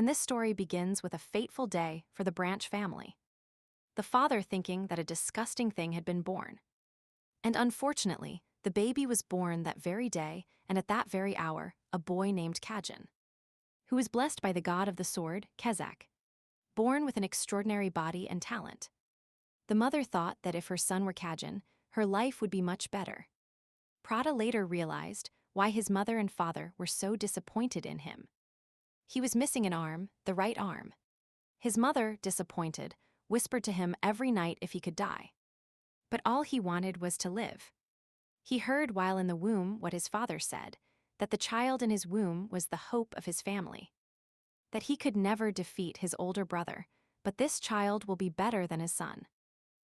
And this story begins with a fateful day for the Branch family. The father thinking that a disgusting thing had been born. And unfortunately, the baby was born that very day, and at that very hour, a boy named Kajin, who was blessed by the god of the sword, Kezak, born with an extraordinary body and talent. The mother thought that if her son were Kajin, her life would be much better. Prata later realized why his mother and father were so disappointed in him. He was missing an arm, the right arm. His mother, disappointed, whispered to him every night if he could die. But all he wanted was to live. He heard while in the womb what his father said, that the child in his womb was the hope of his family. That he could never defeat his older brother, but this child will be better than his son.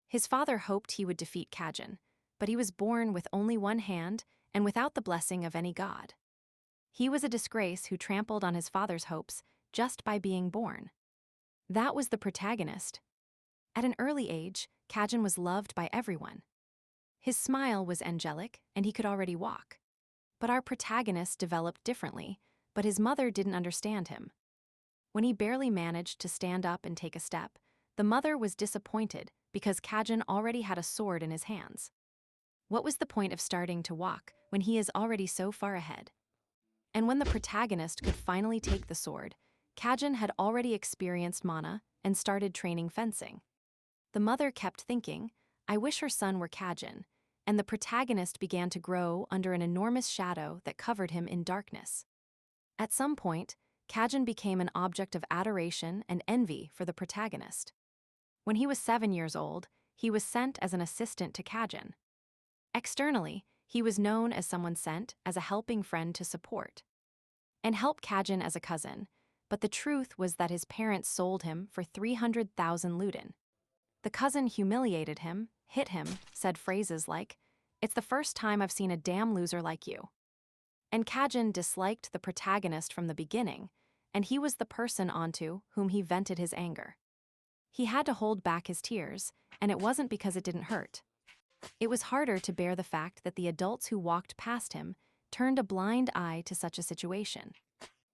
His father hoped he would defeat Kajin, but he was born with only one hand and without the blessing of any god. He was a disgrace who trampled on his father's hopes just by being born. That was the protagonist. At an early age, Kajin was loved by everyone. His smile was angelic, and he could already walk. But our protagonist developed differently, but his mother didn't understand him. When he barely managed to stand up and take a step, the mother was disappointed because Kajin already had a sword in his hands. What was the point of starting to walk when he is already so far ahead? And when the protagonist could finally take the sword, Kajin had already experienced mana and started training fencing. The mother kept thinking, I wish her son were Kajin, and the protagonist began to grow under an enormous shadow that covered him in darkness. At some point, Kajin became an object of adoration and envy for the protagonist. When he was 7 years old, he was sent as an assistant to Kajin. Externally, he was known as someone sent as a helping friend to support and help Kajin as a cousin, but the truth was that his parents sold him for 300,000 luden. The cousin humiliated him, hit him, said phrases like, "It's the first time I've seen a damn loser like you." And Kajin disliked the protagonist from the beginning, and he was the person onto whom he vented his anger. He had to hold back his tears, and it wasn't because it didn't hurt. It was harder to bear the fact that the adults who walked past him turned a blind eye to such a situation.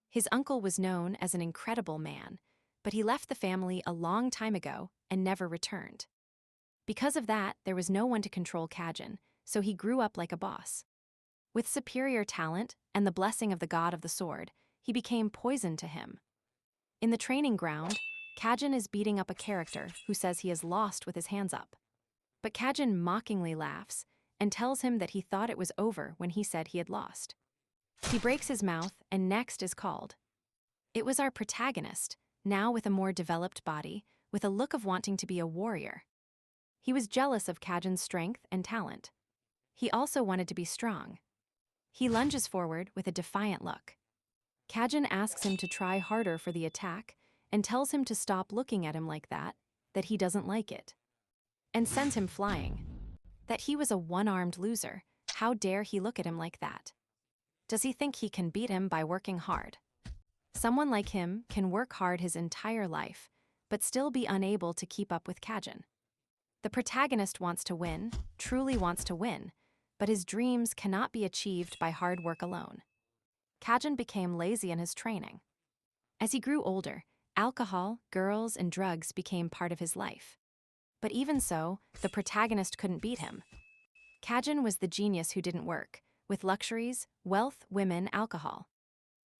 His uncle was known as an incredible man, but he left the family a long time ago and never returned. Because of that, there was no one to control Kajin, so he grew up like a boss. With superior talent and the blessing of the god of the sword, he became poison to him. In the training ground, Kajin is beating up a character who says he is lost with his hands up. But Kajin mockingly laughs and tells him that he thought it was over when he said he had lost. He breaks his mouth, and next is called. It was our protagonist, now with a more developed body, with a look of wanting to be a warrior. He was jealous of Kajin's strength and talent. He also wanted to be strong. He lunges forward with a defiant look. Kajin asks him to try harder for the attack and tells him to stop looking at him like that he doesn't like it, and sends him flying. That he was a one-armed loser, how dare he look at him like that? Does he think he can beat him by working hard? Someone like him can work hard his entire life, but still be unable to keep up with Kajin. The protagonist wants to win, truly wants to win, but his dreams cannot be achieved by hard work alone. Kajin became lazy in his training. As he grew older, alcohol, girls, and drugs became part of his life. But even so, the protagonist couldn't beat him. Kajin was the genius who didn't work, with luxuries, wealth, women, alcohol.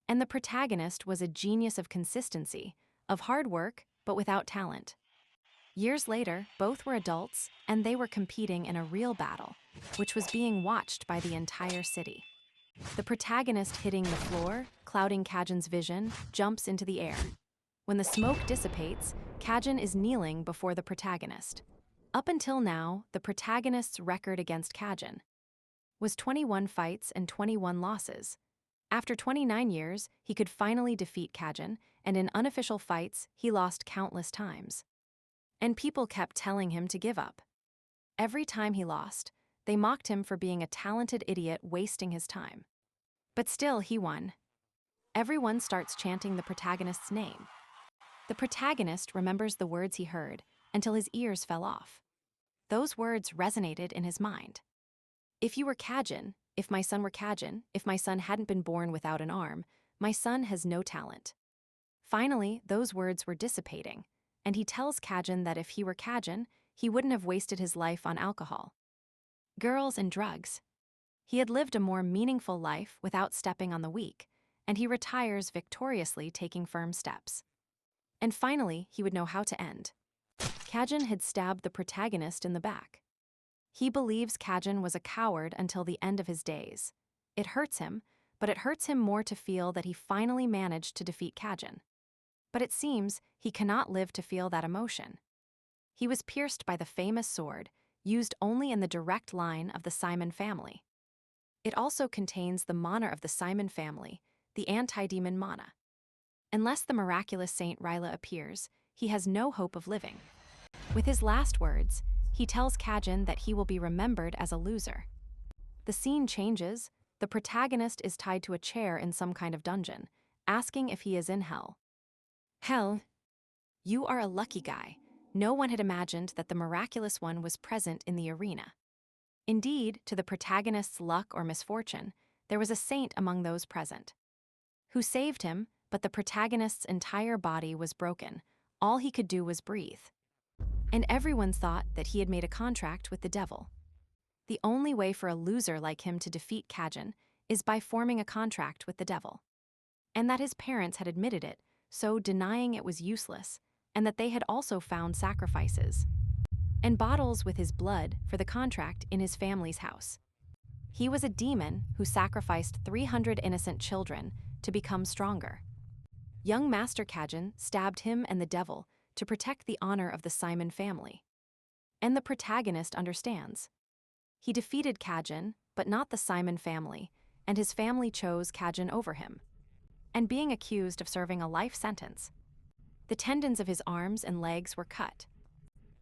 And the protagonist was a genius of consistency, of hard work, but without talent. Years later, both were adults, and they were competing in a real battle, which was being watched by the entire city. The protagonist hitting the floor, clouding Kajin's vision, jumps into the air. When the smoke dissipates, Kajin is kneeling before the protagonist. Up until now, the protagonist's record against Kajin was 21 fights and 21 losses. After 29 years, he could finally defeat Kajin, and in unofficial fights, he lost countless times. And people kept telling him to give up. Every time he lost, they mocked him for being a talented idiot wasting his time. But still, he won. Everyone starts chanting the protagonist's name. The protagonist remembers the words he heard until his ears fell off. Those words resonated in his mind. If you were Kajin, if my son were Kajin, if my son hadn't been born without an arm, my son has no talent. Finally, those words were dissipating, and he tells Kajin that if he were Kajin, he wouldn't have wasted his life on alcohol, girls, and drugs. He had lived a more meaningful life without stepping on the weak, and he retires victoriously, taking firm steps. And finally, he would know how to end. Kajin had stabbed the protagonist in the back. He believes Kajin was a coward until the end of his days. It hurts him, but it hurts him more to feel that he finally managed to defeat Kajin. But it seems he cannot live to feel that emotion. He was pierced by the famous sword, used only in the direct line of the Simon family. It also contains the mana of the Simon family, the anti-demon mana. Unless the miraculous Saint Ryla appears, he has no hope of living. With his last words, he tells Kajin that he will be remembered as a loser. The scene changes. The protagonist is tied to a chair in some kind of dungeon, asking if he is in hell. Hell? You are a lucky guy. No one had imagined that the miraculous one was present in the arena. Indeed, to the protagonist's luck or misfortune, there was a saint among those present, who saved him, but the protagonist's entire body was broken. All he could do was breathe. And everyone thought that he had made a contract with the devil. The only way for a loser like him to defeat Kajin is by forming a contract with the devil. And that his parents had admitted it, so denying it was useless, and that they had also found sacrifices and bottles with his blood for the contract in his family's house. He was a demon who sacrificed 300 innocent children to become stronger. Young Master Kajin stabbed him and the devil to protect the honor of the Simon family. And the protagonist understands. He defeated Kajin, but not the Simon family, and his family chose Kajin over him. And being accused of serving a life sentence. The tendons of his arms and legs were cut.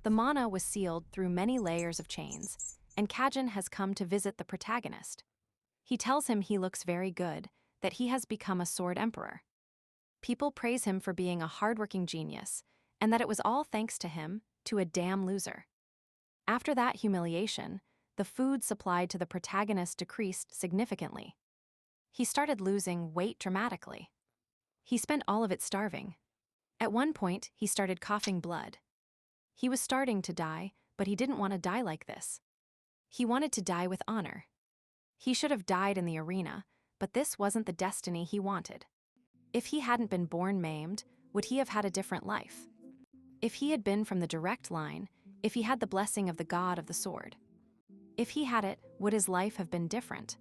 The mana was sealed through many layers of chains, and Kajin has come to visit the protagonist. He tells him he looks very good, that he has become a sword emperor. People praise him for being a hardworking genius, and that it was all thanks to him, to a damn loser. After that humiliation, the food supplied to the protagonist decreased significantly. He started losing weight dramatically. He spent all of it starving. At one point, he started coughing blood. He was starting to die, but he didn't want to die like this. He wanted to die with honor. He should have died in the arena, but this wasn't the destiny he wanted. If he hadn't been born maimed, would he have had a different life? If he had been from the direct line, if he had the blessing of the god of the sword. If he had it, would his life have been different?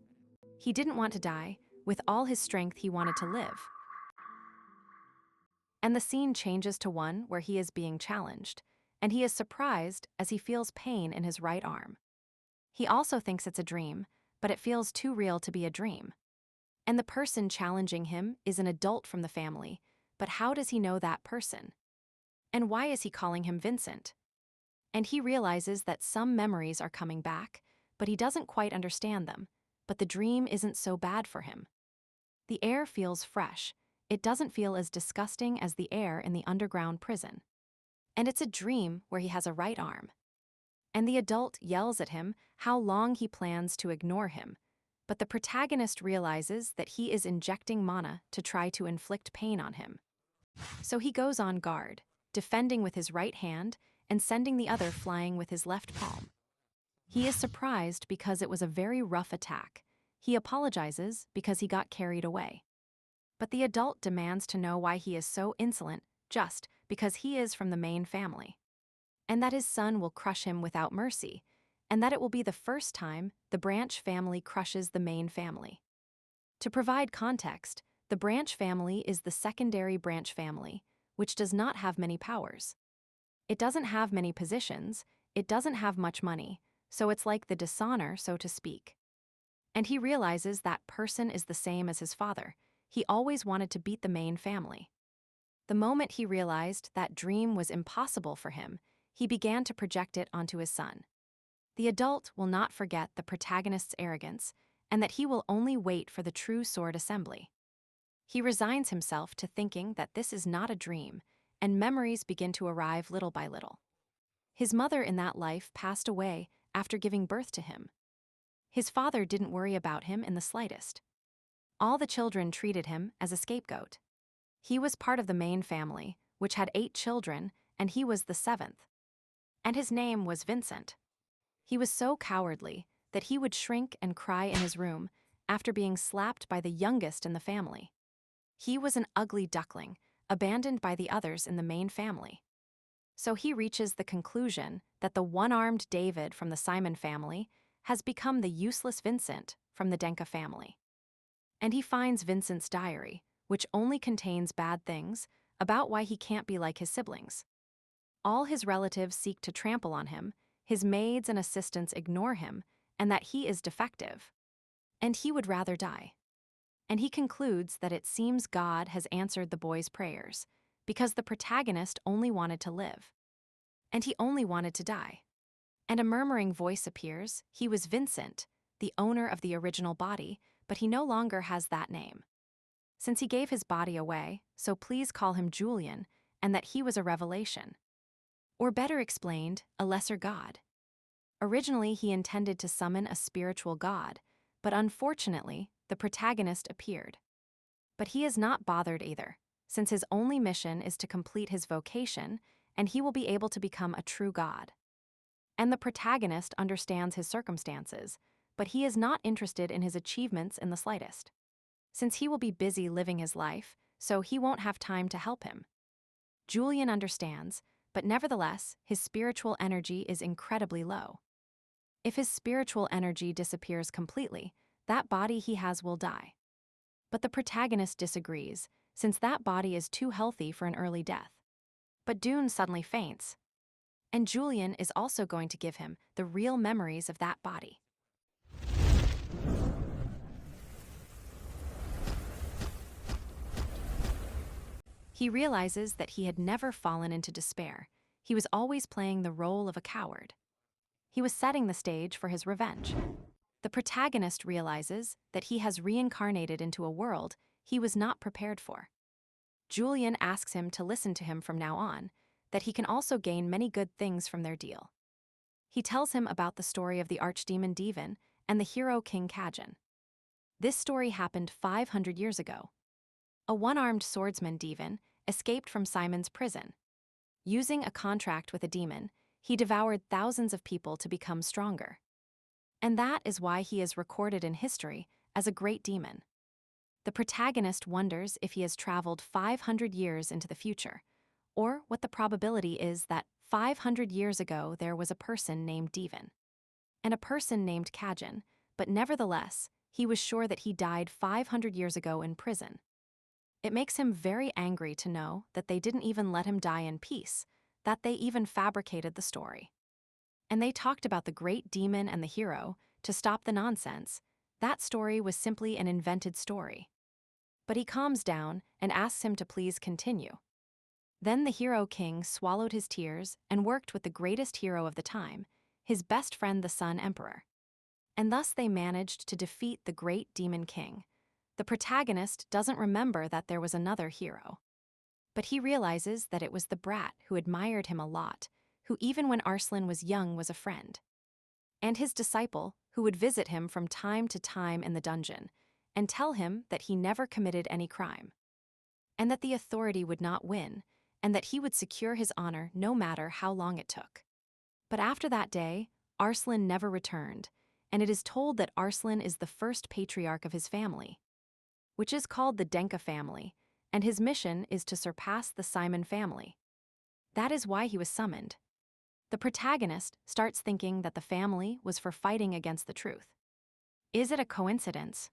He didn't want to die. With all his strength, he wanted to live. And the scene changes to one where he is being challenged, and he is surprised as he feels pain in his right arm. He also thinks it's a dream, but it feels too real to be a dream. And the person challenging him is an adult from the family, but how does he know that person? And why is he calling him Vincent? And he realizes that some memories are coming back, but he doesn't quite understand them, but the dream isn't so bad for him. The air feels fresh. It doesn't feel as disgusting as the air in the underground prison. And it's a dream where he has a right arm. And the adult yells at him how long he plans to ignore him, but the protagonist realizes that he is injecting mana to try to inflict pain on him. So he goes on guard, defending with his right hand and sending the other flying with his left palm. He is surprised because it was a very rough attack. He apologizes because he got carried away. But the adult demands to know why he is so insolent just because he is from the main family. And that his son will crush him without mercy, and that it will be the first time the Branch family crushes the main family. To provide context, the Branch family is the secondary Branch family, which does not have many powers. It doesn't have many positions, it doesn't have much money, so it's like the dishonor, so to speak. And he realizes that person is the same as his father. He always wanted to beat the main family. The moment he realized that dream was impossible for him, he began to project it onto his son. The adult will not forget the protagonist's arrogance, and that he will only wait for the true sword assembly. He resigns himself to thinking that this is not a dream, and memories begin to arrive little by little. His mother in that life passed away after giving birth to him. His father didn't worry about him in the slightest. All the children treated him as a scapegoat. He was part of the main family, which had 8 children, and he was the 7th. And his name was Vincent. He was so cowardly that he would shrink and cry in his room after being slapped by the youngest in the family. He was an ugly duckling, abandoned by the others in the main family. So he reaches the conclusion that the one-armed David from the Simon family has become the useless Vincent from the Denka family. And he finds Vincent's diary, which only contains bad things about why he can't be like his siblings. All his relatives seek to trample on him, his maids and assistants ignore him, and that he is defective. And he would rather die. And he concludes that it seems God has answered the boy's prayers, because the protagonist only wanted to live. And he only wanted to die. And a murmuring voice appears. He was Vincent, the owner of the original body, but he no longer has that name. Since he gave his body away, so please call him Julian, and that he was a revelation. Or better explained, a lesser god. Originally, he intended to summon a spiritual god, but unfortunately, the protagonist appeared. But he is not bothered either, since his only mission is to complete his vocation, and he will be able to become a true god. And the protagonist understands his circumstances, but he is not interested in his achievements in the slightest. Since he will be busy living his life, so he won't have time to help him. Julian understands, but nevertheless, his spiritual energy is incredibly low. If his spiritual energy disappears completely, that body he has will die. But the protagonist disagrees, since that body is too healthy for an early death. But Dune suddenly faints, and Julian is also going to give him the real memories of that body. He realizes that he had never fallen into despair. He was always playing the role of a coward. He was setting the stage for his revenge. The protagonist realizes that he has reincarnated into a world he was not prepared for. Julian asks him to listen to him from now on, that he can also gain many good things from their deal. He tells him about the story of the archdemon Devon and the hero King Khajan. This story happened 500 years ago. A one-armed swordsman Devon escaped from Simon's prison. Using a contract with a demon, he devoured thousands of people to become stronger. And that is why he is recorded in history as a great demon. The protagonist wonders if he has traveled 500 years into the future, or what the probability is that 500 years ago there was a person named Devon, and a person named Khajan, but nevertheless, he was sure that he died 500 years ago in prison. It makes him very angry to know that they didn't even let him die in peace, that they even fabricated the story. And they talked about the great demon and the hero to stop the nonsense. That story was simply an invented story. But he calms down and asks him to please continue. Then the hero king swallowed his tears and worked with the greatest hero of the time, his best friend the Sun Emperor. And thus they managed to defeat the great demon king. The protagonist doesn't remember that there was another hero. But he realizes that it was the brat who admired him a lot, who even when Arslan was young was a friend. And his disciple, who would visit him from time to time in the dungeon, and tell him that he never committed any crime. And that the authority would not win, and that he would secure his honor no matter how long it took. But after that day, Arslan never returned, and it is told that Arslan is the first patriarch of his family, which is called the Denka family, and his mission is to surpass the Simon family. That is why he was summoned. The protagonist starts thinking that the family was for fighting against the truth. Is it a coincidence?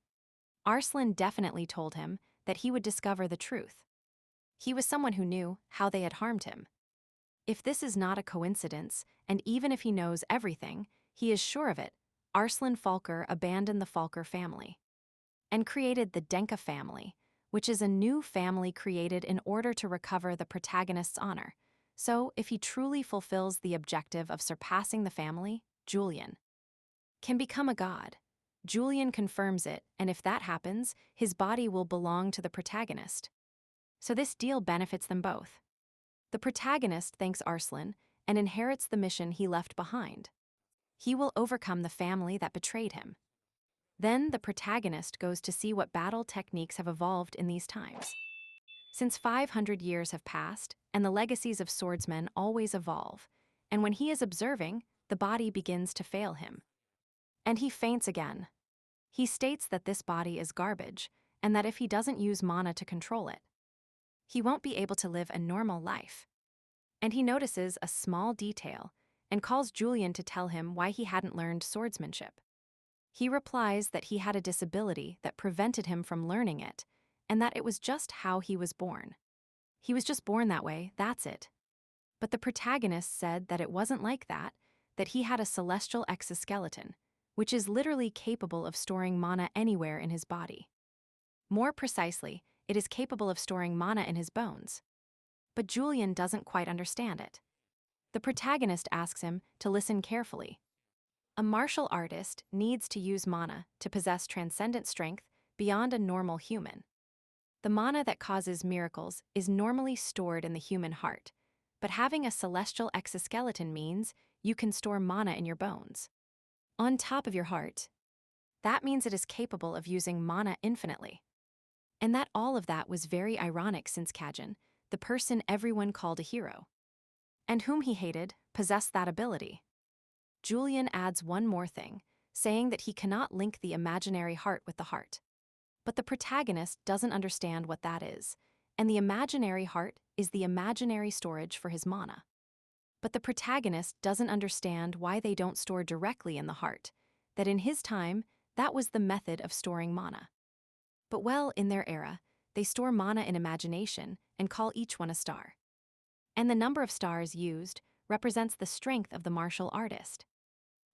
Arslan definitely told him that he would discover the truth. He was someone who knew how they had harmed him. If this is not a coincidence, and even if he knows everything, he is sure of it, Arslan Falker abandoned the Falker family and created the Denka family, which is a new family created in order to recover the protagonist's honor. So, if he truly fulfills the objective of surpassing the family, Julian can become a god. Julian confirms it, and if that happens, his body will belong to the protagonist. So this deal benefits them both. The protagonist thanks Arslan and inherits the mission he left behind. He will overcome the family that betrayed him. Then the protagonist goes to see what battle techniques have evolved in these times. Since 500 years have passed, and the legacies of swordsmen always evolve, and when he is observing, the body begins to fail him. And he faints again. He states that this body is garbage, and that if he doesn't use mana to control it, he won't be able to live a normal life. And he notices a small detail and calls Julian to tell him why he hadn't learned swordsmanship. He replies that he had a disability that prevented him from learning it, and that it was just how he was born. He was just born that way, that's it. But the protagonist said that it wasn't like that he had a celestial exoskeleton, which is literally capable of storing mana anywhere in his body. More precisely, it is capable of storing mana in his bones. But Julian doesn't quite understand it. The protagonist asks him to listen carefully. A martial artist needs to use mana to possess transcendent strength beyond a normal human. The mana that causes miracles is normally stored in the human heart, but having a celestial exoskeleton means you can store mana in your bones. On top of your heart. That means it is capable of using mana infinitely. And that all of that was very ironic since Kajin, the person everyone called a hero, and whom he hated, possessed that ability. Julian adds one more thing, saying that he cannot link the imaginary heart with the heart. But the protagonist doesn't understand what that is, and the imaginary heart is the imaginary storage for his mana. But the protagonist doesn't understand why they don't store directly in the heart, that in his time, that was the method of storing mana. But well, in their era, they store mana in imagination and call each one a star. And the number of stars used represents the strength of the martial artist.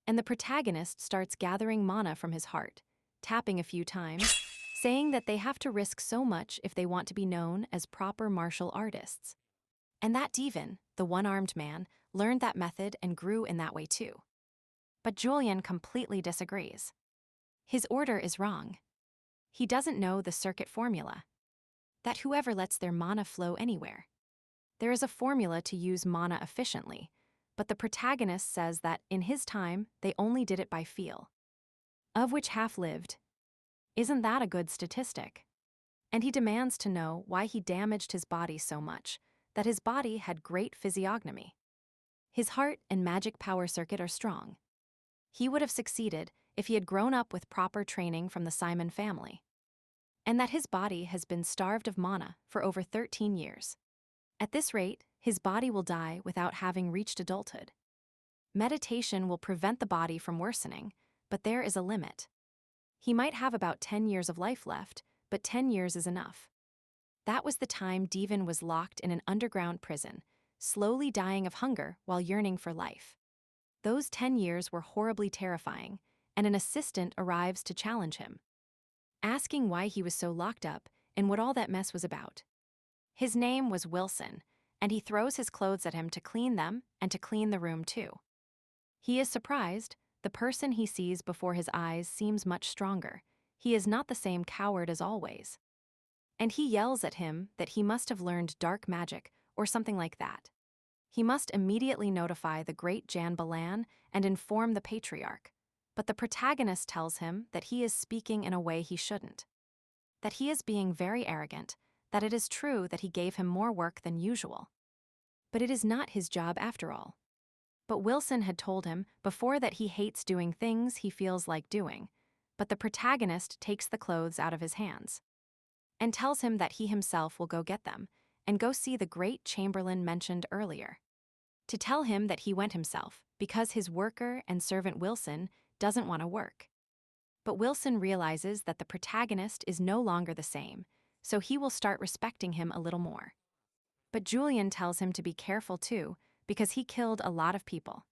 And the protagonist starts gathering mana from his heart, tapping a few times, saying that they have to risk so much if they want to be known as proper martial artists. And that Devon, the one-armed man, learned that method and grew in that way too. But Julian completely disagrees. His order is wrong. He doesn't know the circuit formula. That whoever lets their mana flow anywhere. There is a formula to use mana efficiently, but the protagonist says that in his time, they only did it by feel. Of which half lived. Isn't that a good statistic? And he demands to know why he damaged his body so much, that his body had great physiognomy. His heart and magic power circuit are strong. He would have succeeded if he had grown up with proper training from the Simon family. And that his body has been starved of mana for over 13 years. At this rate, his body will die without having reached adulthood. Meditation will prevent the body from worsening, but there is a limit. He might have about 10 years of life left, but 10 years is enough. That was the time Devon was locked in an underground prison, slowly dying of hunger while yearning for life. Those 10 years were horribly terrifying, and an assistant arrives to challenge him, asking why he was so locked up and what all that mess was about. His name was Wilson, and he throws his clothes at him to clean them and to clean the room too. He is surprised. The person he sees before his eyes seems much stronger. He is not the same coward as always. And he yells at him that he must have learned dark magic or something like that. He must immediately notify the great Jan Balan and inform the patriarch. But the protagonist tells him that he is speaking in a way he shouldn't. That he is being very arrogant, that it is true that he gave him more work than usual. But it is not his job after all. But Wilson had told him before that he hates doing things he feels like doing, but the protagonist takes the clothes out of his hands and tells him that he himself will go get them and go see the great chamberlain mentioned earlier. To tell him that he went himself because his worker and servant Wilson doesn't want to work. But Wilson realizes that the protagonist is no longer the same, so he will start respecting him a little more. But Julian tells him to be careful too, because he killed a lot of people.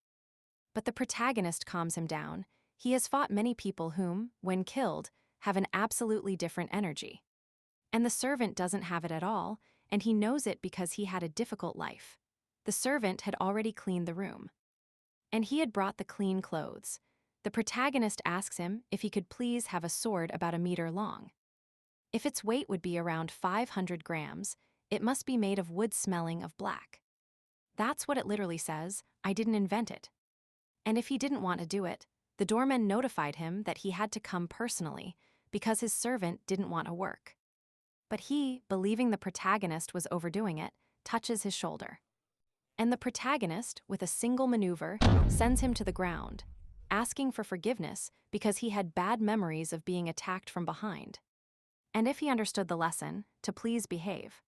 But the protagonist calms him down. He has fought many people whom, when killed, have an absolutely different energy. And the servant doesn't have it at all, and he knows it because he had a difficult life. The servant had already cleaned the room. And he had brought the clean clothes. The protagonist asks him if he could please have a sword about 1 meter long. If its weight would be around 500 grams, it must be made of wood smelling of black. That's what it literally says. I didn't invent it. And if he didn't want to do it, the doorman notified him that he had to come personally because his servant didn't want to work. But he, believing the protagonist was overdoing it, touches his shoulder. And the protagonist, with a single maneuver, sends him to the ground, asking for forgiveness because he had bad memories of being attacked from behind. And if he understood the lesson, to please behave.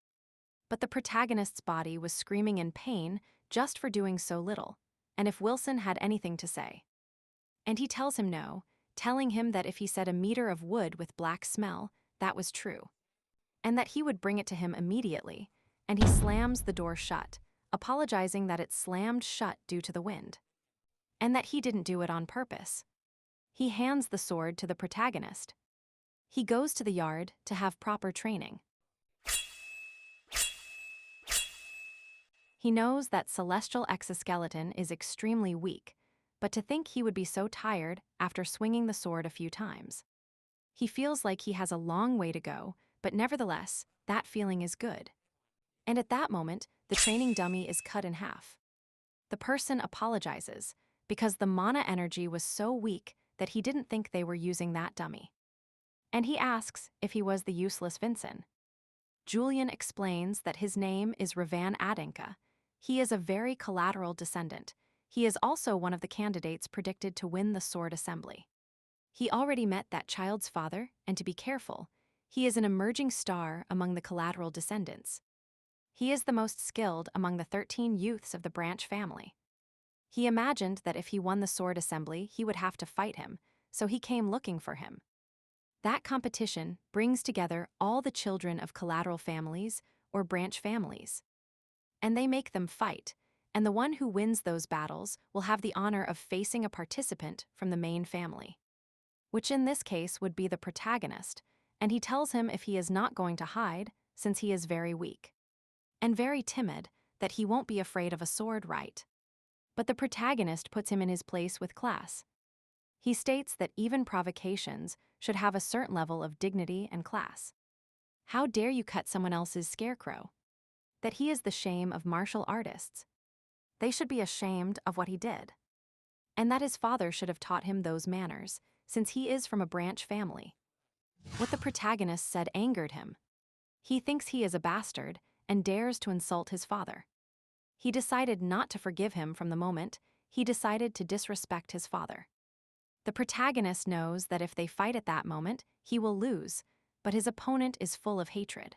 But the protagonist's body was screaming in pain just for doing so little, and if Wilson had anything to say. And he tells him no, telling him that if he said a meter of wood with black smell, that was true. And that he would bring it to him immediately, and he slams the door shut, apologizing that it slammed shut due to the wind. And that he didn't do it on purpose. He hands the sword to the protagonist. He goes to the yard to have proper training. He knows that celestial exoskeleton is extremely weak, but to think he would be so tired after swinging the sword a few times. He feels like he has a long way to go, but nevertheless, that feeling is good. And at that moment, the training dummy is cut in half. The person apologizes because the mana energy was so weak that he didn't think they were using that dummy. And he asks if he was the useless Vincent. Julian explains that his name is Revan Adinka. He is a very collateral descendant. He is also one of the candidates predicted to win the sword assembly. He already met that child's father, and to be careful, he is an emerging star among the collateral descendants. He is the most skilled among the 13 youths of the branch family. He imagined that if he won the sword assembly, he would have to fight him, so he came looking for him. That competition brings together all the children of collateral families or branch families. And they make them fight, and the one who wins those battles will have the honor of facing a participant from the main family, which in this case would be the protagonist, and he tells him if he is not going to hide, since he is very weak and very timid, that he won't be afraid of a sword, right? But the protagonist puts him in his place with class. He states that even provocations should have a certain level of dignity and class. How dare you cut someone else's scarecrow? That he is the shame of martial artists. They should be ashamed of what he did. And that his father should have taught him those manners, since he is from a branch family. What the protagonist said angered him. He thinks he is a bastard and dares to insult his father. He decided not to forgive him from the moment he decided to disrespect his father. The protagonist knows that if they fight at that moment, he will lose, but his opponent is full of hatred.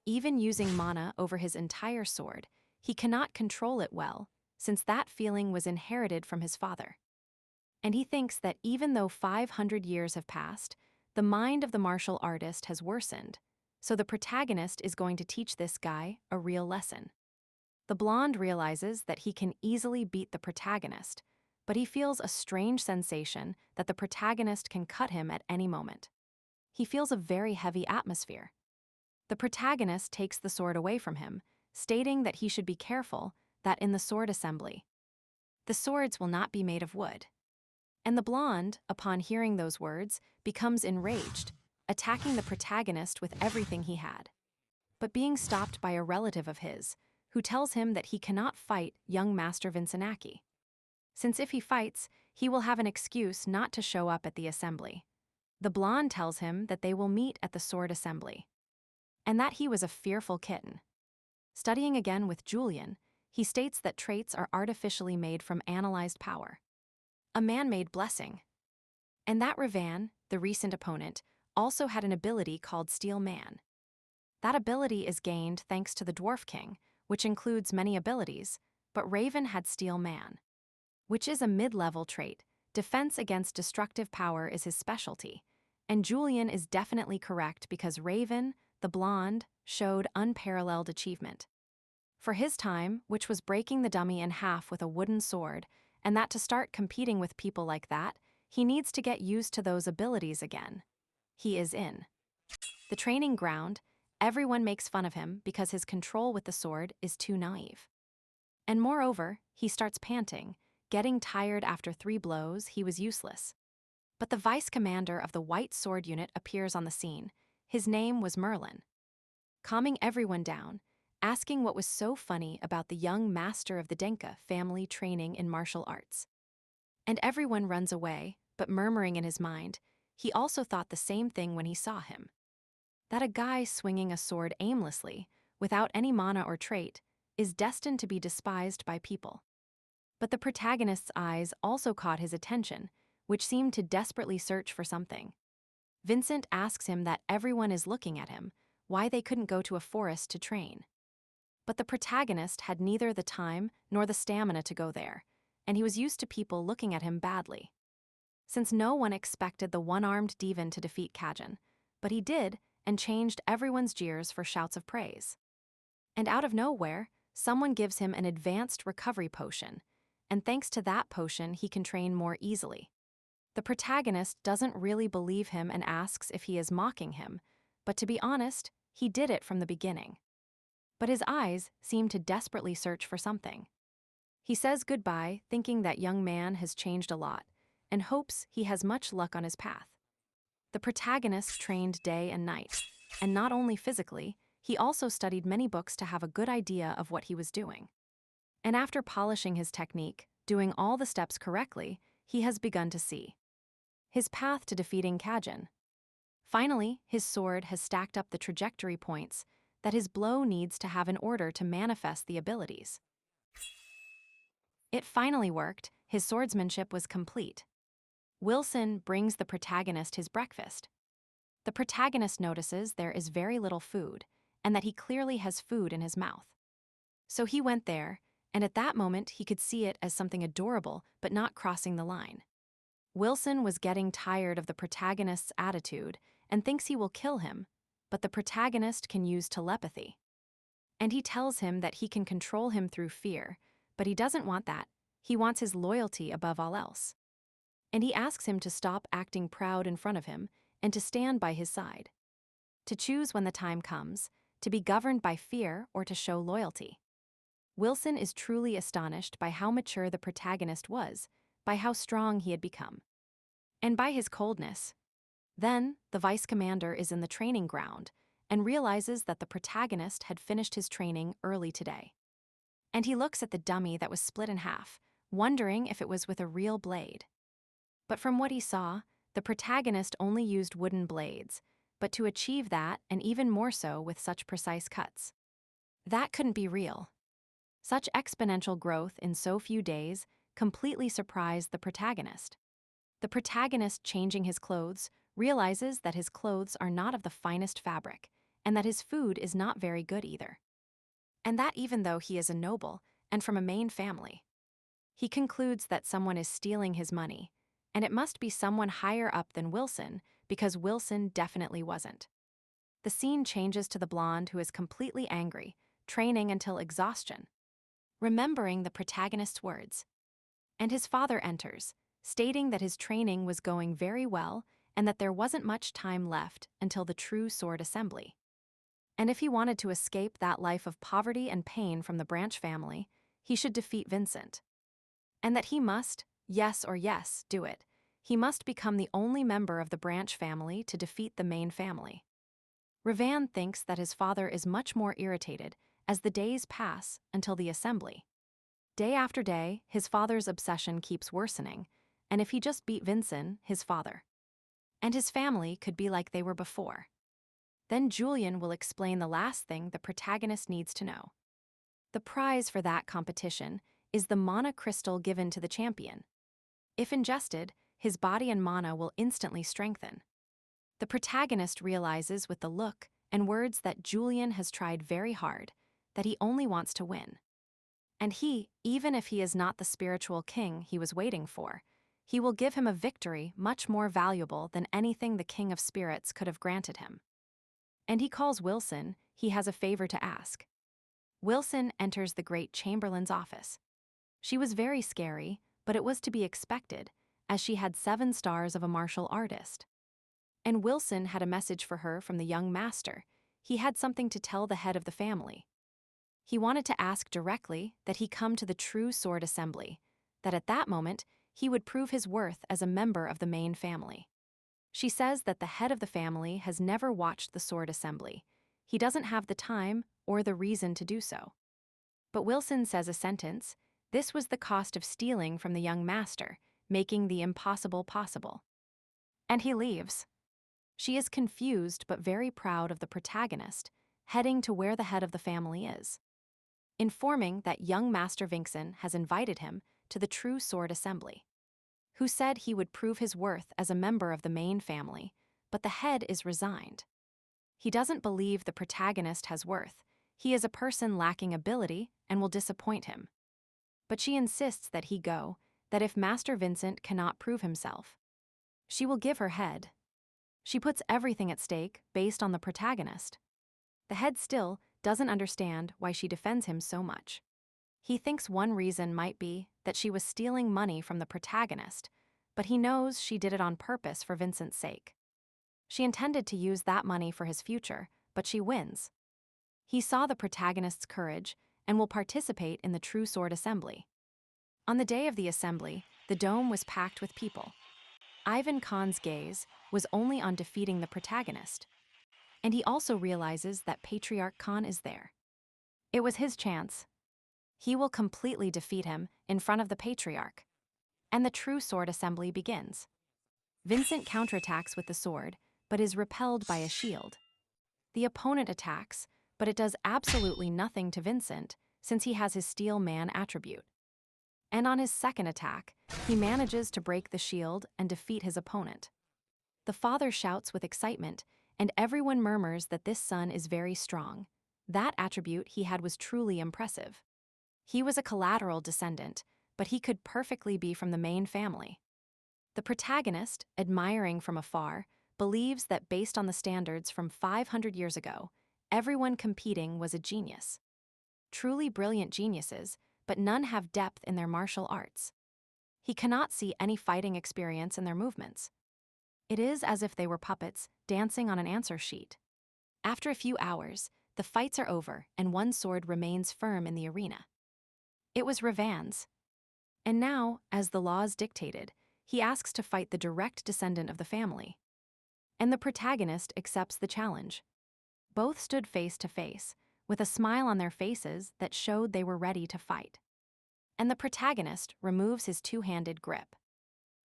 Even using mana over his entire sword, he cannot control it well, since that feeling was inherited from his father. And he thinks that even though 500 years have passed, the mind of the martial artist has worsened, so the protagonist is going to teach this guy a real lesson. The blonde realizes that he can easily beat the protagonist, but he feels a strange sensation that the protagonist can cut him at any moment. He feels a very heavy atmosphere. The protagonist takes the sword away from him, stating that he should be careful that in the sword assembly, the swords will not be made of wood. And the blonde, upon hearing those words, becomes enraged, attacking the protagonist with everything he had. But being stopped by a relative of his, who tells him that he cannot fight young Master Vincenacci, since if he fights, he will have an excuse not to show up at the assembly. The blonde tells him that they will meet at the sword assembly, and that he was a fearful kitten. Studying again with Julian, he states that traits are artificially made from analyzed power, a man-made blessing. And that Revan, the recent opponent, also had an ability called Steel Man. That ability is gained thanks to the Dwarf King, which includes many abilities, but Raven had Steel Man, which is a mid-level trait. Defense against destructive power is his specialty, and Julian is definitely correct because Raven, the blonde, showed unparalleled achievement. For his time, which was breaking the dummy in half with a wooden sword, and that to start competing with people like that, he needs to get used to those abilities again. He is in the training ground. Everyone makes fun of him because his control with the sword is too naive. And moreover, he starts panting, getting tired after 3 blows. He was useless. But the vice commander of the White Sword Unit appears on the scene. His name was Merlin. Calming everyone down, asking what was so funny about the young master of the Denka family training in martial arts. And everyone runs away, but murmuring in his mind, he also thought the same thing when he saw him. that a guy swinging a sword aimlessly, without any mana or trait, is destined to be despised by people. But the protagonist's eyes also caught his attention, which seemed to desperately search for something. Vincent asks him that everyone is looking at him, why they couldn't go to a forest to train. But the protagonist had neither the time nor the stamina to go there, and he was used to people looking at him badly. Since no one expected the one-armed Divan to defeat Kajin, but he did, and changed everyone's jeers for shouts of praise. And out of nowhere, someone gives him an advanced recovery potion, and thanks to that potion he can train more easily. The protagonist doesn't really believe him and asks if he is mocking him, but to be honest, he did it from the beginning. But his eyes seem to desperately search for something. He says goodbye, thinking that young man has changed a lot, and hopes he has much luck on his path. The protagonist trained day and night, and not only physically, he also studied many books to have a good idea of what he was doing. And after polishing his technique, doing all the steps correctly, he has begun to see his path to defeating Kajin. Finally, his sword has stacked up the trajectory points that his blow needs to have in order to manifest the abilities. It finally worked, his swordsmanship was complete. Wilson brings the protagonist his breakfast. The protagonist notices there is very little food, and that he clearly has food in his mouth. So he went there, and at that moment he could see it as something adorable but not crossing the line. Wilson was getting tired of the protagonist's attitude and thinks he will kill him, but the protagonist can use telepathy. And he tells him that he can control him through fear, but he doesn't want that, he wants his loyalty above all else. And he asks him to stop acting proud in front of him and to stand by his side. To choose when the time comes, to be governed by fear or to show loyalty. Wilson is truly astonished by how mature the protagonist was, by how strong he had become. And by his coldness. Then, the vice commander is in the training ground and realizes that the protagonist had finished his training early today. And he looks at the dummy that was split in half, wondering if it was with a real blade. But from what he saw, the protagonist only used wooden blades, but to achieve that, and even more so with such precise cuts. That couldn't be real. Such exponential growth in so few days completely surprised the protagonist. The protagonist, changing his clothes, realizes that his clothes are not of the finest fabric, and that his food is not very good either. And that even though he is a noble and from a main family. He concludes that someone is stealing his money, and it must be someone higher up than Wilson, because Wilson definitely wasn't. The scene changes to the blonde who is completely angry, training until exhaustion, remembering the protagonist's words. And his father enters, stating that his training was going very well and that there wasn't much time left until the true sword assembly. And if he wanted to escape that life of poverty and pain from the Branch family, he should defeat Vincent. And that he must, yes, do it. He must become the only member of the Branch family to defeat the main family. Revan thinks that his father is much more irritated as the days pass until the assembly. Day after day, his father's obsession keeps worsening, and if he just beat Vincent, his father, and his family could be like they were before. Then Julian will explain the last thing the protagonist needs to know. The prize for that competition is the mana crystal given to the champion. If ingested, his body and mana will instantly strengthen. The protagonist realizes with the look and words that Julian has tried very hard, that he only wants to win. And he, even if he is not the spiritual king he was waiting for, he will give him a victory much more valuable than anything the King of Spirits could have granted him. And he calls Wilson, he has a favor to ask. Wilson enters the great Chamberlain's office. She was very scary, but it was to be expected, as she had 7 stars of a martial artist. And Wilson had a message for her from the young master. He had something to tell the head of the family. He wanted to ask directly that he come to the true sword assembly, that at that moment he would prove his worth as a member of the main family. She says that the head of the family has never watched the sword assembly. He doesn't have the time or the reason to do so. But Wilson says a sentence, this was the cost of stealing from the young master, making the impossible possible. And he leaves. She is confused but very proud of the protagonist, heading to where the head of the family is, informing that young Master Vincent has invited him to the True Sword Assembly, who said he would prove his worth as a member of the main family, but the head is resigned. He doesn't believe the protagonist has worth. He is a person lacking ability and will disappoint him. But she insists that he go, that if Master Vincent cannot prove himself, she will give her head. She puts everything at stake based on the protagonist. The head still doesn't understand why she defends him so much. He thinks one reason might be that she was stealing money from the protagonist, but he knows she did it on purpose for Vincent's sake. She intended to use that money for his future, but she wins. He saw the protagonist's courage and will participate in the True Sword Assembly. On the day of the assembly, the dome was packed with people. Ivan Khan's gaze was only on defeating the protagonist, and he also realizes that Patriarch Khan is there. It was his chance. He will completely defeat him in front of the Patriarch, and the True Sword Assembly begins. Vincent counterattacks with the sword, but is repelled by a shield. The opponent attacks, but it does absolutely nothing to Vincent since he has his Steel Man attribute. And on his second attack, he manages to break the shield and defeat his opponent. The father shouts with excitement, and everyone murmurs that this son is very strong. That attribute he had was truly impressive. He was a collateral descendant, but he could perfectly be from the main family. The protagonist, admiring from afar, believes that based on the standards from 500 years ago, everyone competing was a genius. Truly brilliant geniuses, but none have depth in their martial arts. He cannot see any fighting experience in their movements. It is as if they were puppets dancing on an answer sheet. After a few hours, the fights are over and one sword remains firm in the arena. It was Revan's. And now, as the laws dictated, he asks to fight the direct descendant of the family. And the protagonist accepts the challenge. Both stood face to face, with a smile on their faces that showed they were ready to fight. And the protagonist removes his two-handed grip,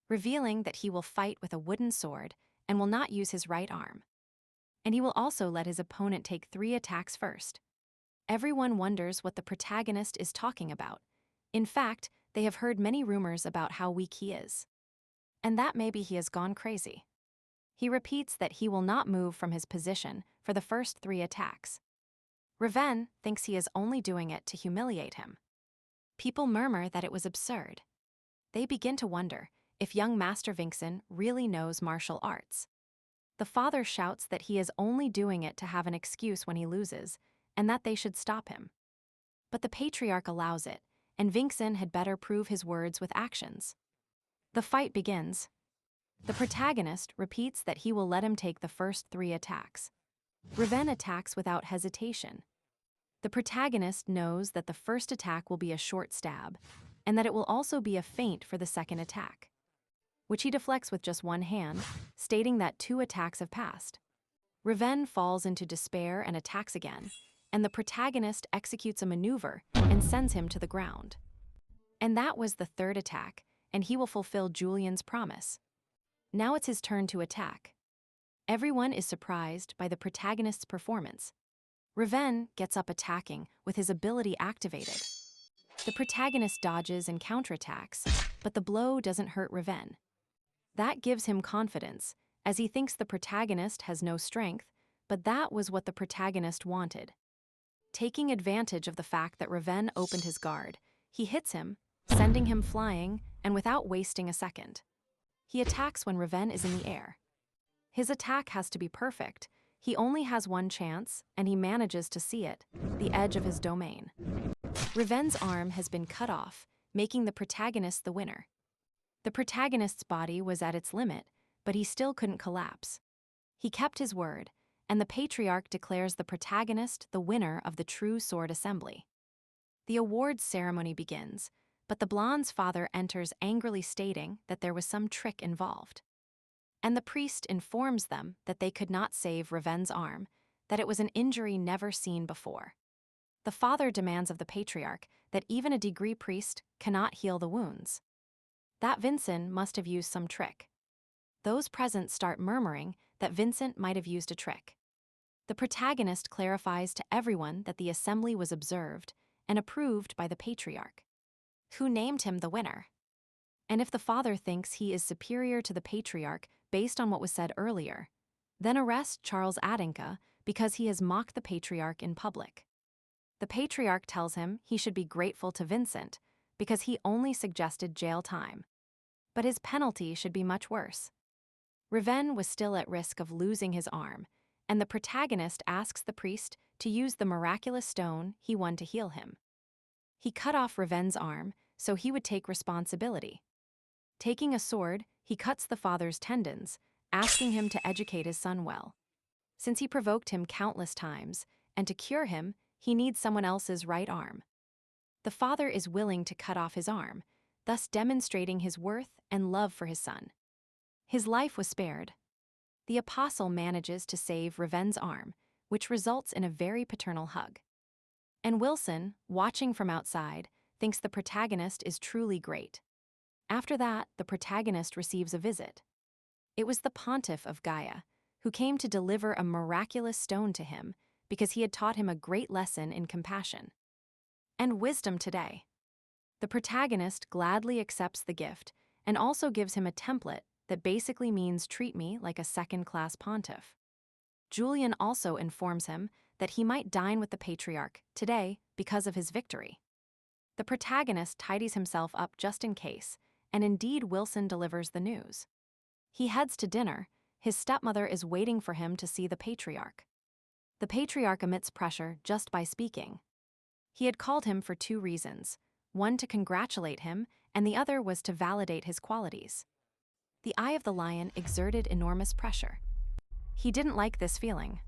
revealing that he will fight with a wooden sword and will not use his right arm. And he will also let his opponent take 3 attacks first. Everyone wonders what the protagonist is talking about. In fact, they have heard many rumors about how weak he is. And that maybe he has gone crazy. He repeats that he will not move from his position for the first 3 attacks. Reven thinks he is only doing it to humiliate him. People murmur that it was absurd. They begin to wonder if young Master Vincent really knows martial arts. The father shouts that he is only doing it to have an excuse when he loses, and that they should stop him. But the Patriarch allows it, and Vincent had better prove his words with actions. The fight begins. The protagonist repeats that he will let him take the first 3 attacks. Reven attacks without hesitation. The protagonist knows that the first attack will be a short stab, and that it will also be a feint for the second attack, which he deflects with just one hand, stating that 2 attacks have passed. Reven falls into despair and attacks again, and the protagonist executes a maneuver and sends him to the ground. And that was the 3rd attack, and he will fulfill Julian's promise. Now it's his turn to attack. Everyone is surprised by the protagonist's performance. Reven gets up attacking with his ability activated. The protagonist dodges and counterattacks, but the blow doesn't hurt Reven. That gives him confidence, as he thinks the protagonist has no strength, but that was what the protagonist wanted. Taking advantage of the fact that Reven opened his guard, he hits him, sending him flying, and without wasting a second. He attacks when Reven is in the air. His attack has to be perfect. He only has one chance, and he manages to see it, the edge of his domain. Reven's arm has been cut off, making the protagonist the winner. The protagonist's body was at its limit, but he still couldn't collapse. He kept his word, and the Patriarch declares the protagonist the winner of the True Sword Assembly. The awards ceremony begins, but the blonde's father enters angrily stating that there was some trick involved. And the priest informs them that they could not save Reven's arm, that it was an injury never seen before. The father demands of the Patriarch that even a degree priest cannot heal the wounds. That Vincent must have used some trick. Those present start murmuring that Vincent might have used a trick. The protagonist clarifies to everyone that the assembly was observed and approved by the patriarch, who named him the winner. And if the father thinks he is superior to the patriarch based on what was said earlier, then arrest Charles Adinka because he has mocked the patriarch in public. The patriarch tells him he should be grateful to Vincent because he only suggested jail time. But his penalty should be much worse. Reven was still at risk of losing his arm, and the protagonist asks the priest to use the miraculous stone he won to heal him. He cut off Reven's arm so he would take responsibility. Taking a sword, he cuts the father's tendons, asking him to educate his son well. Since he provoked him countless times, and to cure him, he needs someone else's right arm. The father is willing to cut off his arm, thus demonstrating his worth and love for his son. His life was spared. The apostle manages to save Reven's arm, which results in a very paternal hug. And Wilson, watching from outside, thinks the protagonist is truly great. After that, the protagonist receives a visit. It was the pontiff of Gaia, who came to deliver a miraculous stone to him because he had taught him a great lesson in compassion and wisdom today. The protagonist gladly accepts the gift and also gives him a template that basically means treat me like a second-class pontiff. Julian also informs him that he might dine with the patriarch today because of his victory. The protagonist tidies himself up just in case, and indeed Wilson delivers the news. He heads to dinner. His stepmother is waiting for him to see the patriarch. The patriarch emits pressure just by speaking. He had called him for two reasons, one to congratulate him, and the other was to validate his qualities. The eye of the lion exerted enormous pressure. He didn't like this feeling.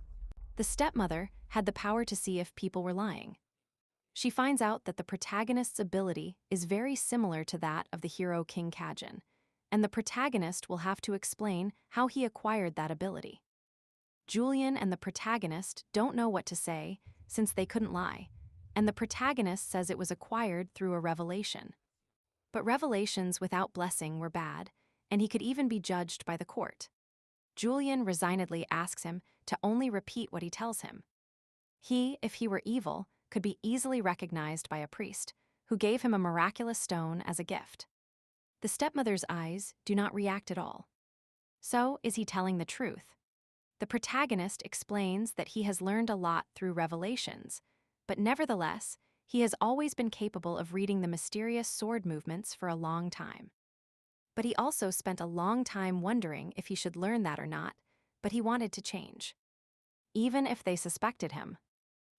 The stepmother had the power to see if people were lying. She finds out that the protagonist's ability is very similar to that of the hero King Kajin, and the protagonist will have to explain how he acquired that ability. Julian and the protagonist don't know what to say since they couldn't lie, and the protagonist says it was acquired through a revelation. But revelations without blessing were bad, and he could even be judged by the court. Julian resignedly asks him to only repeat what he tells him. He, if he were evil, could be easily recognized by a priest, who gave him a miraculous stone as a gift. The stepmother's eyes do not react at all. So, is he telling the truth? The protagonist explains that he has learned a lot through revelations, but nevertheless, he has always been capable of reading the mysterious sword movements for a long time. But he also spent a long time wondering if he should learn that or not, but he wanted to change. Even if they suspected him,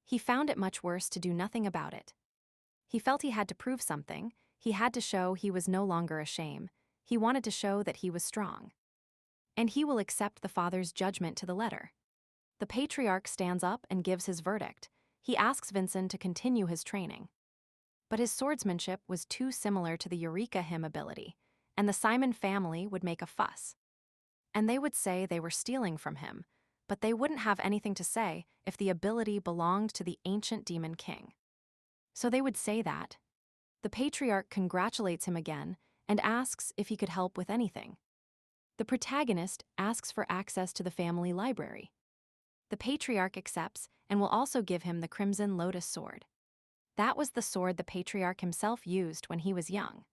he found it much worse to do nothing about it. He felt he had to prove something. He had to show he was no longer a shame. He wanted to show that he was strong. And he will accept the father's judgment to the letter. The patriarch stands up and gives his verdict. He asks Vincent to continue his training. But his swordsmanship was too similar to the Eureka Hymn ability, and the Simon family would make a fuss. And they would say they were stealing from him, but they wouldn't have anything to say if the ability belonged to the ancient demon king. So they would say that. The patriarch congratulates him again and asks if he could help with anything. The protagonist asks for access to the family library. The patriarch accepts and will also give him the Crimson Lotus sword. That was the sword the patriarch himself used when he was young.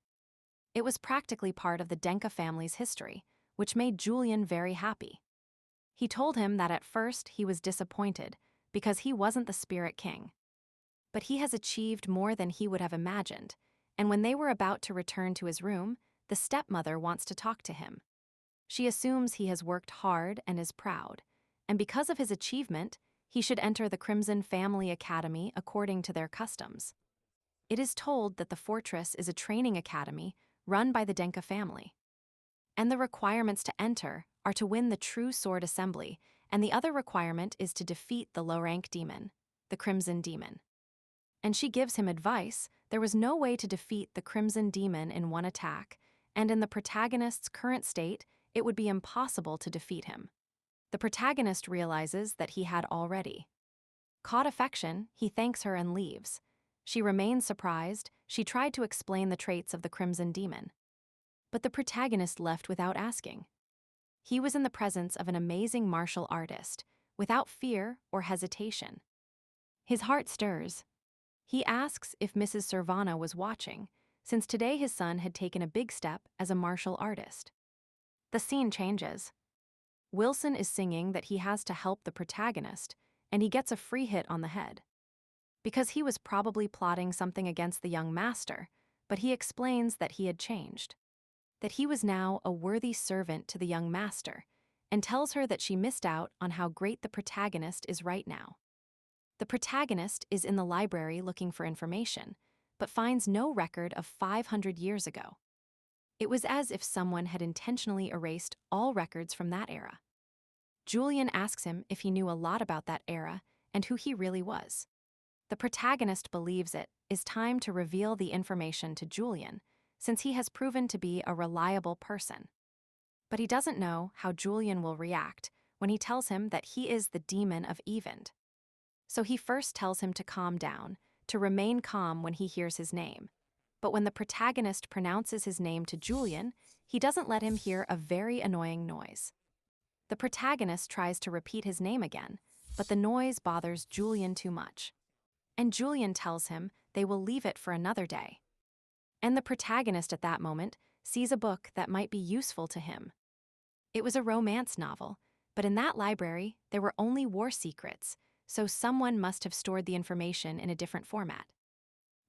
It was practically part of the Denka family's history, which made Julian very happy. He told him that at first he was disappointed because he wasn't the spirit king. But he has achieved more than he would have imagined, and when they were about to return to his room, the stepmother wants to talk to him. She assumes he has worked hard and is proud, and because of his achievement, he should enter the Crimson Family Academy according to their customs. It is told that the fortress is a training academy run by the Denka family. And the requirements to enter are to win the true sword assembly, and the other requirement is to defeat the low-rank demon, the Crimson Demon. And she gives him advice. There was no way to defeat the Crimson Demon in one attack, and in the protagonist's current state, it would be impossible to defeat him. The protagonist realizes that he had already. Caught affection, he thanks her and leaves. She remains surprised. She tried to explain the traits of the Crimson Demon. But the protagonist left without asking. He was in the presence of an amazing martial artist, without fear or hesitation. His heart stirs. He asks if Mrs. Servana was watching, since today his son had taken a big step as a martial artist. The scene changes. Wilson is singing that he has to help the protagonist, and he gets a free hit on the head. Because he was probably plotting something against the young master, but he explains that he had changed. That he was now a worthy servant to the young master, and tells her that she missed out on how great the protagonist is right now. The protagonist is in the library looking for information, but finds no record of 500 years ago. It was as if someone had intentionally erased all records from that era. Julian asks him if he knew a lot about that era and who he really was. The protagonist believes it is time to reveal the information to Julian, since he has proven to be a reliable person. But he doesn't know how Julian will react when he tells him that he is the demon of Evend. So he first tells him to calm down, to remain calm when he hears his name. But when the protagonist pronounces his name to Julian, he doesn't let him hear a very annoying noise. The protagonist tries to repeat his name again, but the noise bothers Julian too much. And Julian tells him they will leave it for another day. And the protagonist at that moment sees a book that might be useful to him. It was a romance novel, but in that library there were only war secrets, so someone must have stored the information in a different format.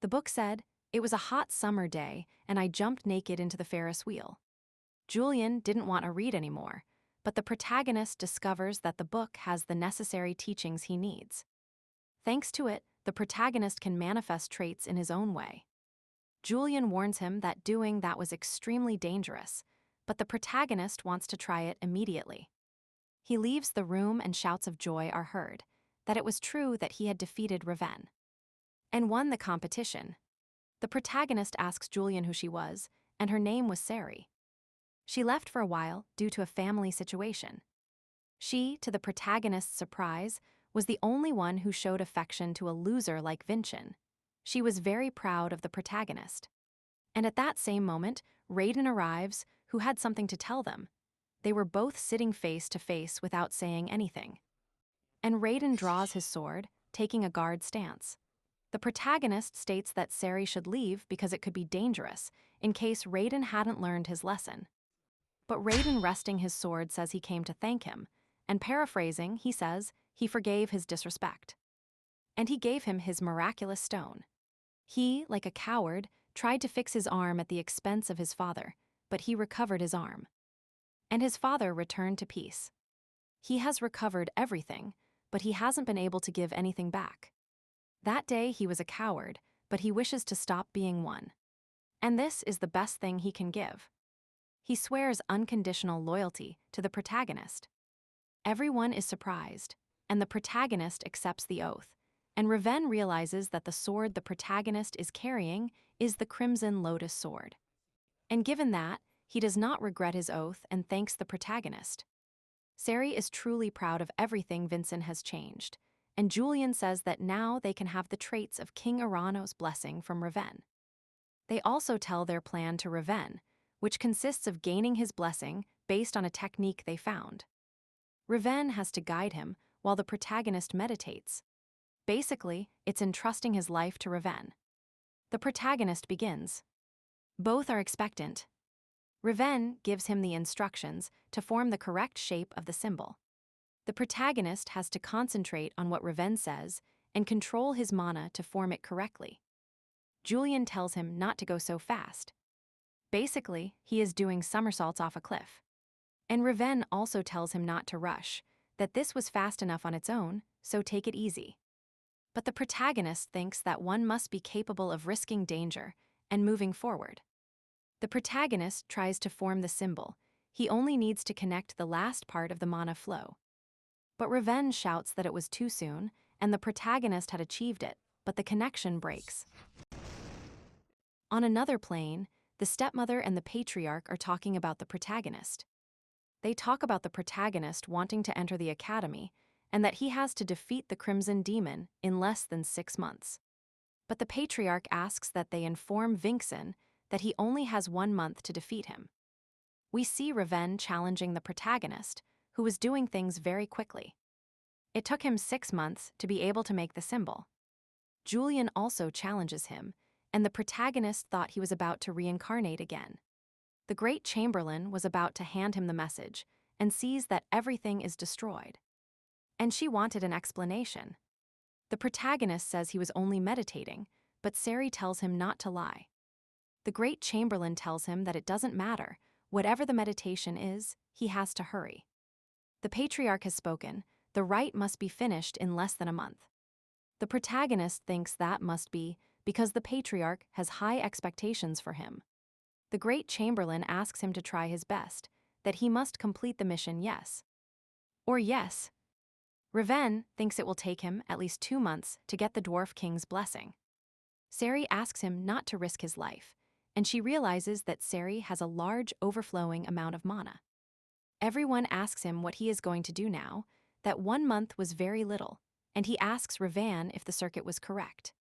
The book said, "It was a hot summer day, and I jumped naked into the Ferris wheel." Julian didn't want to read anymore, but the protagonist discovers that the book has the necessary teachings he needs. Thanks to it, the protagonist can manifest traits in his own way. Julian warns him that doing that was extremely dangerous, but the protagonist wants to try it immediately. He leaves the room and shouts of joy are heard, that it was true that he had defeated Reven and won the competition. The protagonist asks Julian who she was, and her name was Sari. She left for a while due to a family situation. She, to the protagonist's surprise, was the only one who showed affection to a loser like Vincent. She was very proud of the protagonist. And at that same moment, Raiden arrives, who had something to tell them. They were both sitting face to face without saying anything. And Raiden draws his sword, taking a guard stance. The protagonist states that Sari should leave because it could be dangerous, in case Raiden hadn't learned his lesson. But Raiden, resting his sword, says he came to thank him, and paraphrasing, he says he forgave his disrespect. And he gave him his miraculous stone. He, like a coward, tried to fix his arm at the expense of his father, but he recovered his arm. And his father returned to peace. He has recovered everything, but he hasn't been able to give anything back. That day he was a coward, but he wishes to stop being one. And this is the best thing he can give. He swears unconditional loyalty to the protagonist. Everyone is surprised, and the protagonist accepts the oath, and Reven realizes that the sword the protagonist is carrying is the Crimson Lotus sword. And given that, he does not regret his oath and thanks the protagonist. Sari is truly proud of everything Vincent has changed, and Julian says that now they can have the traits of King Arano's blessing from Reven. They also tell their plan to Reven, which consists of gaining his blessing based on a technique they found. Reven has to guide him while the protagonist meditates. Basically, it's entrusting his life to Reven. The protagonist begins. Both are expectant. Reven gives him the instructions to form the correct shape of the symbol. The protagonist has to concentrate on what Reven says and control his mana to form it correctly. Julian tells him not to go so fast. Basically, he is doing somersaults off a cliff. And Reven also tells him not to rush, that this was fast enough on its own, so take it easy. But the protagonist thinks that one must be capable of risking danger and moving forward. The protagonist tries to form the symbol. He only needs to connect the last part of the mana flow. But Reven shouts that it was too soon, and the protagonist had achieved it, but the connection breaks. On another plane, the stepmother and the patriarch are talking about the protagonist. They talk about the protagonist wanting to enter the academy, and that he has to defeat the Crimson Demon in less than 6 months. But the patriarch asks that they inform Vincent that he only has 1 month to defeat him. We see Reborn challenging the protagonist, who was doing things very quickly. It took him 6 months to be able to make the symbol. Julian also challenges him, and the protagonist thought he was about to reincarnate again. The Great Chamberlain was about to hand him the message and sees that everything is destroyed. And she wanted an explanation. The protagonist says he was only meditating, but Sari tells him not to lie. The Great Chamberlain tells him that it doesn't matter, whatever the meditation is, he has to hurry. The patriarch has spoken, the rite must be finished in less than a month. The protagonist thinks that must be because the patriarch has high expectations for him. The Great Chamberlain asks him to try his best, that he must complete the mission, yes. Or yes. Reborn thinks it will take him at least 2 months to get the Dwarf King's blessing. Sari asks him not to risk his life, and she realizes that Sari has a large overflowing amount of mana. Everyone asks him what he is going to do now, that 1 month was very little, and he asks Reborn if the circuit was correct,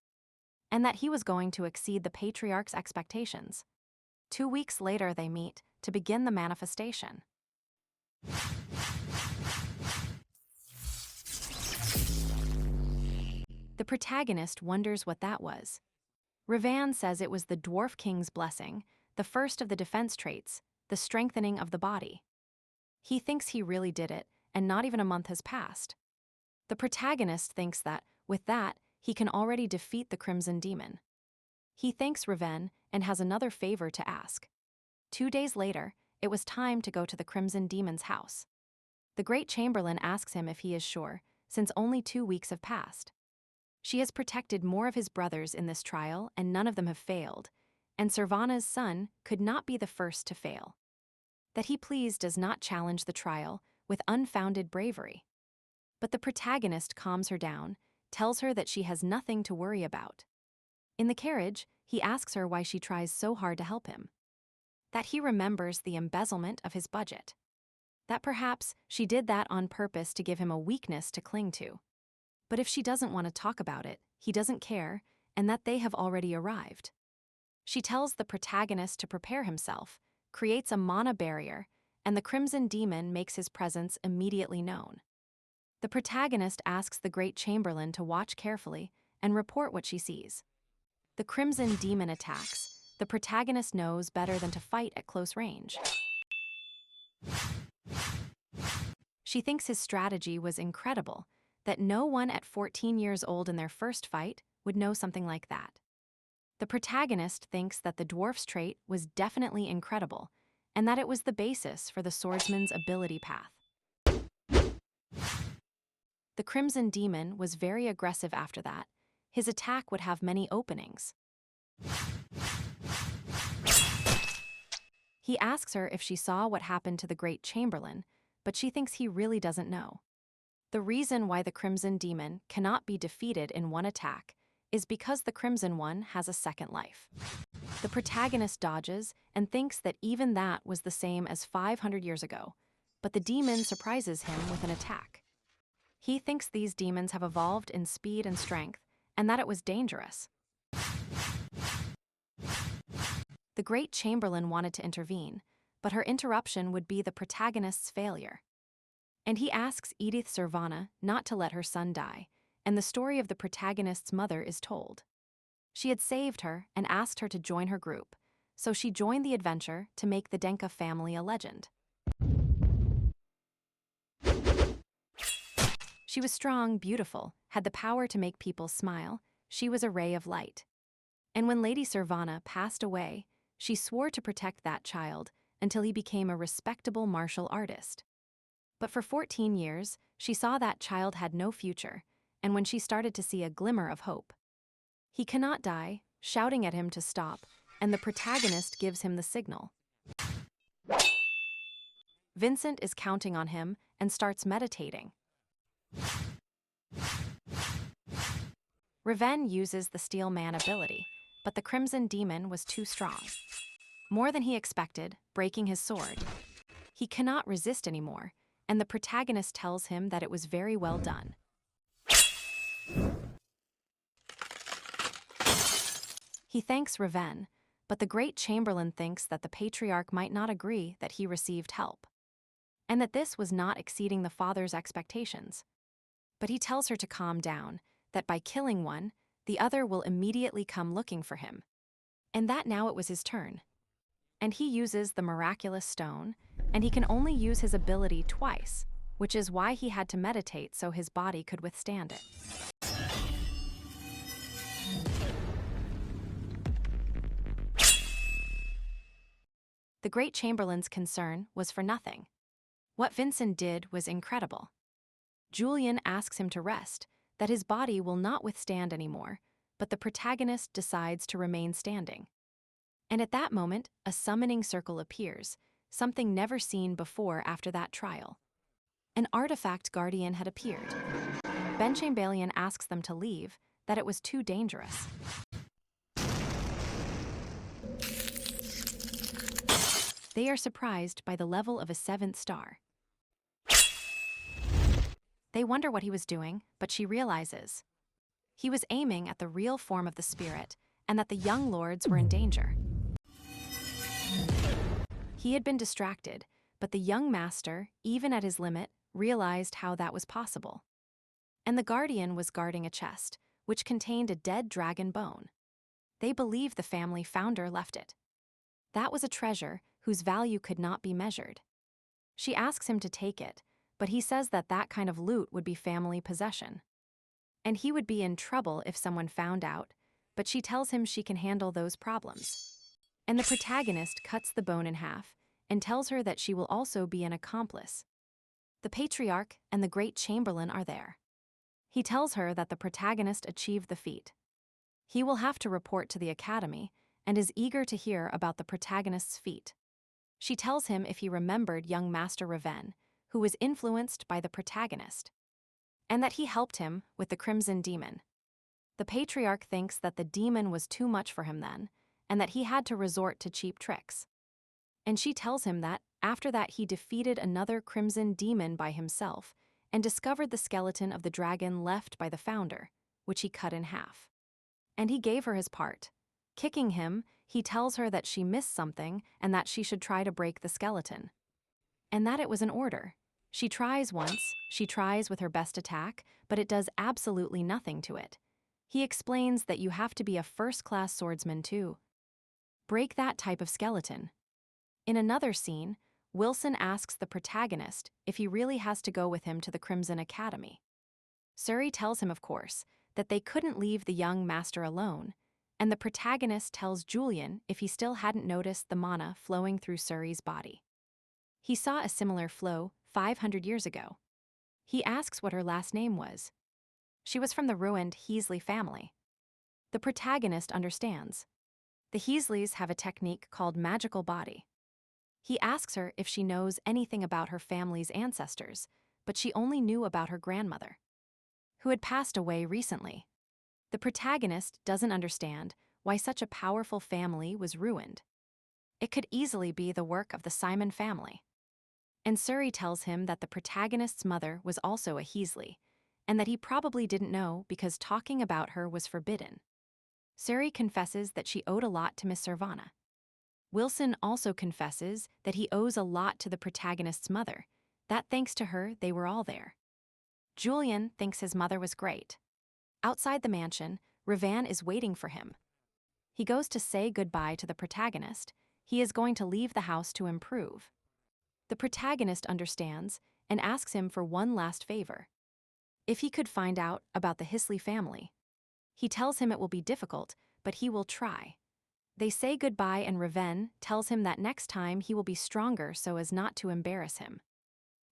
and that he was going to exceed the patriarch's expectations. 2 weeks later they meet to begin the manifestation. The protagonist wonders what that was. Reborn says it was the Dwarf King's blessing, the first of the defense traits, the strengthening of the body. He thinks he really did it, and not even a month has passed. The protagonist thinks that, with that, he can already defeat the Crimson Demon. He thanks Reborn and has another favor to ask. 2 days later, it was time to go to the Crimson Demon's house. The Great Chamberlain asks him if he is sure, since only 2 weeks have passed. She has protected more of his brothers in this trial, and none of them have failed, and Servana's son could not be the first to fail. That he please does not challenge the trial with unfounded bravery. But the protagonist calms her down, tells her that she has nothing to worry about. In the carriage, he asks her why she tries so hard to help him. That he remembers the embezzlement of his budget. That perhaps she did that on purpose to give him a weakness to cling to. But if she doesn't want to talk about it, he doesn't care, and that they have already arrived. She tells the protagonist to prepare himself, creates a mana barrier, and the Crimson Demon makes his presence immediately known. The protagonist asks the Great Chamberlain to watch carefully and report what she sees. The Crimson Demon attacks. The protagonist knows better than to fight at close range. She thinks his strategy was incredible, that no one at 14 years old in their first fight would know something like that. The protagonist thinks that the dwarf's trait was definitely incredible, and that it was the basis for the swordsman's ability path. The Crimson Demon was very aggressive after that. His attack would have many openings. He asks her if she saw what happened to the Great Chamberlain, but she thinks he really doesn't know. The reason why the Crimson Demon cannot be defeated in one attack is because the Crimson One has a second life. The protagonist dodges and thinks that even that was the same as 500 years ago, but the demon surprises him with an attack. He thinks these demons have evolved in speed and strength, and that it was dangerous. The Great Chamberlain wanted to intervene, but her interruption would be the protagonist's failure. And he asks Edith Servana not to let her son die, and the story of the protagonist's mother is told. She had saved her and asked her to join her group, so she joined the adventure to make the Denka family a legend. She was strong, beautiful, had the power to make people smile. She was a ray of light. And when Lady Servana passed away, she swore to protect that child until he became a respectable martial artist. But for 14 years, she saw that child had no future, and when she started to see a glimmer of hope. He cannot die, shouting at him to stop, and the protagonist gives him the signal. Vincent is counting on him and starts meditating. Reborn uses the Steel Man ability, but the Crimson Demon was too strong. More than he expected, breaking his sword. He cannot resist anymore, and the protagonist tells him that it was very well done. He thanks Reborn, but the great chamberlain thinks that the patriarch might not agree that he received help, and that this was not exceeding the father's expectations. But he tells her to calm down, that by killing one, the other will immediately come looking for him, and that now it was his turn. And he uses the miraculous stone, and he can only use his ability twice, which is why he had to meditate so his body could withstand it. The great chamberlain's concern was for nothing. What Vincent did was incredible. Julian asks him to rest, that his body will not withstand anymore, but the protagonist decides to remain standing. And at that moment, a summoning circle appears, something never seen before after that trial. An artifact guardian had appeared. Ben Chambalian asks them to leave, that it was too dangerous. They are surprised by the level of a 7th star. They wonder what he was doing, but she realizes. He was aiming at the real form of the spirit, and that the young lords were in danger. He had been distracted, but the young master, even at his limit, realized how that was possible. And the guardian was guarding a chest, which contained a dead dragon bone. They believe the family founder left it. That was a treasure whose value could not be measured. She asks him to take it, but he says that that kind of loot would be family possession. And he would be in trouble if someone found out, but she tells him she can handle those problems. And the protagonist cuts the bone in half and tells her that she will also be an accomplice. The patriarch and the great chamberlain are there. He tells her that the protagonist achieved the feat. He will have to report to the academy and is eager to hear about the protagonist's feat. She tells him if he remembered young Master Reven, who was influenced by the protagonist, and that he helped him with the Crimson Demon. The patriarch thinks that the demon was too much for him then, and that he had to resort to cheap tricks. And she tells him that, after that, he defeated another Crimson Demon by himself and discovered the skeleton of the dragon left by the founder, which he cut in half. And he gave her his part. Kicking him, he tells her that she missed something and that she should try to break the skeleton. And that it was an order. She tries once, she tries with her best attack, but it does absolutely nothing to it. He explains that you have to be a first-class swordsman to break that type of skeleton. In another scene, Wilson asks the protagonist if he really has to go with him to the Crimson Academy. Suri tells him, of course, that they couldn't leave the young master alone, and the protagonist tells Julian if he still hadn't noticed the mana flowing through Suri's body. He saw a similar flow 500 years ago. He asks what her last name was. She was from the ruined Heasley family. The protagonist understands. The Heasleys have a technique called magical body. He asks her if she knows anything about her family's ancestors, but she only knew about her grandmother, who had passed away recently. The protagonist doesn't understand why such a powerful family was ruined. It could easily be the work of the Simon family. And Suri tells him that the protagonist's mother was also a Heasley, and that he probably didn't know because talking about her was forbidden. Suri confesses that she owed a lot to Miss Servana. Wilson also confesses that he owes a lot to the protagonist's mother, that thanks to her they were all there. Julian thinks his mother was great. Outside the mansion, Revan is waiting for him. He goes to say goodbye to the protagonist. He is going to leave the house to improve. The protagonist understands and asks him for one last favor. If he could find out about the Heasley family. He tells him it will be difficult, but he will try. They say goodbye and Reven tells him that next time he will be stronger so as not to embarrass him.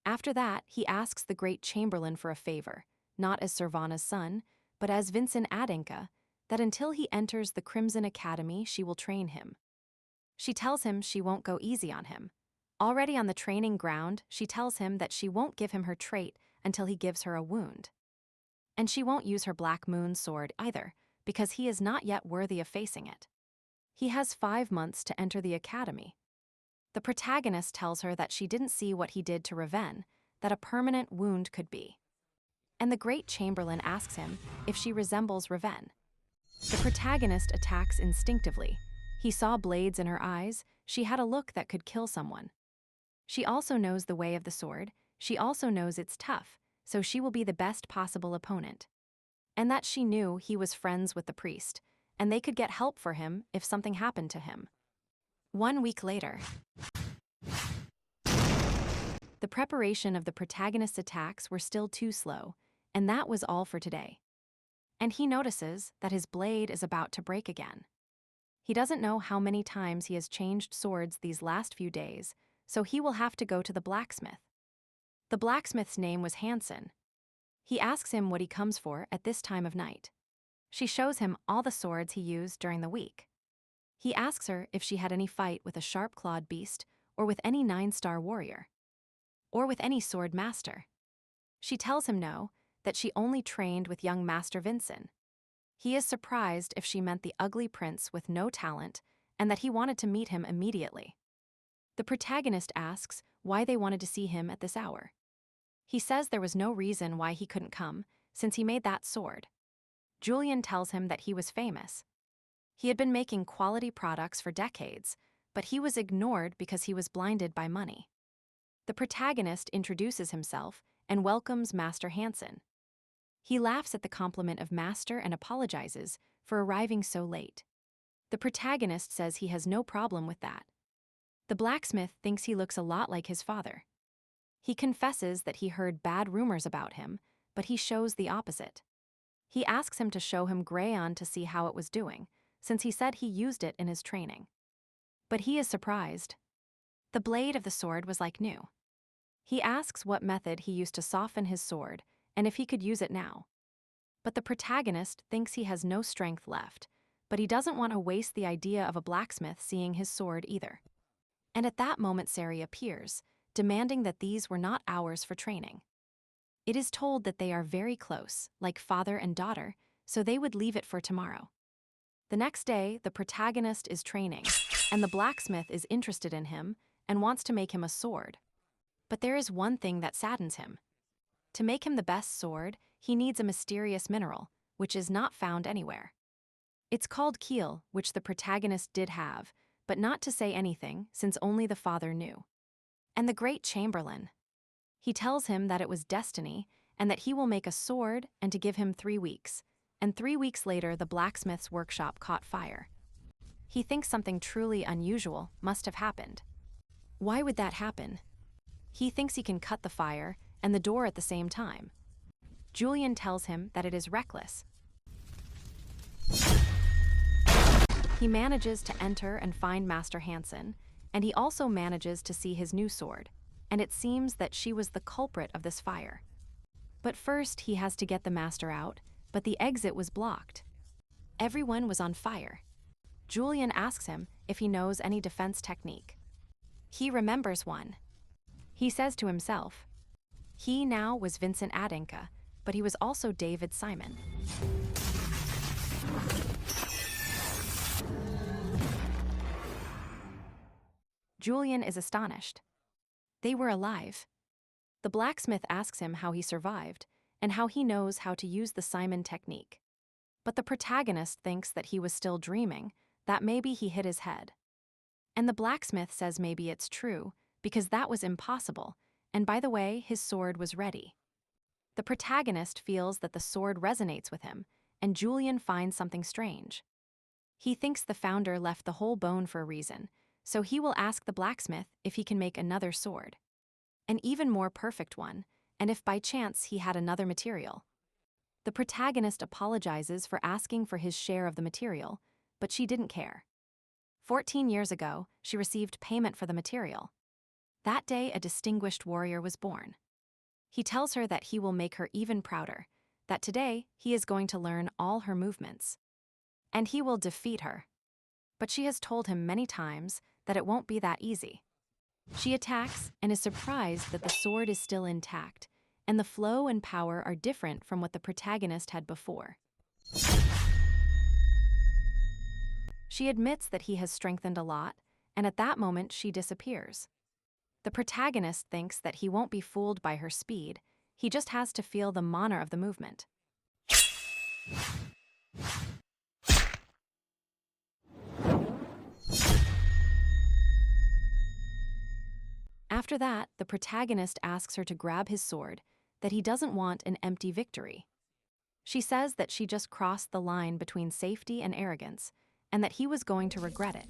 After that, he asks the great chamberlain for a favor, not as Servana's son, but as Vincent Adenka, that until he enters the Crimson Academy she will train him. She tells him she won't go easy on him. Already on the training ground, she tells him that she won't give him her trait until he gives her a wound. And she won't use her Black Moon sword either, because he is not yet worthy of facing it. He has 5 months to enter the academy. The protagonist tells her that she didn't see what he did to Reven, that a permanent wound could be. And the great chamberlain asks him if she resembles Reven. The protagonist attacks instinctively, He saw blades in her eyes. She had a look that could kill someone. She also knows the way of the sword. She also knows it's tough, so she will be the best possible opponent. And that she knew he was friends with the priest, and they could get help for him if something happened to him. 1 week later, the preparation of the protagonist's attacks were still too slow, and that was all for today. And he notices that his blade is about to break again. He doesn't know how many times he has changed swords these last few days, so he will have to go to the blacksmith. The blacksmith's name was Hansen. He asks him what he comes for at this time of night. She shows him all the swords he used during the week. He asks her if she had any fight with a sharp-clawed beast, or with any 9-star warrior, or with any sword master. She tells him no, that she only trained with young Master Vincent. He is surprised if she meant the ugly prince with no talent, and that he wanted to meet him immediately. The protagonist asks why they wanted to see him at this hour. He says there was no reason why he couldn't come, since he made that sword. Julian tells him that he was famous. He had been making quality products for decades, but he was ignored because he was blinded by money. The protagonist introduces himself and welcomes Master Hansen. He laughs at the compliment of Master and apologizes for arriving so late. The protagonist says he has no problem with that. The blacksmith thinks he looks a lot like his father. He confesses that he heard bad rumors about him, but he shows the opposite. He asks him to show him Grayon to see how it was doing, since he said he used it in his training. But he is surprised. The blade of the sword was like new. He asks what method he used to soften his sword, and if he could use it now. But the protagonist thinks he has no strength left, but he doesn't want to waste the idea of a blacksmith seeing his sword either. And at that moment Sari appears, demanding that these were not hours for training. It is told that they are very close, like father and daughter, so they would leave it for tomorrow. The next day, the protagonist is training, and the blacksmith is interested in him and wants to make him a sword. But there is one thing that saddens him. To make him the best sword, he needs a mysterious mineral, which is not found anywhere. It's called Keel, which the protagonist did have, but not to say anything, since only the father knew. And the great chamberlain. He tells him that it was destiny, and that he will make a sword and to give him 3 weeks. And 3 weeks later, the blacksmith's workshop caught fire. He thinks something truly unusual must have happened. Why would that happen? He thinks he can cut the fire and the door at the same time. Julian tells him that it is reckless. He manages to enter and find Master Hansen, and he also manages to see his new sword, and it seems that she was the culprit of this fire. But first he has to get the master out, but the exit was blocked. Everyone was on fire. Julian asks him if he knows any defense technique. He remembers one. He says to himself, he now was Vincent Adenka, but he was also David Simon. Julian is astonished. They were alive. The blacksmith asks him how he survived, and how he knows how to use the Simon technique. But the protagonist thinks that he was still dreaming, that maybe he hit his head. And the blacksmith says maybe it's true, because that was impossible, and by the way, his sword was ready. The protagonist feels that the sword resonates with him, and Julian finds something strange. He thinks the founder left the whole bone for a reason, so he will ask the blacksmith if he can make another sword. An even more perfect one, and if by chance he had another material. The protagonist apologizes for asking for his share of the material, but she didn't care. 14 years ago, she received payment for the material. That day, a distinguished warrior was born. He tells her that he will make her even prouder, that today he is going to learn all her movements. And he will defeat her. But she has told him many times that it won't be that easy. She attacks and is surprised that the sword is still intact, and the flow and power are different from what the protagonist had before. She admits that he has strengthened a lot, and at that moment she disappears. The protagonist thinks that he won't be fooled by her speed, he just has to feel the manner of the movement. After that, the protagonist asks her to grab his sword, that he doesn't want an empty victory. She says that she just crossed the line between safety and arrogance, and that he was going to regret it.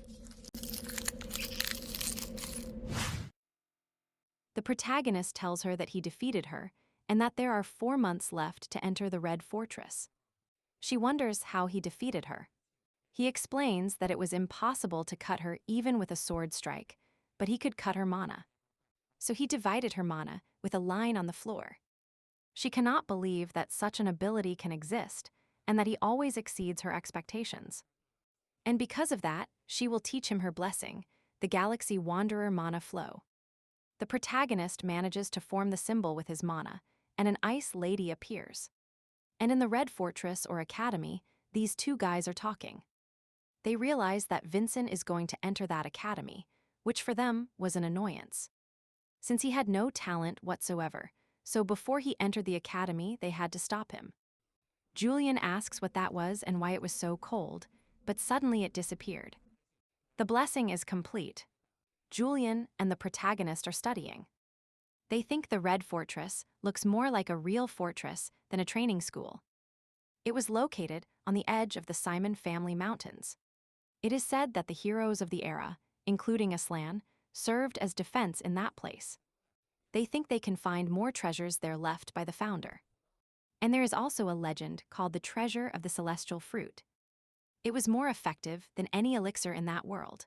The protagonist tells her that he defeated her, and that there are 4 months left to enter the Red Fortress. She wonders how he defeated her. He explains that it was impossible to cut her even with a sword strike, but he could cut her mana. So he divided her mana with a line on the floor. She cannot believe that such an ability can exist, and that he always exceeds her expectations. And because of that, she will teach him her blessing, the Galaxy Wanderer mana flow. The protagonist manages to form the symbol with his mana, and an ice lady appears. And in the Red Fortress or Academy, these two guys are talking. They realize that Vincent is going to enter that academy, which for them was an annoyance, since he had no talent whatsoever, so before he entered the academy, they had to stop him. Julian asks what that was and why it was so cold, but suddenly it disappeared. The blessing is complete. Julian and the protagonist are studying. They think the Red Fortress looks more like a real fortress than a training school. It was located on the edge of the Simon family mountains. It is said that the heroes of the era, including Aslan, served as defense in that place. They think they can find more treasures there left by the founder. And there is also a legend called the Treasure of the Celestial Fruit. It was more effective than any elixir in that world.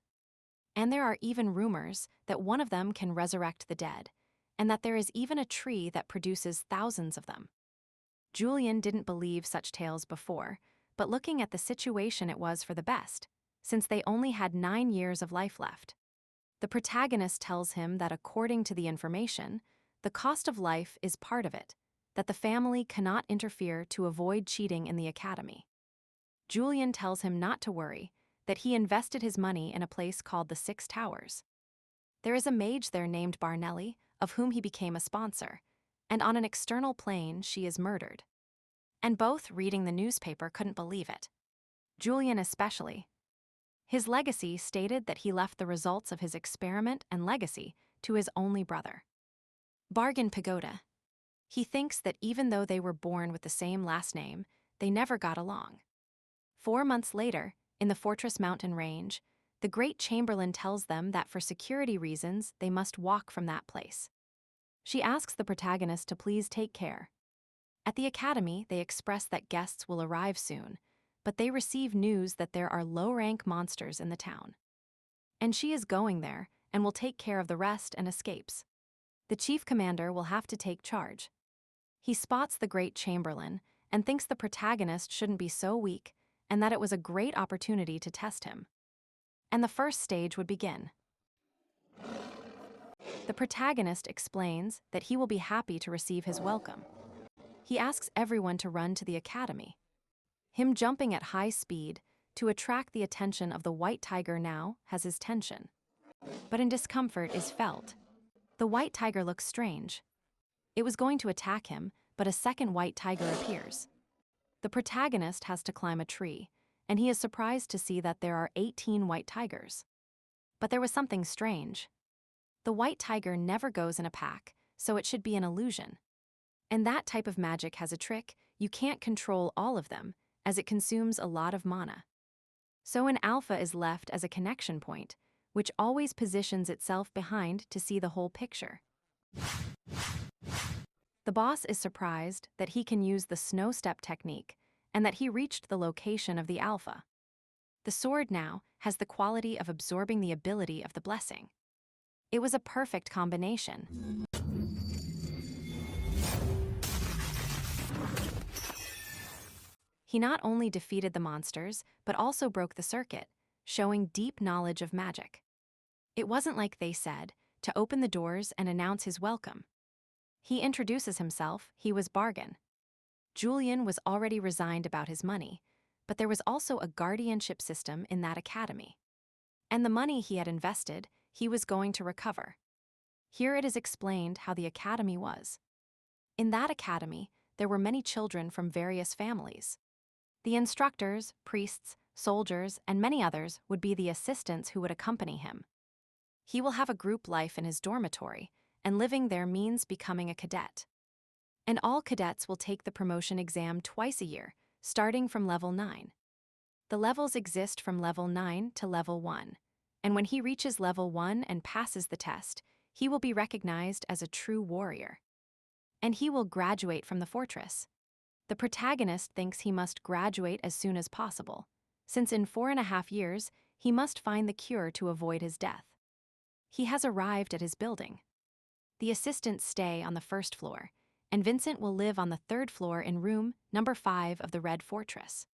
And there are even rumors that one of them can resurrect the dead, and that there is even a tree that produces thousands of them. Julian didn't believe such tales before, but looking at the situation, it was for the best, since they only had 9 years of life left. The protagonist tells him that according to the information, the cost of life is part of it, that the family cannot interfere to avoid cheating in the academy. Julian tells him not to worry, that he invested his money in a place called the Six Towers. There is a mage there named Barnelli, of whom he became a sponsor, and on an external plane she is murdered. And both reading the newspaper couldn't believe it. Julian especially. His legacy stated that he left the results of his experiment and legacy to his only brother. Bargain Pagoda. He thinks that even though they were born with the same last name, they never got along. 4 months later, in the Fortress Mountain Range, the Great Chamberlain tells them that for security reasons they must walk from that place. She asks the protagonist to please take care. At the academy, they express that guests will arrive soon, but they receive news that there are low-rank monsters in the town. And she is going there and will take care of the rest and escapes. The chief commander will have to take charge. He spots the Great Chamberlain and thinks the protagonist shouldn't be so weak and that it was a great opportunity to test him. And the first stage would begin. The protagonist explains that he will be happy to receive his welcome. He asks everyone to run to the academy. Him jumping at high speed to attract the attention of the white tiger now has his tension. But in discomfort is felt. The white tiger looks strange. It was going to attack him, but a second white tiger appears. The protagonist has to climb a tree, and he is surprised to see that there are 18 white tigers. But there was something strange. The white tiger never goes in a pack, so it should be an illusion. And that type of magic has a trick: you can't control all of them, as it consumes a lot of mana. So an alpha is left as a connection point, which always positions itself behind to see the whole picture. The boss is surprised that he can use the snow step technique, and that he reached the location of the alpha. The sword now has the quality of absorbing the ability of the blessing. It was a perfect combination. He not only defeated the monsters, but also broke the circuit, showing deep knowledge of magic. It wasn't like they said, to open the doors and announce his welcome. He introduces himself, he was Bargain. Julian was already resigned about his money, but there was also a guardianship system in that academy. And the money he had invested, he was going to recover. Here it is explained how the academy was. In that academy, there were many children from various families. The instructors, priests, soldiers, and many others would be the assistants who would accompany him. He will have a group life in his dormitory, and living there means becoming a cadet. And all cadets will take the promotion exam twice a year, starting from level 9. The levels exist from level 9 to level 1, and when he reaches level 1 and passes the test, he will be recognized as a true warrior. And he will graduate from the fortress. The protagonist thinks he must graduate as soon as possible, since in 4.5 years, he must find the cure to avoid his death. He has arrived at his building. The assistants stay on the first floor, and Vincent will live on the 3rd floor in room number 5 of the Red Fortress.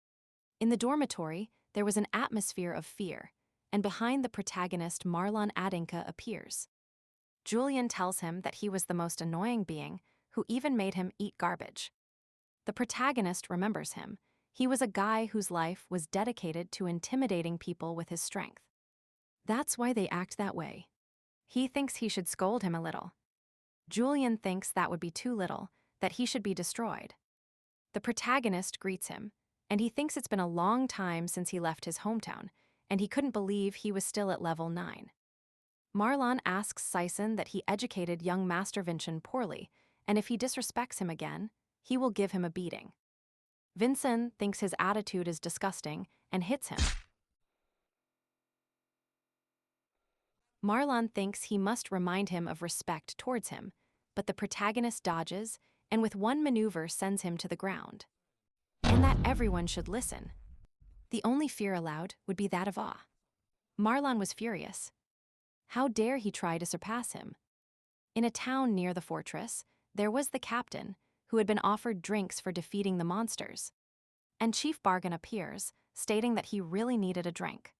In the dormitory, there was an atmosphere of fear, and behind the protagonist Marlon Adinka appears. Julian tells him that he was the most annoying being, who even made him eat garbage. The protagonist remembers him. He was a guy whose life was dedicated to intimidating people with his strength. That's why they act that way. He thinks he should scold him a little. Julian thinks that would be too little, that he should be destroyed. The protagonist greets him, and he thinks it's been a long time since he left his hometown, and he couldn't believe he was still at level 9. Marlon asks Sison that he educated young Master Vincent poorly, and if he disrespects him again, he will give him a beating. Vincent thinks his attitude is disgusting and hits him. Marlon thinks he must remind him of respect towards him, but the protagonist dodges and with one maneuver sends him to the ground. And that everyone should listen. The only fear allowed would be that of awe. Marlon was furious. How dare he try to surpass him? In a town near the fortress, there was the captain, who had been offered drinks for defeating the monsters. And Chief Bargain appears, stating that he really needed a drink.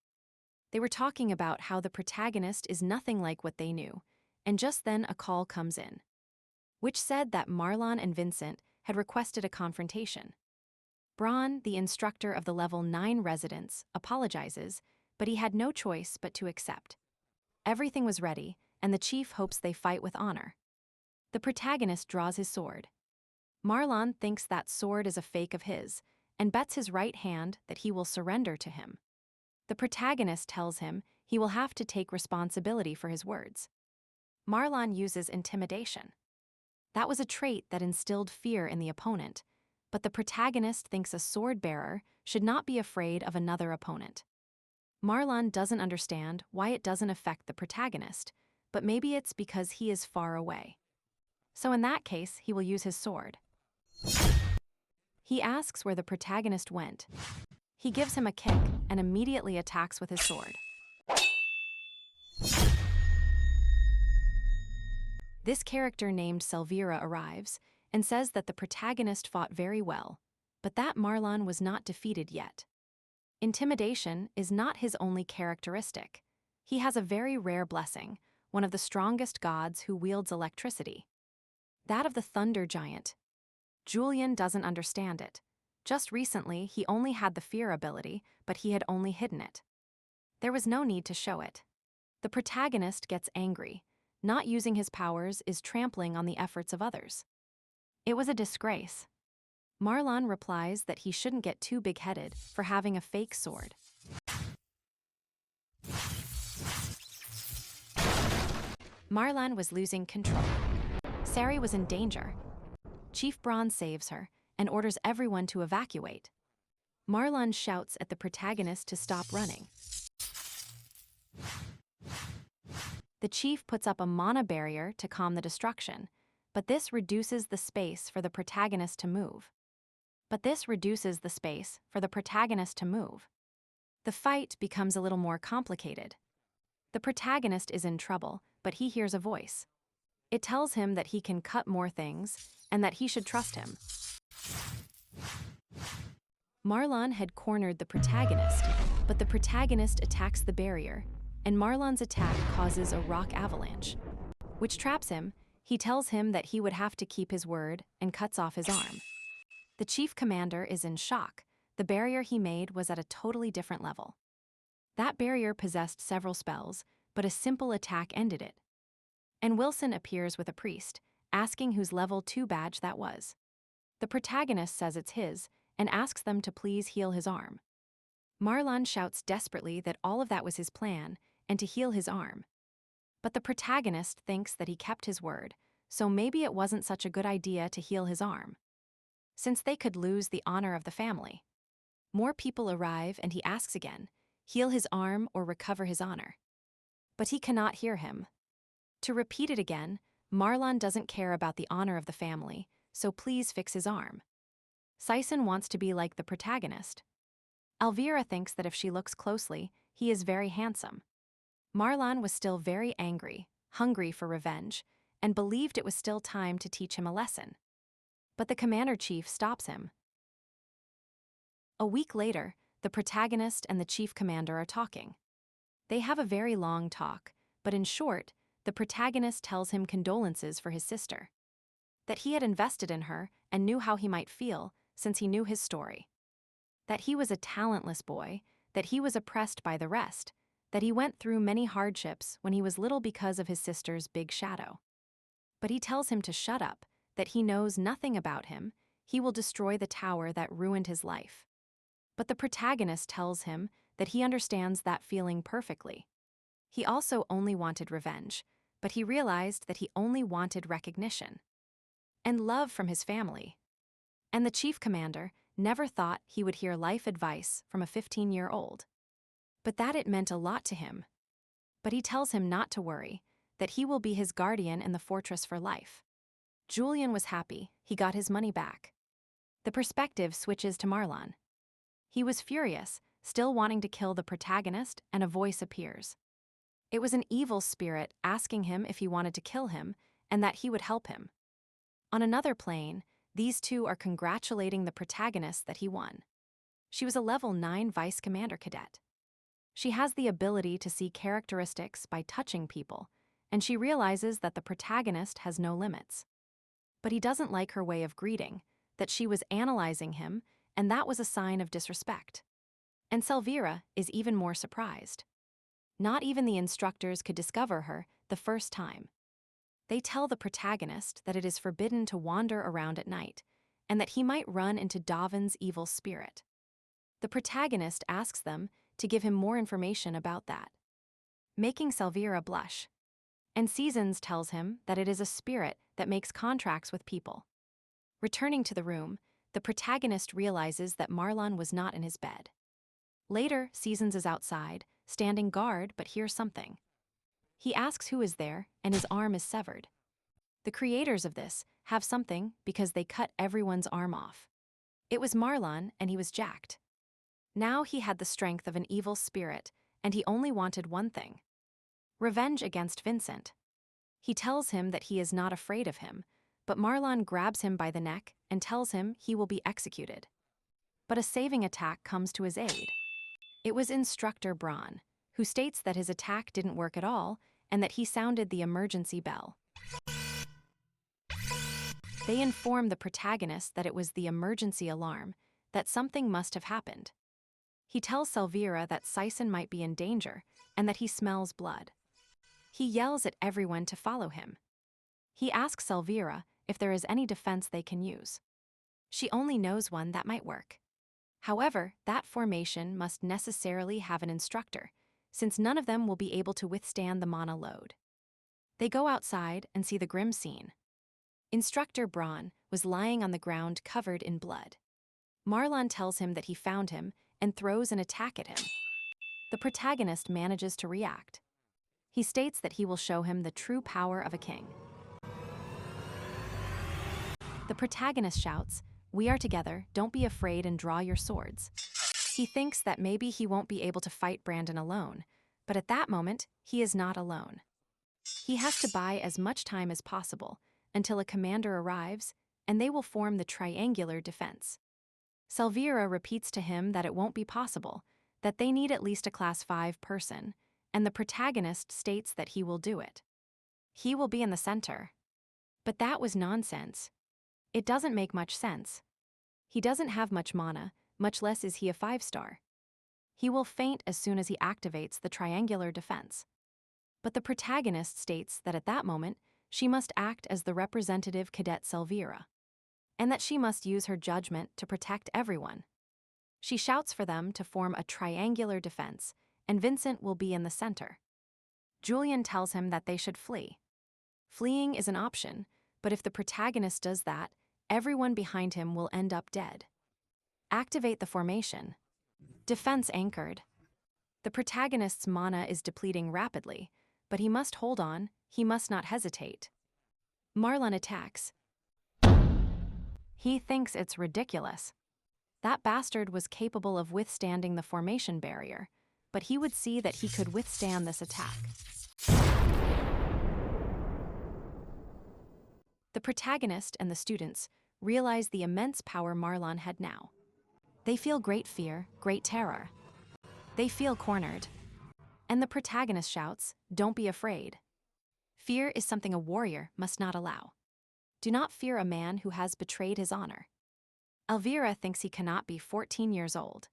They were talking about how the protagonist is nothing like what they knew, and just then a call comes in, which said that Marlon and Vincent had requested a confrontation. Braun, the instructor of the level 9 residents, apologizes, but he had no choice but to accept. Everything was ready, and the chief hopes they fight with honor. The protagonist draws his sword. Marlon thinks that sword is a fake of his, and bets his right hand that he will surrender to him. The protagonist tells him he will have to take responsibility for his words. Marlon uses intimidation. That was a trait that instilled fear in the opponent, but the protagonist thinks a sword bearer should not be afraid of another opponent. Marlon doesn't understand why it doesn't affect the protagonist, but maybe it's because he is far away. So in that case, he will use his sword. He asks where the protagonist went. He gives him a kick and immediately attacks with his sword. This character named Selvira arrives and says that the protagonist fought very well, but that Marlon was not defeated yet. Intimidation is not his only characteristic. He has a very rare blessing, one of the strongest gods who wields electricity. That of the thunder giant. Julian doesn't understand it. Just recently, he only had the fear ability, but he had only hidden it. There was no need to show it. The protagonist gets angry. Not using his powers is trampling on the efforts of others. It was a disgrace. Marlon replies that he shouldn't get too big-headed for having a fake sword. Marlon was losing control. Sari was in danger. Chief Braun saves her and orders everyone to evacuate. Marlon shouts at the protagonist to stop running. The chief puts up a mana barrier to calm the destruction, but this reduces the space for the protagonist to move. The fight becomes a little more complicated. The protagonist is in trouble, but he hears a voice. It tells him that he can cut more things and that he should trust him. Marlon had cornered the protagonist, but the protagonist attacks the barrier, and Marlon's attack causes a rock avalanche, which traps him. He tells him that he would have to keep his word and cuts off his arm. The chief commander is in shock. The barrier he made was at a totally different level. That barrier possessed several spells, but a simple attack ended it. And Wilson appears with a priest, asking whose level 2 badge that was. The protagonist says it's his, and asks them to please heal his arm. Marlon shouts desperately that all of that was his plan, and to heal his arm. But the protagonist thinks that he kept his word, so maybe it wasn't such a good idea to heal his arm, since they could lose the honor of the family. More people arrive and he asks again, heal his arm or recover his honor. But he cannot hear him. To repeat it again, Marlon doesn't care about the honor of the family, so please fix his arm. Sison wants to be like the protagonist. Elvira thinks that if she looks closely, he is very handsome. Marlon was still very angry, hungry for revenge, and believed it was still time to teach him a lesson. But the commander-chief stops him. A week later, the protagonist and the chief commander are talking. They have a very long talk, but in short, the protagonist tells him condolences for his sister. That he had invested in her and knew how he might feel since he knew his story. That he was a talentless boy, that he was oppressed by the rest, that he went through many hardships when he was little because of his sister's big shadow. But he tells him to shut up, that he knows nothing about him, he will destroy the tower that ruined his life. But the protagonist tells him that he understands that feeling perfectly. He also only wanted revenge, but he realized that he only wanted recognition and love from his family. And the chief commander never thought he would hear life advice from a 15-year-old. But that it meant a lot to him. But he tells him not to worry, that he will be his guardian in the fortress for life. Julian was happy, he got his money back. The perspective switches to Marlon. He was furious, still wanting to kill the protagonist, and a voice appears. It was an evil spirit asking him if he wanted to kill him, and that he would help him. On another plane, these two are congratulating the protagonist that he won. She was a level 9 vice commander cadet. She has the ability to see characteristics by touching people, and she realizes that the protagonist has no limits. But he doesn't like her way of greeting, that she was analyzing him, and that was a sign of disrespect. And Elvira is even more surprised. Not even the instructors could discover her the first time. They tell the protagonist that it is forbidden to wander around at night, and that he might run into Davin's evil spirit. The protagonist asks them to give him more information about that, making Elvira blush. And Seasons tells him that it is a spirit that makes contracts with people. Returning to the room, the protagonist realizes that Marlon was not in his bed. Later, Seasons is outside, standing guard, but hears something. He asks who is there, and his arm is severed. The creators of this have something because they cut everyone's arm off. It was Marlon, and he was jacked. Now he had the strength of an evil spirit, and he only wanted one thing: revenge against Vincent. He tells him that he is not afraid of him, but Marlon grabs him by the neck and tells him he will be executed. But a saving attack comes to his aid. It was Instructor Braun, who states that his attack didn't work at all and that he sounded the emergency bell. They inform the protagonist that it was the emergency alarm, that something must have happened. He tells Elvira that Sison might be in danger and that he smells blood. He yells at everyone to follow him. He asks Elvira if there is any defense they can use. She only knows one that might work. However, that formation must necessarily have an instructor, since none of them will be able to withstand the mana load. They go outside and see the grim scene. Instructor Braun was lying on the ground covered in blood. Marlon tells him that he found him and throws an attack at him. The protagonist manages to react. He states that he will show him the true power of a king. The protagonist shouts, "We are together, don't be afraid and draw your swords." He thinks that maybe he won't be able to fight Brandon alone, but at that moment, he is not alone. He has to buy as much time as possible until a commander arrives, and they will form the triangular defense. Elvira repeats to him that it won't be possible, that they need at least a Class 5 person, and the protagonist states that he will do it. He will be in the center. But that was nonsense. It doesn't make much sense. He doesn't have much mana, much less is he a 5-star. He will faint as soon as he activates the triangular defense. But the protagonist states that at that moment, she must act as the representative cadet Elvira, and that she must use her judgment to protect everyone. She shouts for them to form a triangular defense, and Vincent will be in the center. Julian tells him that they should flee. Fleeing is an option, but if the protagonist does that, everyone behind him will end up dead. Activate the formation. Defense anchored. The protagonist's mana is depleting rapidly, but he must hold on, he must not hesitate. Marlon attacks. He thinks it's ridiculous. That bastard was capable of withstanding the formation barrier, but he would see that he could withstand this attack. The protagonist and the students realize the immense power Marlon had now. They feel great fear, great terror. They feel cornered. And the protagonist shouts, "Don't be afraid." Fear is something a warrior must not allow. Do not fear a man who has betrayed his honor. Elvira thinks he cannot be 14 years old.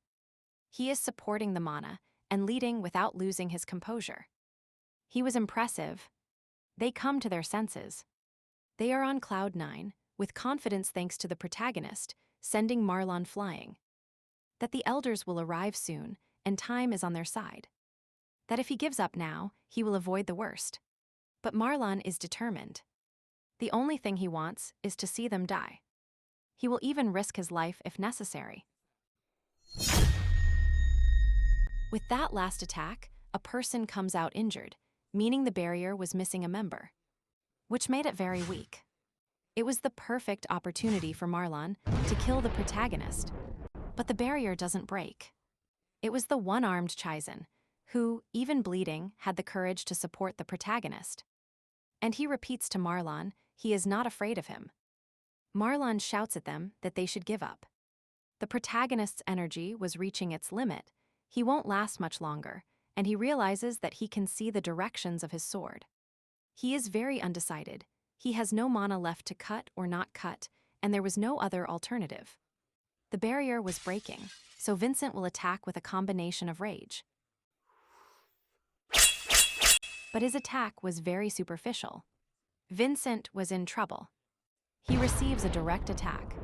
He is supporting the mana and leading without losing his composure. He was impressive. They come to their senses. They are on cloud 9, with confidence thanks to the protagonist, sending Marlon flying. That the elders will arrive soon, and time is on their side. That if he gives up now, he will avoid the worst. But Marlon is determined. The only thing he wants is to see them die. He will even risk his life if necessary. With that last attack, a person comes out injured, meaning the barrier was missing a member, which made it very weak. It was the perfect opportunity for Marlon to kill the protagonist, but the barrier doesn't break. It was the one-armed Chaizen, who, even bleeding, had the courage to support the protagonist. And he repeats to Marlon he is not afraid of him. Marlon shouts at them that they should give up. The protagonist's energy was reaching its limit. He won't last much longer, and he realizes that he can see the directions of his sword. He is very undecided. He has no mana left to cut or not cut, and there was no other alternative. The barrier was breaking, so Vincent will attack with a combination of rage. But his attack was very superficial. Vincent was in trouble. He receives a direct attack.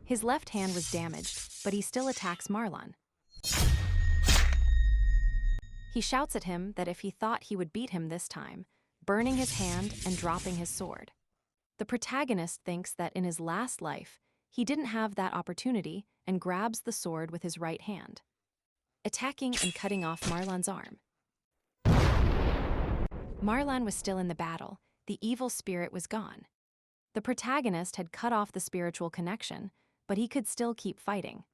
His left hand was damaged, but he still attacks Marlon. He shouts at him that if he thought he would beat him this time, burning his hand and dropping his sword. The protagonist thinks that in his last life, he didn't have that opportunity and grabs the sword with his right hand, attacking and cutting off Marlon's arm. Marlon was still in the battle. The evil spirit was gone. The protagonist had cut off the spiritual connection, but he could still keep fighting.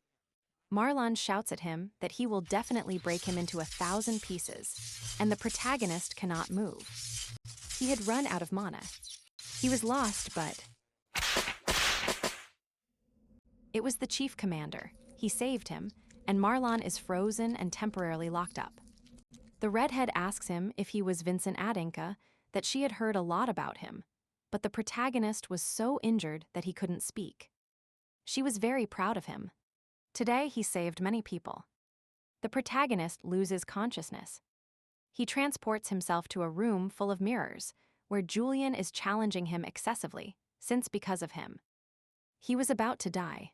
Marlon shouts at him that he will definitely break him into 1,000 pieces, and the protagonist cannot move. He had run out of mana. He was lost, but it was the chief commander. He saved him, and Marlon is frozen and temporarily locked up. The redhead asks him if he was Vincent Adenka, that she had heard a lot about him, but the protagonist was so injured that he couldn't speak. She was very proud of him. Today he saved many people. The protagonist loses consciousness. He transports himself to a room full of mirrors, where Julian is challenging him excessively, since because of him. He was about to die.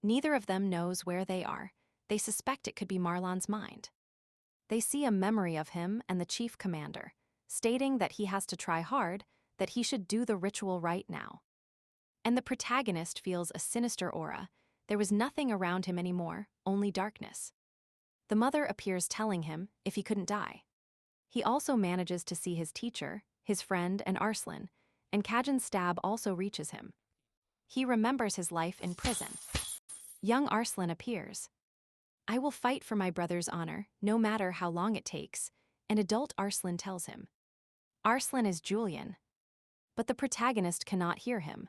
Neither of them knows where they are. They suspect it could be Marlon's mind. They see a memory of him and the chief commander, stating that he has to try hard, that he should do the ritual right now. And the protagonist feels a sinister aura. There was nothing around him anymore, only darkness. The mother appears telling him if he couldn't die. He also manages to see his teacher, his friend, and Arslan, and Kajin's stab also reaches him. He remembers his life in prison. Young Arslan appears. "I will fight for my brother's honor, no matter how long it takes," and adult Arslan tells him. Arslan is Julian. But the protagonist cannot hear him.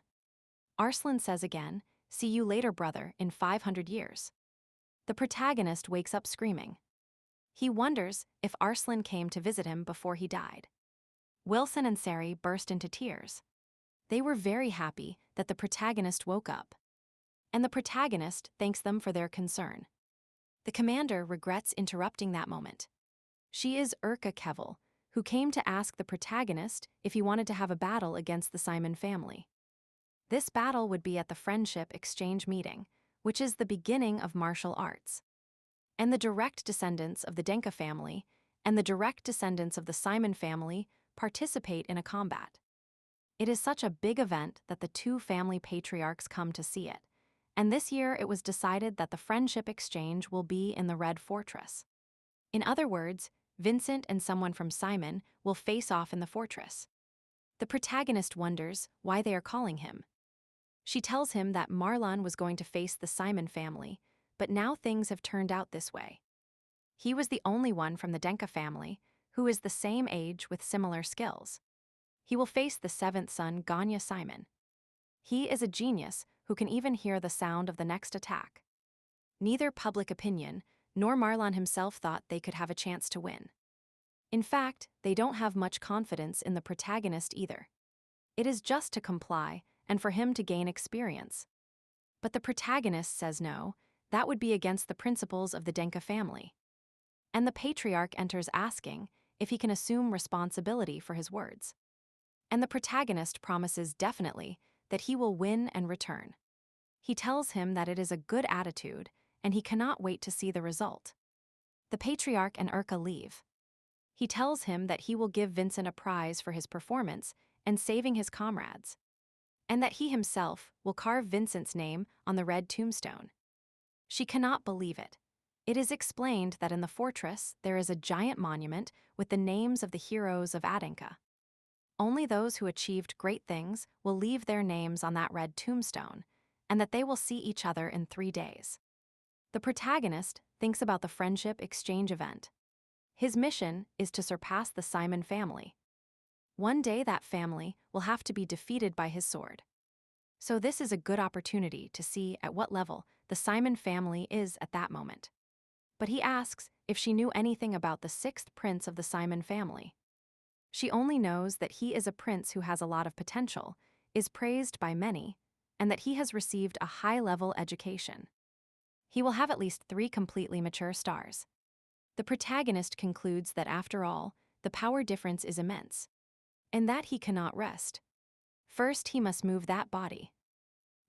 Arslan says again, "See you later, brother, in 500 years. The protagonist wakes up screaming. He wonders if Arslan came to visit him before he died. Wilson and Sari burst into tears. They were very happy that the protagonist woke up. And the protagonist thanks them for their concern. The commander regrets interrupting that moment. She is Urka Kevel, who came to ask the protagonist if he wanted to have a battle against the Simon family. This battle would be at the Friendship Exchange meeting, which is the beginning of martial arts. And the direct descendants of the Denka family, and the direct descendants of the Simon family participate in a combat. It is such a big event that the two family patriarchs come to see it, and this year it was decided that the friendship exchange will be in the Red Fortress. In other words, Vincent and someone from Simon will face off in the fortress. The protagonist wonders why they are calling him. She tells him that Marlon was going to face the Simon family, but now things have turned out this way. He was the only one from the Denka family who is the same age with similar skills. He will face the seventh son, Ganya Simon. He is a genius who can even hear the sound of the next attack. Neither public opinion nor Marlon himself thought they could have a chance to win. In fact, they don't have much confidence in the protagonist either. It is just to comply and for him to gain experience. But the protagonist says no, that would be against the principles of the Denka family. And the patriarch enters asking if he can assume responsibility for his words. And the protagonist promises definitely that he will win and return. He tells him that it is a good attitude and he cannot wait to see the result. The patriarch and Urka leave. He tells him that he will give Vincent a prize for his performance and saving his comrades, and that he himself will carve Vincent's name on the red tombstone. She cannot believe it. It is explained that in the fortress there is a giant monument with the names of the heroes of Adenka. Only those who achieved great things will leave their names on that red tombstone, and that they will see each other in 3 days. The protagonist thinks about the friendship exchange event. His mission is to surpass the Simon family. One day that family will have to be defeated by his sword. So this is a good opportunity to see at what level the Simon family is at that moment. But he asks if she knew anything about the sixth prince of the Simon family. She only knows that he is a prince who has a lot of potential, is praised by many, and that he has received a high-level education. He will have at least 3 completely mature stars. The protagonist concludes that after all, the power difference is immense, and that he cannot rest. First, he must move that body.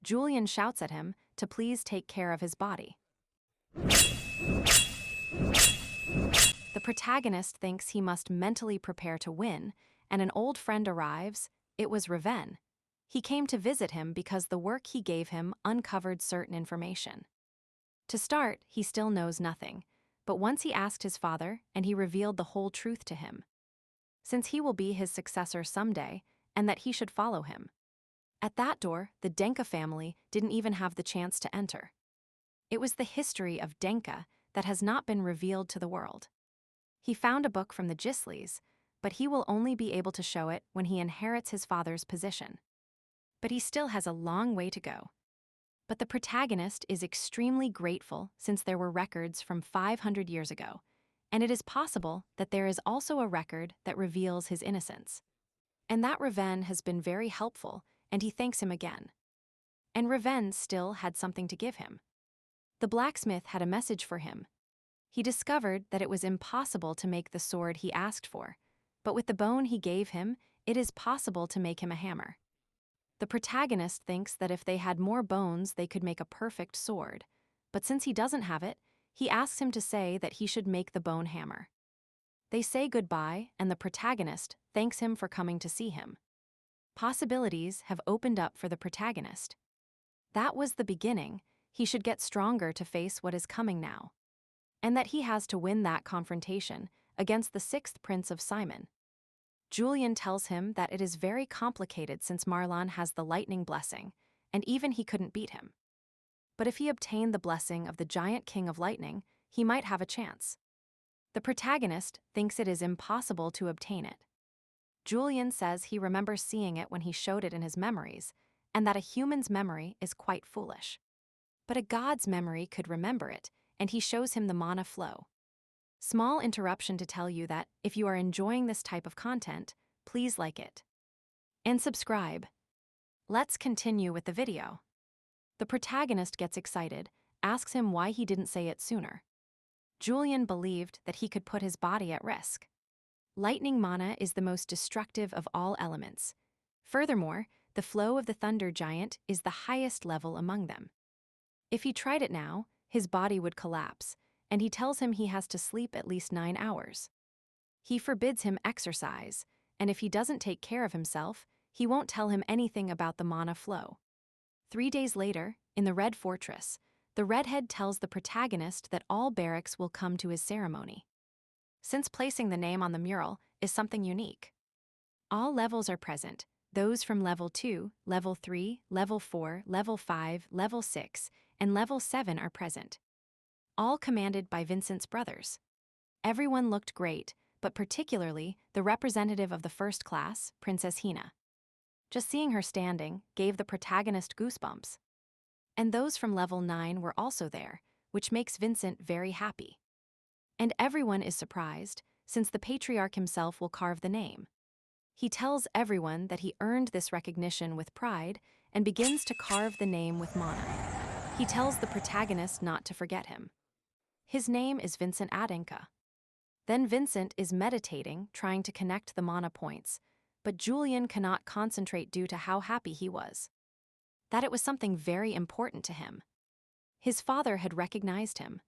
Julian shouts at him to please take care of his body. The protagonist thinks he must mentally prepare to win, and an old friend arrives. It was Reven. He came to visit him because the work he gave him uncovered certain information. To start, he still knows nothing, but once he asked his father and he revealed the whole truth to him. Since he will be his successor someday, and that he should follow him. At that door, the Denka family didn't even have the chance to enter. It was the history of Denka that has not been revealed to the world. He found a book from the Gislis, but he will only be able to show it when he inherits his father's position. But he still has a long way to go. But the protagonist is extremely grateful since there were records from 500 years ago, and it is possible that there is also a record that reveals his innocence. And that Reven has been very helpful, and he thanks him again. And Reven still had something to give him. The blacksmith had a message for him. He discovered that it was impossible to make the sword he asked for, but with the bone he gave him, it is possible to make him a hammer. The protagonist thinks that if they had more bones, they could make a perfect sword, but since he doesn't have it, he asks him to say that he should make the bone hammer. They say goodbye, and the protagonist thanks him for coming to see him. Possibilities have opened up for the protagonist. That was the beginning. He should get stronger to face what is coming now. And that he has to win that confrontation against the sixth prince of Simon. Julian tells him that it is very complicated since Marlon has the lightning blessing, and even he couldn't beat him. But if he obtained the blessing of the giant king of lightning, he might have a chance. The protagonist thinks it is impossible to obtain it. Julian says he remembers seeing it when he showed it in his memories, and that a human's memory is quite foolish. But a god's memory could remember it, and he shows him the mana flow. Small interruption to tell you that if you are enjoying this type of content, please like it. And subscribe. Let's continue with the video. The protagonist gets excited, asks him why he didn't say it sooner. Julian believed that he could put his body at risk. Lightning mana is the most destructive of all elements. Furthermore, the flow of the thunder giant is the highest level among them. If he tried it now, his body would collapse, and he tells him he has to sleep at least 9 hours. He forbids him exercise, and if he doesn't take care of himself, he won't tell him anything about the mana flow. 3 days later, in the Red Fortress, the redhead tells the protagonist that all barracks will come to his ceremony. Since placing the name on the mural is something unique. All levels are present, those from level 2, level 3, level 4, level 5, level 6, and level 7 are present. All commanded by Vincent's brothers. Everyone looked great, but particularly the representative of the first class, Princess Hina. Just seeing her standing gave the protagonist goosebumps. And those from level 9 were also there, which makes Vincent very happy. And everyone is surprised, since the patriarch himself will carve the name. He tells everyone that he earned this recognition with pride and begins to carve the name with mana. He tells the protagonist not to forget him. His name is Vincent Adenka. Then Vincent is meditating, trying to connect the mana points, but Julian cannot concentrate due to how happy he was. That it was something very important to him. His father had recognized him.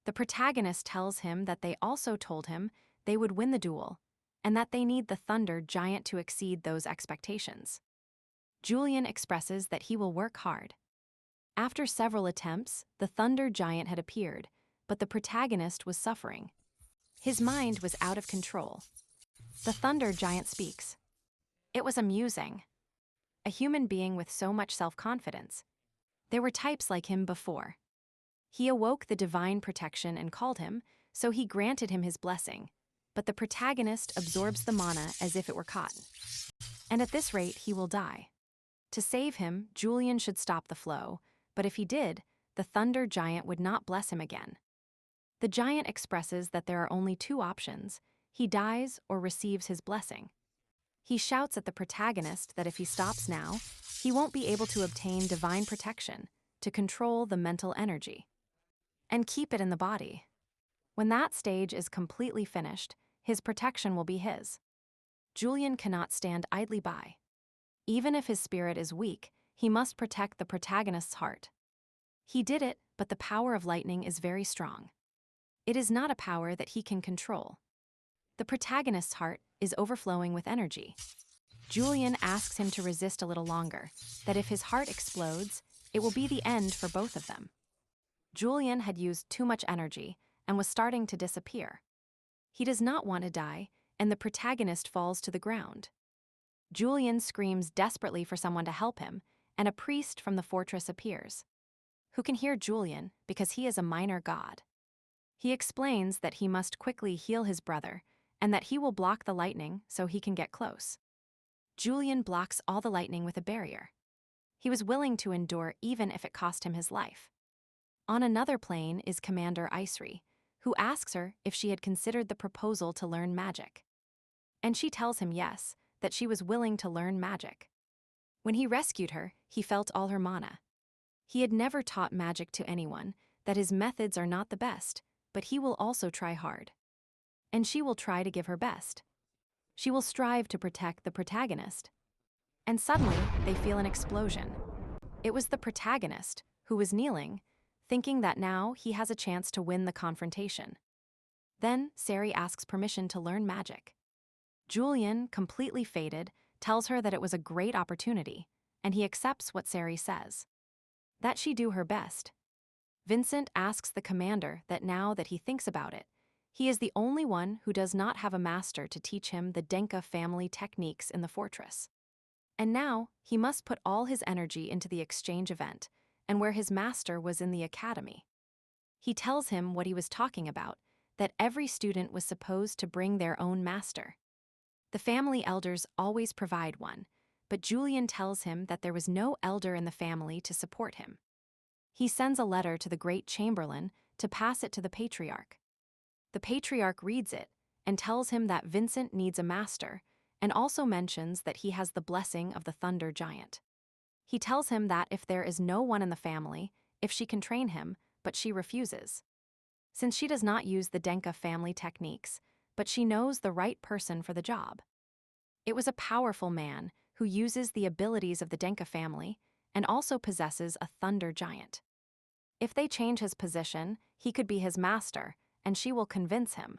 The protagonist tells him that they also told him they would win the duel, and that they need the Thunder Giant to exceed those expectations. Julian expresses that he will work hard. After several attempts, the Thunder Giant had appeared, but the protagonist was suffering. His mind was out of control. The Thunder Giant speaks. It was amusing. A human being with so much self-confidence. There were types like him before. He awoke the divine protection and called him, so he granted him his blessing, but the protagonist absorbs the mana as if it were cotton. And at this rate, he will die. To save him, Julian should stop the flow, but if he did, the Thunder Giant would not bless him again. The giant expresses that there are only 2 options: he dies or receives his blessing. He shouts at the protagonist that if he stops now, he won't be able to obtain divine protection, to control the mental energy, and keep it in the body. When that stage is completely finished, his protection will be his. Julian cannot stand idly by. Even if his spirit is weak, he must protect the protagonist's heart. He did it, but the power of lightning is very strong. It is not a power that he can control. The protagonist's heart is overflowing with energy. Julian asks him to resist a little longer, that if his heart explodes, it will be the end for both of them. Julian had used too much energy and was starting to disappear. He does not want to die, and the protagonist falls to the ground. Julian screams desperately for someone to help him, and a priest from the fortress appears, who can hear Julian because he is a minor god. He explains that he must quickly heal his brother, and that he will block the lightning so he can get close. Julian blocks all the lightning with a barrier. He was willing to endure even if it cost him his life. On another plane is Commander Isri, who asks her if she had considered the proposal to learn magic. And she tells him yes, that she was willing to learn magic. When he rescued her, he felt all her mana. He had never taught magic to anyone, that his methods are not the best, but he will also try hard. And she will try to give her best. She will strive to protect the protagonist. And suddenly, they feel an explosion. It was the protagonist, who was kneeling, thinking that now he has a chance to win the confrontation. Then, Sari asks permission to learn magic. Julian, completely faded, tells her that it was a great opportunity, and he accepts what Sari says. That she do her best. Vincent asks the commander that now that he thinks about it, he is the only one who does not have a master to teach him the Denka family techniques in the fortress. And now, he must put all his energy into the exchange event, and where his master was in the academy. He tells him what he was talking about, that every student was supposed to bring their own master. The family elders always provide one, but Julian tells him that there was no elder in the family to support him. He sends a letter to the great chamberlain to pass it to the patriarch. The patriarch reads it and tells him that Vincent needs a master, and also mentions that he has the blessing of the Thunder Giant. He tells him that if there is no one in the family, if she can train him, but she refuses. Since she does not use the Denka family techniques, but she knows the right person for the job. It was a powerful man who uses the abilities of the Denka family and also possesses a Thunder Giant. If they change his position, he could be his master, and she will convince him.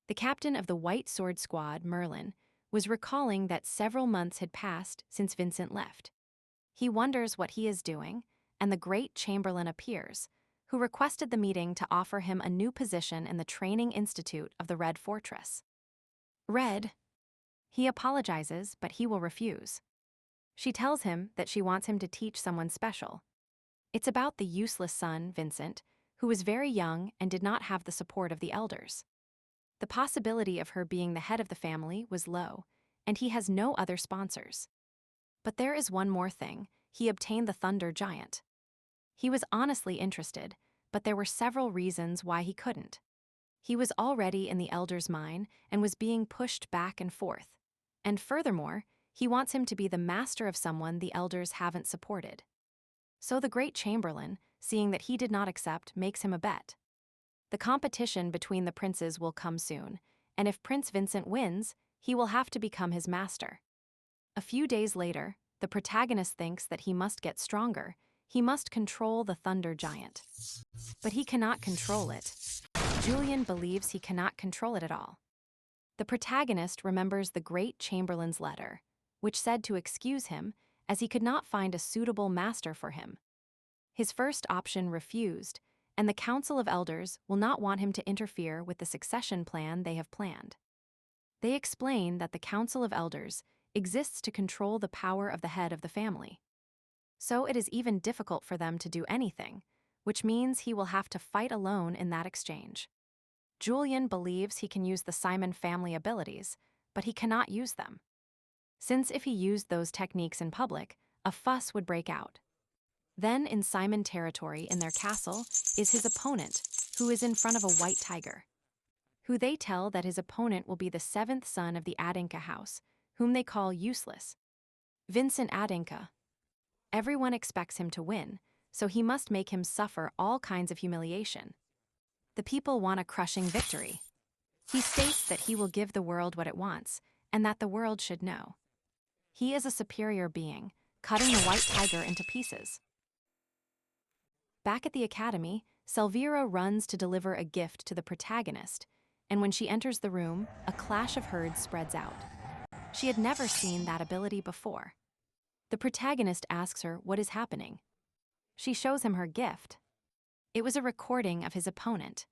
The captain of the White Sword Squad, Merlin, was recalling that several months had passed since Vincent left. He wonders what he is doing, and the Great Chamberlain appears, who requested the meeting to offer him a new position in the Training Institute of the Red Fortress. Red. He apologizes, but he will refuse. She tells him that she wants him to teach someone special. It's about the useless son, Vincent, who was very young and did not have the support of the elders. The possibility of her being the head of the family was low, and he has no other sponsors. But there is one more thing: he obtained the Thunder Giant. He was honestly interested, but there were several reasons why he couldn't. He was already in the Elder's mine and was being pushed back and forth. And furthermore, he wants him to be the master of someone the Elders haven't supported. So the Great Chamberlain, seeing that he did not accept, makes him a bet. The competition between the princes will come soon, and if Prince Vincent wins, he will have to become his master. A few days later, the protagonist thinks that he must get stronger. He must control the Thunder Giant. But he cannot control it. Julian believes he cannot control it at all. The protagonist remembers the Great Chamberlain's letter, which said to excuse him as he could not find a suitable master for him. His first option refused, and the Council of Elders will not want him to interfere with the succession plan they have planned. They explain that the Council of Elders exists to control the power of the head of the family. So it is even difficult for them to do anything, which means he will have to fight alone in that exchange. Julian believes he can use the Simon family abilities, but he cannot use them. Since if he used those techniques in public, a fuss would break out. Then in Simon territory in their castle is his opponent, who is in front of a white tiger. Who they tell that his opponent will be the seventh son of the Adinka house, whom they call useless. Vincent Adinka. Everyone expects him to win, so he must make him suffer all kinds of humiliation. The people want a crushing victory. He states that he will give the world what it wants, and that the world should know. He is a superior being, cutting the white tiger into pieces. Back at the academy, Selvira runs to deliver a gift to the protagonist, and when she enters the room, a clash of herds spreads out. She had never seen that ability before. The protagonist asks her what is happening. She shows him her gift. It was a recording of his opponent.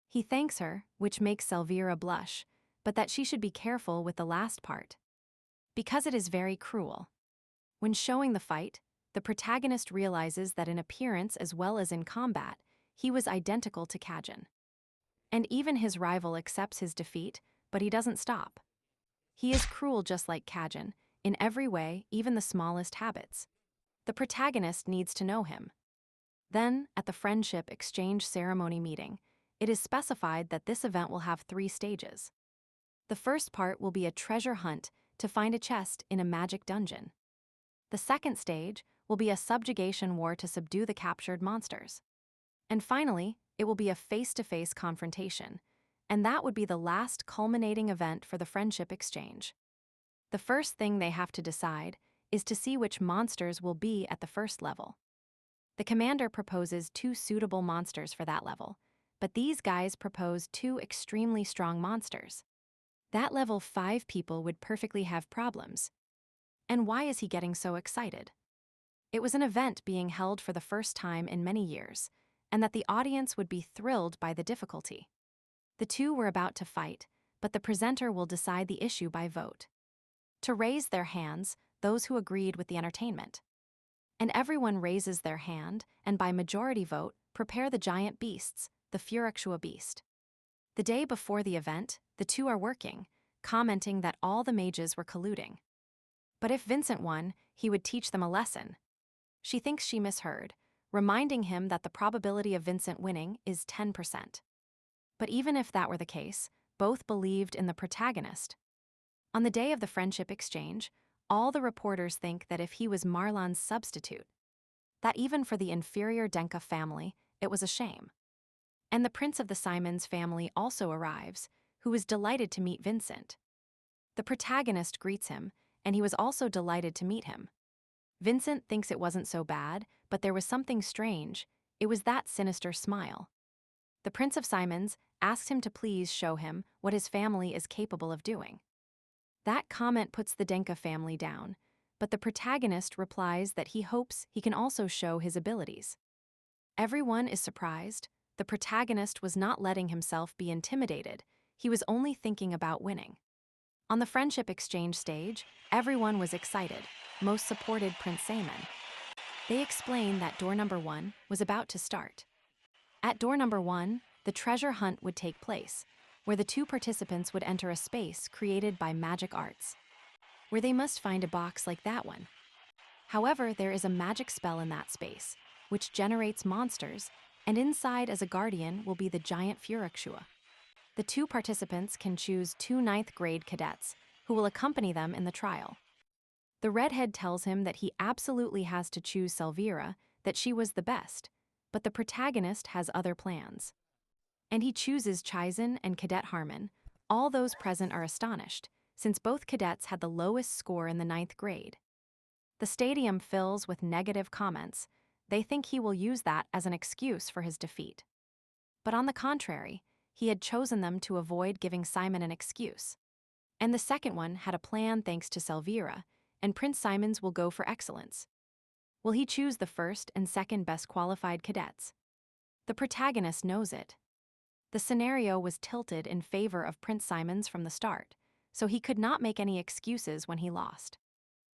He thanks her, which makes Selvira blush, but that she should be careful with the last part, because it is very cruel. When showing the fight, the protagonist realizes that in appearance as well as in combat, he was identical to Kajin. And even his rival accepts his defeat, but he doesn't stop. He is cruel just like Kajin, in every way, even the smallest habits. The protagonist needs to know him. Then, at the Friendship Exchange Ceremony meeting, it is specified that this event will have 3 stages. The first part will be a treasure hunt to find a chest in a magic dungeon. The second stage will be a subjugation war to subdue the captured monsters. And finally, it will be a face-to-face confrontation, and that would be the last culminating event for the Friendship Exchange. The first thing they have to decide is to see which monsters will be at the first level. The commander proposes 2 suitable monsters for that level, but these guys propose 2 extremely strong monsters. That level 5 people would perfectly have problems. And why is he getting so excited? It was an event being held for the first time in many years, and that the audience would be thrilled by the difficulty. The 2 were about to fight, but the presenter will decide the issue by vote. To raise their hands, those who agreed with the entertainment. And everyone raises their hand, and by majority vote, prepare the giant beasts, the Furexua beast. The day before the event, the 2 are working, commenting that all the mages were colluding. But if Vincent won, he would teach them a lesson. She thinks she misheard, reminding him that the probability of Vincent winning is 10%. But even if that were the case, both believed in the protagonist. On the day of the Friendship Exchange, all the reporters think that if he was Marlon's substitute, that even for the inferior Denka family, it was a shame. And the Prince of the Simons family also arrives, who is delighted to meet Vincent. The protagonist greets him, and he was also delighted to meet him. Vincent thinks it wasn't so bad, but there was something strange. It was that sinister smile. The Prince of Simons asks him to please show him what his family is capable of doing. That comment puts the Denka family down, but the protagonist replies that he hopes he can also show his abilities. Everyone is surprised. The protagonist was not letting himself be intimidated. He was only thinking about winning. On the friendship exchange stage, everyone was excited. Most supported Prince Simon. They explained that door number 1 was about to start. At door number 1, the treasure hunt would take place, where the 2 participants would enter a space created by magic arts, where they must find a box like that one. However, there is a magic spell in that space, which generates monsters, and inside as a guardian will be the giant Furuksua. The 2 participants can choose 2 9th grade cadets, who will accompany them in the trial. The redhead tells him that he absolutely has to choose Selvira, that she was the best, but the protagonist has other plans. And he chooses Chizan and Cadet Harmon. All those present are astonished, since both cadets had the lowest score in the 9th grade. The stadium fills with negative comments. They think he will use that as an excuse for his defeat. But on the contrary, he had chosen them to avoid giving Simon an excuse. And the second one had a plan thanks to Selvira, and Prince Simon's will go for excellence. Will he choose the first and second best qualified cadets? The protagonist knows it. The scenario was tilted in favor of Prince Simon's from the start, so he could not make any excuses when he lost.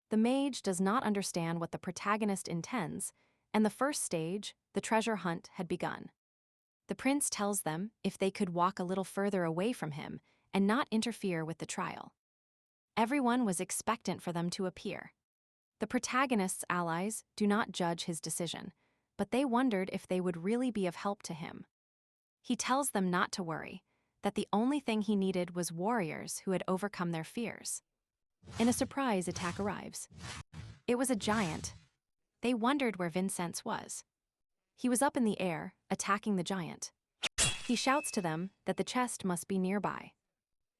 The mage does not understand what the protagonist intends, and the first stage, the treasure hunt, had begun. The prince tells them if they could walk a little further away from him and not interfere with the trial. Everyone was expectant for them to appear. The protagonist's allies do not judge his decision, but they wondered if they would really be of help to him. He tells them not to worry, that the only thing he needed was warriors who had overcome their fears. And a surprise attack arrives. It was a giant. They wondered where Vincenz was. He was up in the air, attacking the giant. He shouts to them that the chest must be nearby.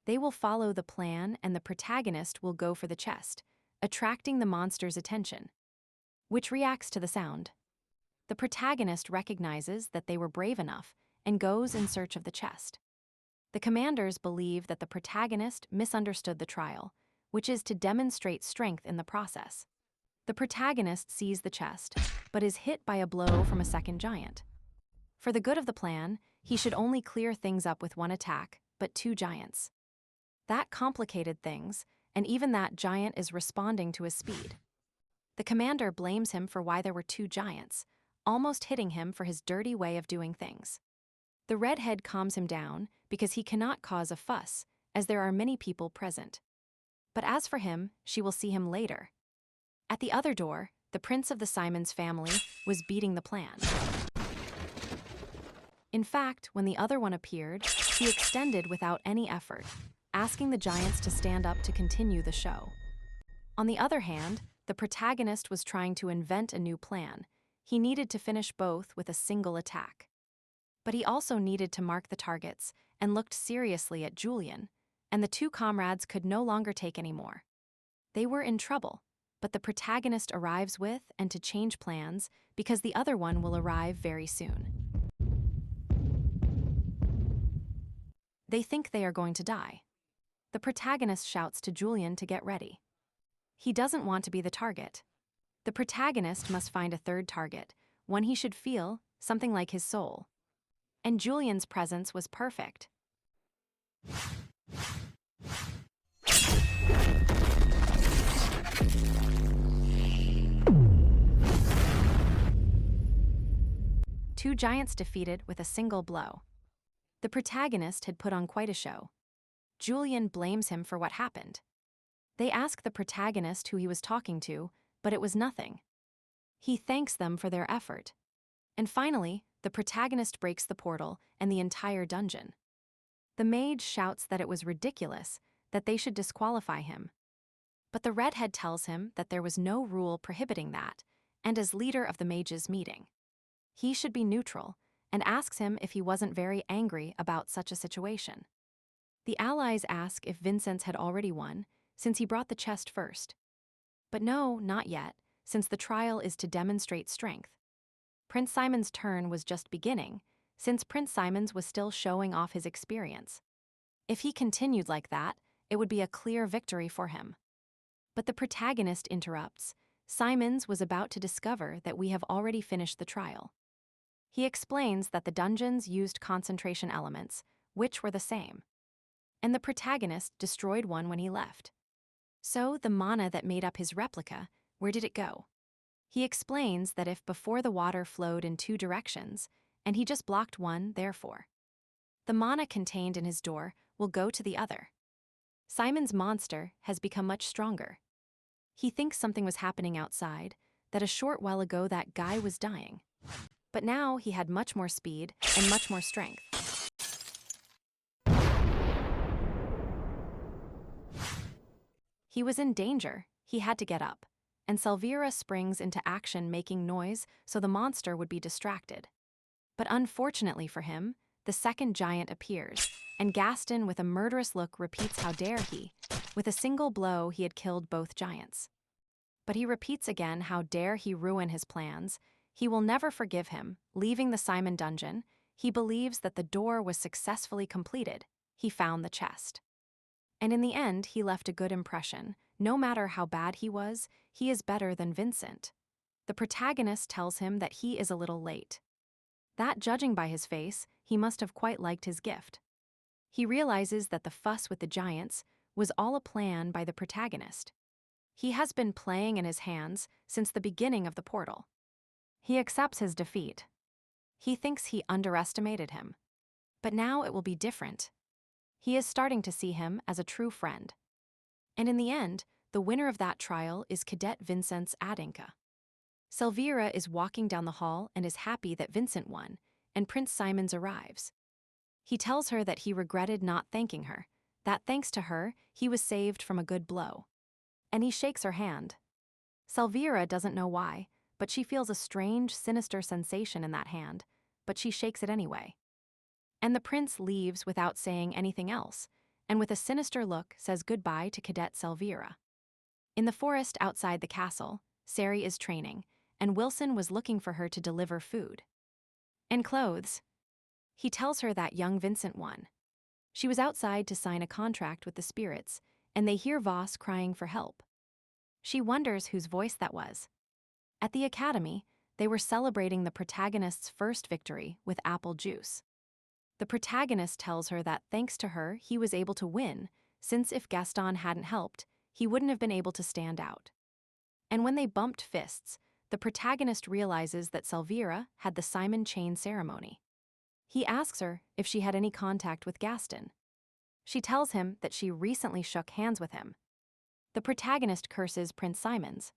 They will follow the plan and the protagonist will go for the chest, attracting the monster's attention, which reacts to the sound. The protagonist recognizes that they were brave enough and goes in search of the chest. The commanders believe that the protagonist misunderstood the trial, which is to demonstrate strength in the process. The protagonist sees the chest, but is hit by a blow from a second giant. For the good of the plan, he should only clear things up with 1 attack, but 2 giants. That complicated things, and even that giant is responding to his speed. The commander blames him for why there were 2 giants, almost hitting him for his dirty way of doing things. The redhead calms him down because he cannot cause a fuss, as there are many people present. But as for him, she will see him later. At the other door, the prince of the Simons family was beating the plan. In fact, when the other one appeared, he extended without any effort, asking the giants to stand up to continue the show. On the other hand, the protagonist was trying to invent a new plan. He needed to finish both with a single attack. But he also needed to mark the targets and looked seriously at Julian, and the 2 comrades could no longer take any more. They were in trouble, but the protagonist arrives with and to change plans because the other one will arrive very soon. They think they are going to die. The protagonist shouts to Julian to get ready. He doesn't want to be the target. The protagonist must find a third target, one he should feel, something like his soul. And Julian's presence was perfect. Two giants defeated with a single blow. The protagonist had put on quite a show. Julian blames him for what happened. They ask the protagonist who he was talking to, but it was nothing. He thanks them for their effort. And finally, the protagonist breaks the portal and the entire dungeon. The mage shouts that it was ridiculous, that they should disqualify him. But the redhead tells him that there was no rule prohibiting that, and as leader of the mages' meeting, he should be neutral, and asks him if he wasn't very angry about such a situation. The allies ask if Vincenz had already won, since he brought the chest first. But no, not yet, since the trial is to demonstrate strength. Prince Simon's turn was just beginning, since Prince Simons was still showing off his experience. If he continued like that, it would be a clear victory for him. But the protagonist interrupts. Simons was about to discover that we have already finished the trial. He explains that the dungeons used concentration elements, which were the same. And the protagonist destroyed one when he left. So the mana that made up his replica, where did it go? He explains that if before the water flowed in two directions, and he just blocked one, therefore, the mana contained in his door will go to the other. Simon's monster has become much stronger. He thinks something was happening outside, that a short while ago that guy was dying. But now he had much more speed and much more strength. He was in danger, he had to get up, and Salvira springs into action making noise so the monster would be distracted. But unfortunately for him, the second giant appears, and Gaston with a murderous look repeats how dare he. With a single blow he had killed both giants. But he repeats again how dare he ruin his plans. He will never forgive him. Leaving the Simon dungeon, he believes that the door was successfully completed. He found the chest. And in the end, he left a good impression. No matter how bad he was, he is better than Vincent. The protagonist tells him that he is a little late. That, judging by his face, he must have quite liked his gift. He realizes that the fuss with the giants was all a plan by the protagonist. He has been playing in his hands since the beginning of the portal. He accepts his defeat. He thinks he underestimated him. But now it will be different. He is starting to see him as a true friend. And in the end, the winner of that trial is Cadet Vincent's Adinka. Salvira is walking down the hall and is happy that Vincent won, and Prince Simons arrives. He tells her that he regretted not thanking her, that thanks to her, he was saved from a good blow. And he shakes her hand. Salvira doesn't know why, but she feels a strange, sinister sensation in that hand, but she shakes it anyway. And the prince leaves without saying anything else, and with a sinister look says goodbye to Cadet Salvira. In the forest outside the castle, Sari is training, and Wilson was looking for her to deliver food. And clothes. He tells her that young Vincent won. She was outside to sign a contract with the spirits, and they hear Voss crying for help. She wonders whose voice that was. At the academy, they were celebrating the protagonist's first victory with apple juice. The protagonist tells her that thanks to her, he was able to win, since if Gaston hadn't helped, he wouldn't have been able to stand out. And when they bumped fists, the protagonist realizes that Salvira had the Simon chain ceremony. He asks her if she had any contact with Gaston. She tells him that she recently shook hands with him. The protagonist curses Prince Simons.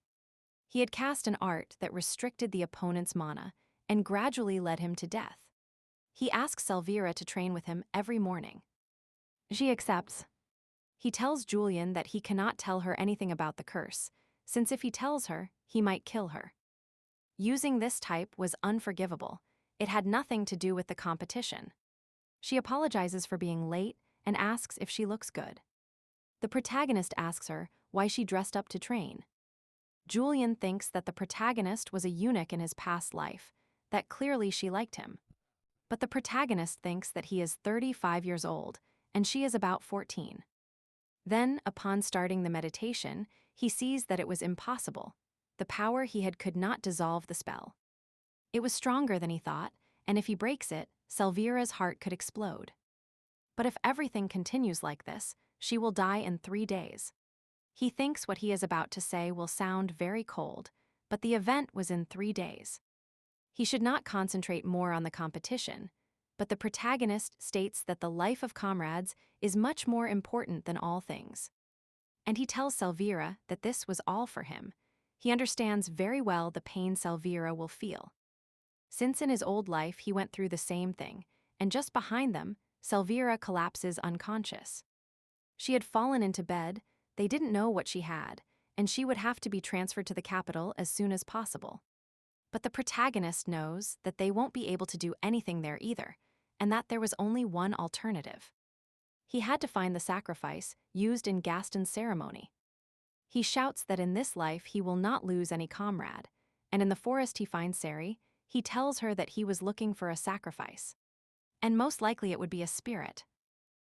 He had cast an art that restricted the opponent's mana and gradually led him to death. He asks Salvira to train with him every morning. She accepts. He tells Julian that he cannot tell her anything about the curse, since if he tells her, he might kill her. Using this type was unforgivable. It had nothing to do with the competition. She apologizes for being late and asks if she looks good. The protagonist asks her why she dressed up to train. Julian thinks that the protagonist was a eunuch in his past life, that clearly she liked him. But the protagonist thinks that he is 35 years old, and she is about 14. Then, upon starting the meditation, he sees that it was impossible. The power he had could not dissolve the spell. It was stronger than he thought, and if he breaks it, Salvira's heart could explode. But if everything continues like this, she will die in 3 days. He thinks what he is about to say will sound very cold, but the event was in 3 days. He should not concentrate more on the competition, but the protagonist states that the life of comrades is much more important than all things. And he tells Salvira that this was all for him. He understands very well the pain Salvira will feel. Since in his old life he went through the same thing, and just behind them, Salvira collapses unconscious. She had fallen into bed, they didn't know what she had, and she would have to be transferred to the capital as soon as possible. But the protagonist knows that they won't be able to do anything there either, and that there was only one alternative. He had to find the sacrifice used in Gaston's ceremony. He shouts that in this life he will not lose any comrade, and in the forest he finds Sari. He tells her that he was looking for a sacrifice. And most likely it would be a spirit.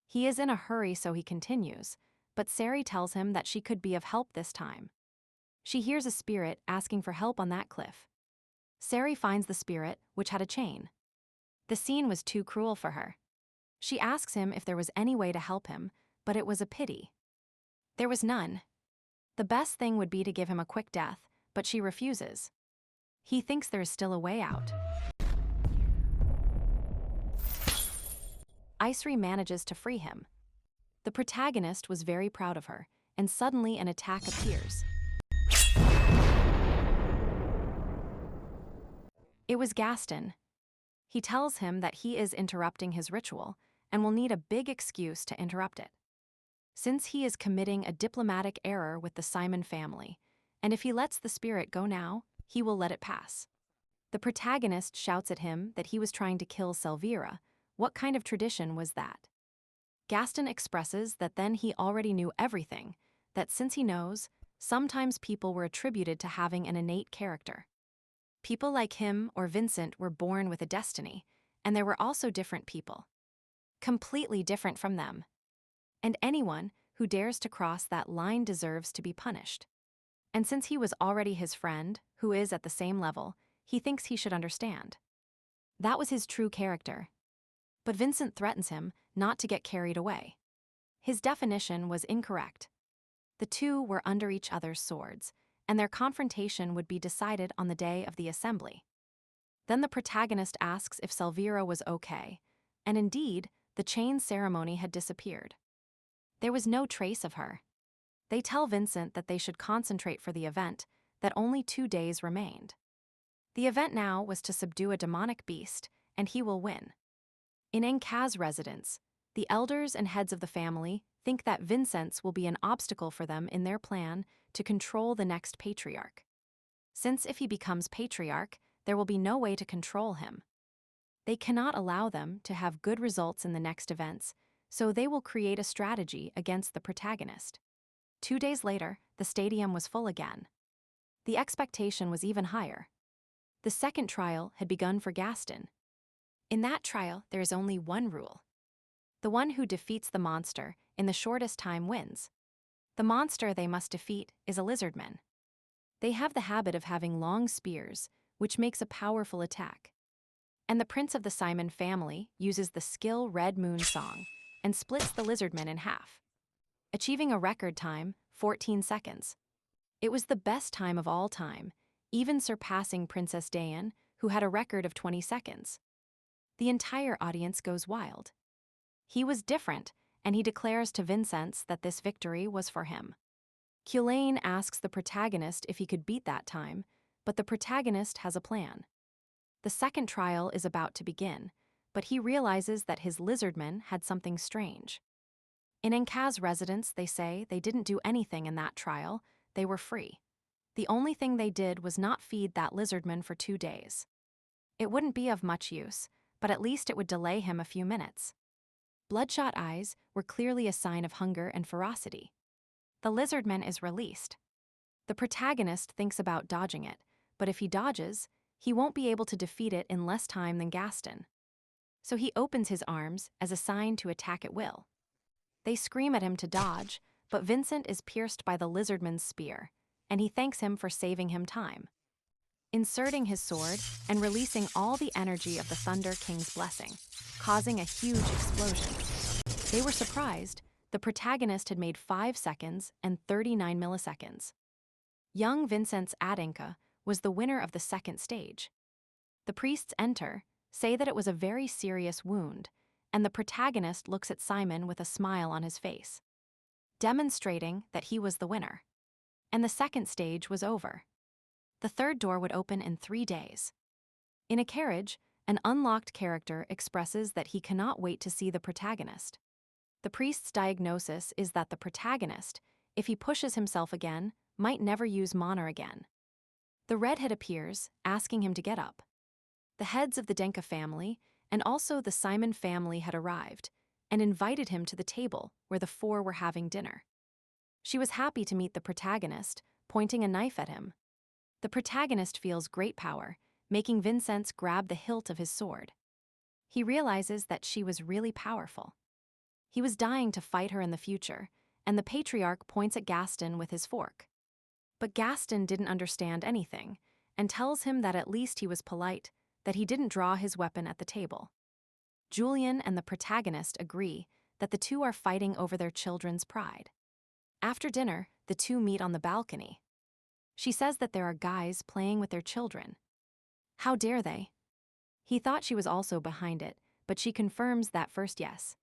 He is in a hurry, so he continues, but Sari tells him that she could be of help this time. She hears a spirit asking for help on that cliff. Sari finds the spirit, which had a chain. The scene was too cruel for her. She asks him if there was any way to help him, but it was a pity. There was none. The best thing would be to give him a quick death, but she refuses. He thinks there is still a way out. Isri manages to free him. The protagonist was very proud of her, and suddenly an attack appears. It was Gaston. He tells him that he is interrupting his ritual and will need a big excuse to interrupt it. Since he is committing a diplomatic error with the Simon family, and if he lets the spirit go now, he will let it pass. The protagonist shouts at him that he was trying to kill Selvira. What kind of tradition was that? Gaston expresses that then he already knew everything, that since he knows, sometimes people were attributed to having an innate character. People like him or Vincent were born with a destiny, and there were also different people. Completely different from them. And anyone who dares to cross that line deserves to be punished. And since he was already his friend, who is at the same level, he thinks he should understand. That was his true character. But Vincent threatens him not to get carried away. His definition was incorrect. The two were under each other's swords, and their confrontation would be decided on the day of the assembly. Then the protagonist asks if Selvira was okay, and indeed, the chain ceremony had disappeared. There was no trace of her. They tell Vincent that they should concentrate for the event, that only 2 days remained. The event now was to subdue a demonic beast, and he will win. In Enkaz's residence, the elders and heads of the family think that Vincent's will be an obstacle for them in their plan to control the next patriarch. Since if he becomes patriarch, there will be no way to control him. They cannot allow them to have good results in the next events, so they will create a strategy against the protagonist. 2 days later, the stadium was full again. The expectation was even higher. The second trial had begun for Gaston. In that trial, there is only one rule. The one who defeats the monster in the shortest time wins. The monster they must defeat is a lizardman. They have the habit of having long spears, which makes a powerful attack. And the prince of the Simon family uses the skill Red Moon Song and splits the lizardman in half, achieving a record time, 14 seconds. It was the best time of all time, even surpassing Princess Diane, who had a record of 20 seconds. The entire audience goes wild. He was different, and he declares to Vincent that this victory was for him. Culain asks the protagonist if he could beat that time, but the protagonist has a plan. The second trial is about to begin, but he realizes that his lizardman had something strange. In Enkaz's residence, they say they didn't do anything in that trial, they were free. The only thing they did was not feed that lizardman for 2 days. It wouldn't be of much use, but at least it would delay him a few minutes. Bloodshot eyes were clearly a sign of hunger and ferocity. The lizardman is released. The protagonist thinks about dodging it, but if he dodges, he won't be able to defeat it in less time than Gaston. So he opens his arms as a sign to attack at will. They scream at him to dodge, but Vincent is pierced by the lizardman's spear, and he thanks him for saving him time. Inserting his sword and releasing all the energy of the Thunder King's blessing, causing a huge explosion. They were surprised. The protagonist had made 5 seconds and 39 milliseconds. Young Vincent's Adenka was the winner of the second stage. The priests enter, say that it was a very serious wound, and the protagonist looks at Simon with a smile on his face, demonstrating that he was the winner. And the second stage was over. The third door would open in 3 days. In a carriage, an unlocked character expresses that he cannot wait to see the protagonist. The priest's diagnosis is that the protagonist, if he pushes himself again, might never use mana again. The redhead appears, asking him to get up. The heads of the Denka family and also the Simon family had arrived and invited him to the table where the 4 were having dinner. She was happy to meet the protagonist, pointing a knife at him. The protagonist feels great power, making Vincent grab the hilt of his sword. He realizes that she was really powerful. He was dying to fight her in the future, and the patriarch points at Gaston with his fork. But Gaston didn't understand anything, and tells him that at least he was polite, that he didn't draw his weapon at the table. Julian and the protagonist agree that the two are fighting over their children's pride. After dinner, the two meet on the balcony. She says that there are guys playing with their children. How dare they? He thought she was also behind it, but she confirms that first yes.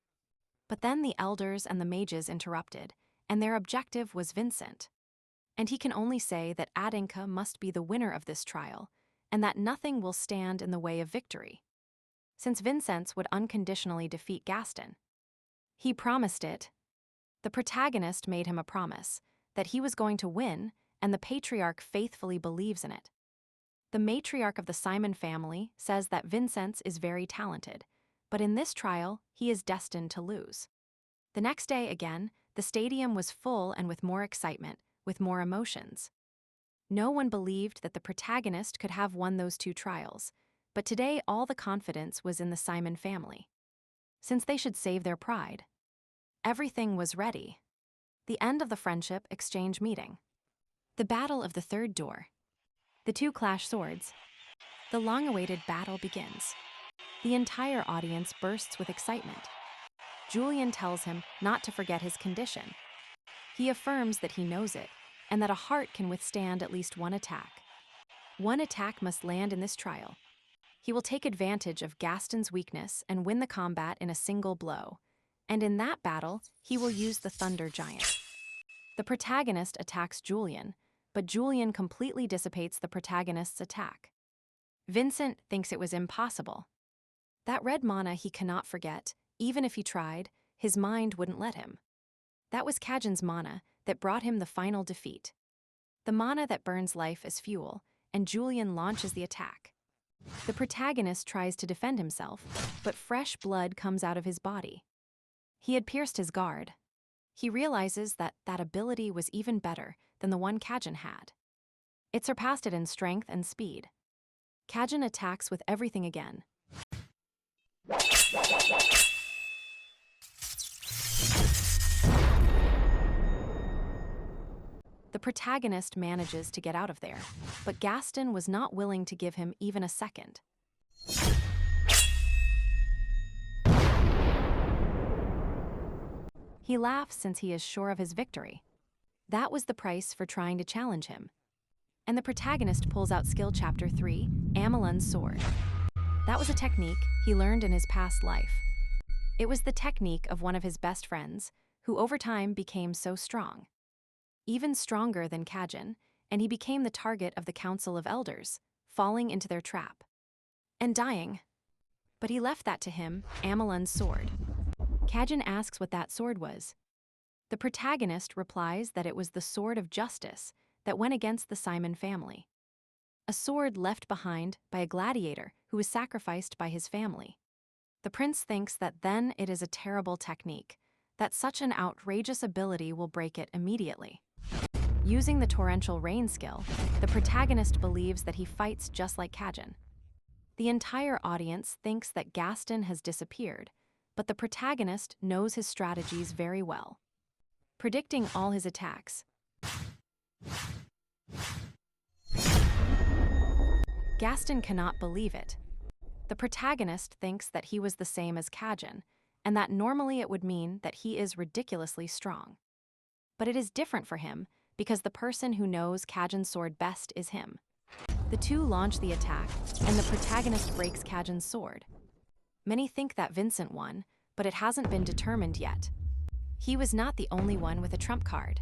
But then the elders and the mages interrupted, and their objective was Vincent. And he can only say that Adinka must be the winner of this trial, and that nothing will stand in the way of victory, since Vincent would unconditionally defeat Gaston. He promised it. The protagonist made him a promise that he was going to win, and the patriarch faithfully believes in it. The matriarch of the Simon family says that Vincent is very talented, but in this trial, he is destined to lose. The next day again, the stadium was full and with more excitement, with more emotions. No one believed that the protagonist could have won those two trials, but today all the confidence was in the Simon family. Since they should save their pride. Everything was ready. The end of the friendship exchange meeting. The battle of the third door. The two clash swords. The long-awaited battle begins. The entire audience bursts with excitement. Julian tells him not to forget his condition. He affirms that he knows it, and that a heart can withstand at least one attack. One attack must land in this trial. He will take advantage of Gaston's weakness and win the combat in a single blow, and in that battle, he will use the Thunder Giant. The protagonist attacks Julian, but Julian completely dissipates the protagonist's attack. Vincent thinks it was impossible. That red mana he cannot forget, even if he tried, his mind wouldn't let him. That was Kajin's mana that brought him the final defeat. The mana that burns life as fuel, and Julian launches the attack. The protagonist tries to defend himself, but fresh blood comes out of his body. He had pierced his guard. He realizes that that ability was even better than the one Kajin had. It surpassed it in strength and speed. Kajin attacks with everything again. The protagonist manages to get out of there, but Gaston was not willing to give him even a second. He laughs since he is sure of his victory. That was the price for trying to challenge him. And the protagonist pulls out skill chapter 3, Amelun's sword. That was a technique he learned in his past life. It was the technique of one of his best friends, who over time became so strong. Even stronger than Kajin, and he became the target of the Council of Elders, falling into their trap. And dying. But he left that to him, Amelun's sword. Kajin asks what that sword was. The protagonist replies that it was the sword of justice that went against the Simon family. A sword left behind by a gladiator who was sacrificed by his family. The prince thinks that then it is a terrible technique, that such an outrageous ability will break it immediately. Using the torrential rain skill, the protagonist believes that he fights just like Kajin. The entire audience thinks that Gaston has disappeared, but the protagonist knows his strategies very well. Predicting all his attacks. Gaston cannot believe it. The protagonist thinks that he was the same as Kajin, and that normally it would mean that he is ridiculously strong. But it is different for him, because the person who knows Kajin's sword best is him. The two launch the attack, and the protagonist breaks Kajin's sword. Many think that Vincent won, but it hasn't been determined yet. He was not the only one with a trump card.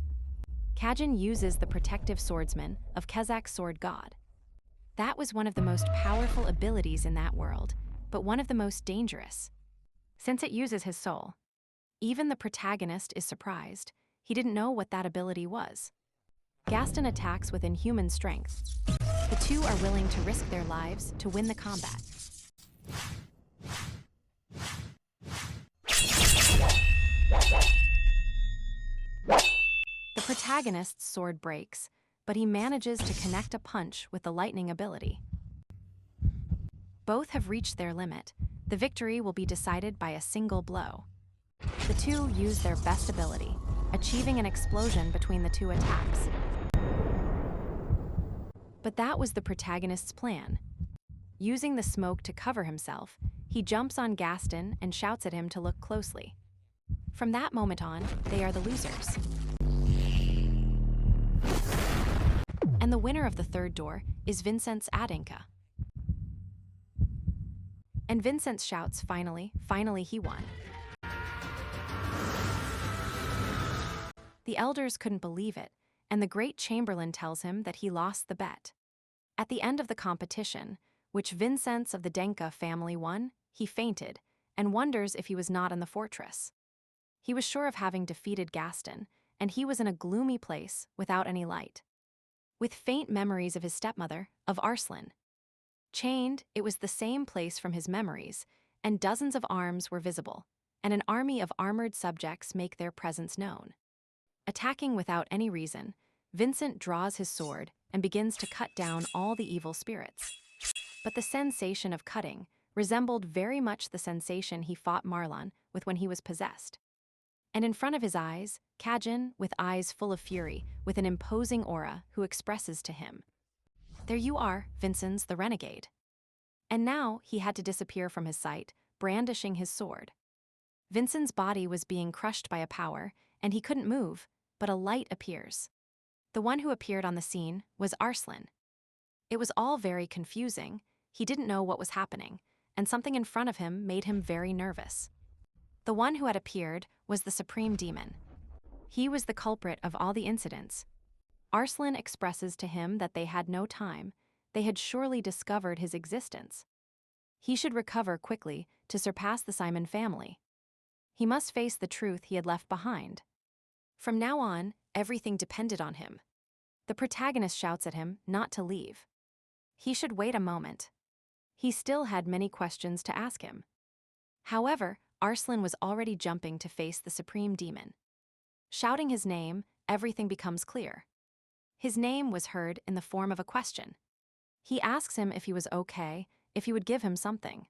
Kajin uses the protective swordsman of Kezak's sword god. That was one of the most powerful abilities in that world, but one of the most dangerous. Since it uses his soul. Even the protagonist is surprised. He didn't know what that ability was. Gaston attacks with inhuman strength. The two are willing to risk their lives to win the combat. The protagonist's sword breaks, but he manages to connect a punch with the lightning ability. Both have reached their limit, The victory will be decided by a single blow. The two use their best ability, achieving an explosion between the two attacks. But that was the protagonist's plan. Using the smoke to cover himself, he jumps on Gaston and shouts at him to look closely. From that moment on, they are the losers. And the winner of the third door is Vincent's Adinka. And Vincent shouts, finally he won. The elders couldn't believe it, and the great chamberlain tells him that he lost the bet. At the end of the competition, which Vincent of the Denka family won, he fainted and wonders if he was not in the fortress. He was sure of having defeated Gaston, and he was in a gloomy place without any light, with faint memories of his stepmother, of Arslan. Chained, it was the same place from his memories, and dozens of arms were visible, and an army of armored subjects make their presence known. Attacking without any reason, Vincent draws his sword and begins to cut down all the evil spirits. But the sensation of cutting resembled very much the sensation he fought Marlon with when he was possessed. And in front of his eyes, Kajin, with eyes full of fury, with an imposing aura, who expresses to him, "There you are, Vincent the renegade." And now he had to disappear from his sight, brandishing his sword. Vincent's body was being crushed by a power, and he couldn't move, but a light appears. The one who appeared on the scene was Arslan. It was all very confusing. He didn't know what was happening, and something in front of him made him very nervous. The one who had appeared was the supreme demon. He was the culprit of all the incidents. Arslan expresses to him that they had no time. They had surely discovered his existence. He should recover quickly to surpass the Simon family. He must face the truth he had left behind. From now on, everything depended on him. The protagonist shouts at him not to leave. He should wait a moment. He still had many questions to ask him. However, Arslan was already jumping to face the supreme demon. Shouting his name, everything becomes clear. His name was heard in the form of a question. He asks him if he was okay, if he would give him something.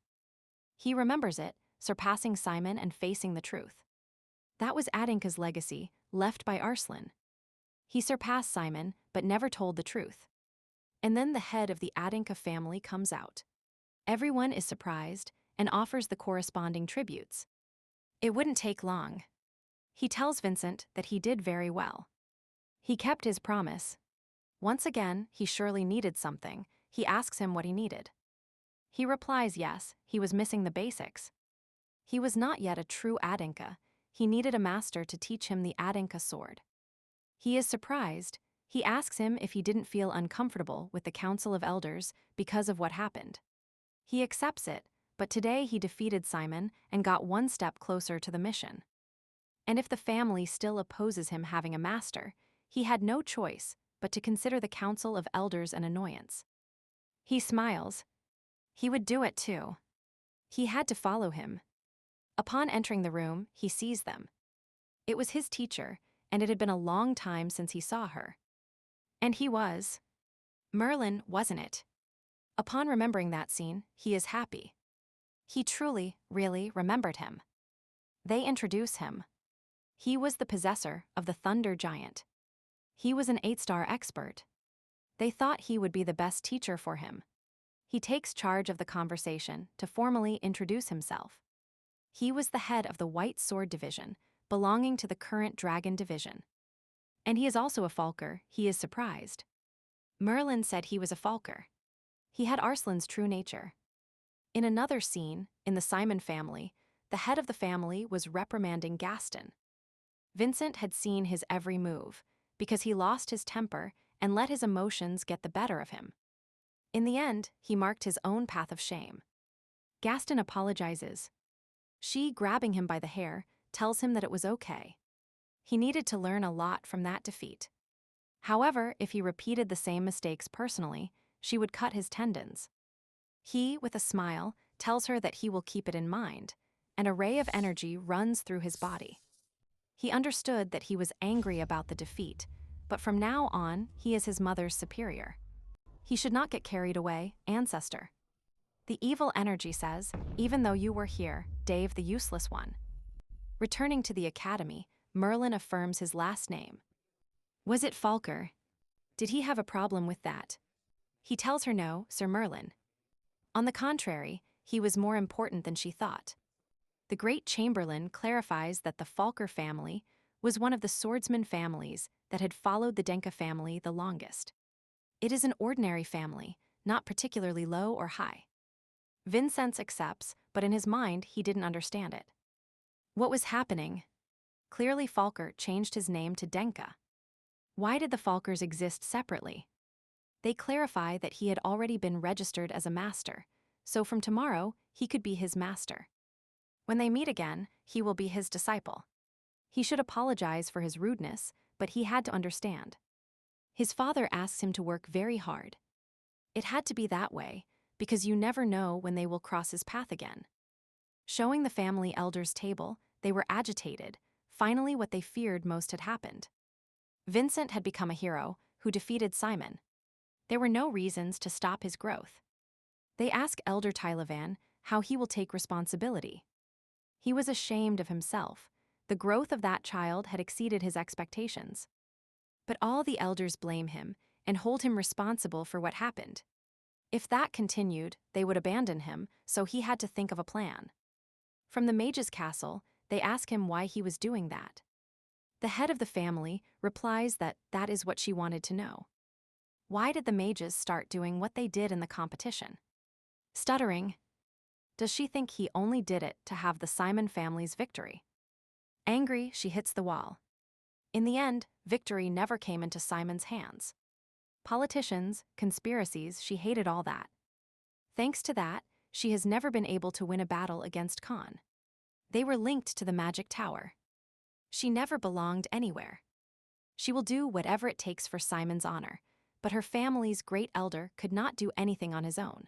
He remembers it, surpassing Simon and facing the truth. That was Adinka's legacy, left by Arslan. He surpassed Simon, but never told the truth. And then the head of the Adinka family comes out. Everyone is surprised and offers the corresponding tributes. It wouldn't take long. He tells Vincent that he did very well. He kept his promise. Once again, he surely needed something. He asks him what he needed. He replies yes, he was missing the basics. He was not yet a true Adinka. He needed a master to teach him the Adinka sword. He is surprised. He asks him if he didn't feel uncomfortable with the Council of Elders because of what happened. He accepts it, but today he defeated Simon and got one step closer to the mission. And if the family still opposes him having a master, he had no choice but to consider the Council of Elders an annoyance. He smiles. He would do it too. He had to follow him. Upon entering the room, he sees them. It was his teacher, and it had been a long time since he saw her. And he was. Merlin, wasn't it? Upon remembering that scene, he is happy. He truly, really remembered him. They introduce him. He was the possessor of the Thunder Giant. He was an 8-star expert. They thought he would be the best teacher for him. He takes charge of the conversation to formally introduce himself. He was the head of the White Sword Division, belonging to the current Dragon Division. And he is also a Falker. He is surprised. Merlin said he was a Falker. He had Arslan's true nature. In another scene, in the Simon family, the head of the family was reprimanding Gaston. Vincent had seen his every move, because he lost his temper and let his emotions get the better of him. In the end, he marked his own path of shame. Gaston apologizes. She, grabbing him by the hair, tells him that it was okay. He needed to learn a lot from that defeat. However, if he repeated the same mistakes personally, she would cut his tendons. He, with a smile, tells her that he will keep it in mind. An array of energy runs through his body. He understood that he was angry about the defeat, but from now on, he is his mother's superior. He should not get carried away, ancestor. The evil energy says, "Even though you were here, Dave the useless one." Returning to the academy, Merlin affirms his last name. Was it Falker? Did he have a problem with that? He tells her no, Sir Merlin. On the contrary, he was more important than she thought. The Great Chamberlain clarifies that the Falker family was one of the swordsman families that had followed the Denka family the longest. It is an ordinary family, not particularly low or high. Vincent accepts, but in his mind he didn't understand it. What was happening? Clearly Falker changed his name to Denka. Why did the Falkers exist separately? They clarify that he had already been registered as a master, so from tomorrow he could be his master. When they meet again, he will be his disciple. He should apologize for his rudeness, but he had to understand. His father asks him to work very hard. It had to be that way, because you never know when they will cross his path again. Showing the family elders' table, they were agitated. Finally, what they feared most had happened. Vincent had become a hero who defeated Simon. There were no reasons to stop his growth. They ask Elder Tylovan how he will take responsibility. He was ashamed of himself. The growth of that child had exceeded his expectations. But all the elders blame him and hold him responsible for what happened. If that continued, they would abandon him, so he had to think of a plan. From the mage's castle, they ask him why he was doing that. The head of the family replies that that is what she wanted to know. Why did the mages start doing what they did in the competition? Stuttering. Does she think he only did it to have the Simon family's victory? Angry, she hits the wall. In the end, victory never came into Simon's hands. Politicians, conspiracies, she hated all that. Thanks to that, she has never been able to win a battle against Khan. They were linked to the magic tower. She never belonged anywhere. She will do whatever it takes for Simon's honor, but her family's great elder could not do anything on his own.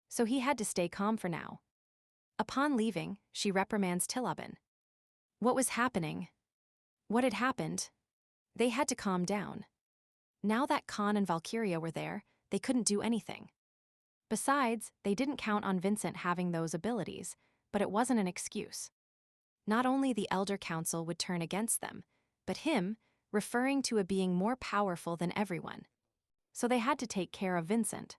So he had to stay calm for now. Upon leaving, she reprimands Tilaban. What was happening? What had happened? They had to calm down. Now that Khan and Valkyria were there, they couldn't do anything. Besides, they didn't count on Vincent having those abilities, but it wasn't an excuse. Not only the Elder Council would turn against them, but him, referring to a being more powerful than everyone. So they had to take care of Vincent.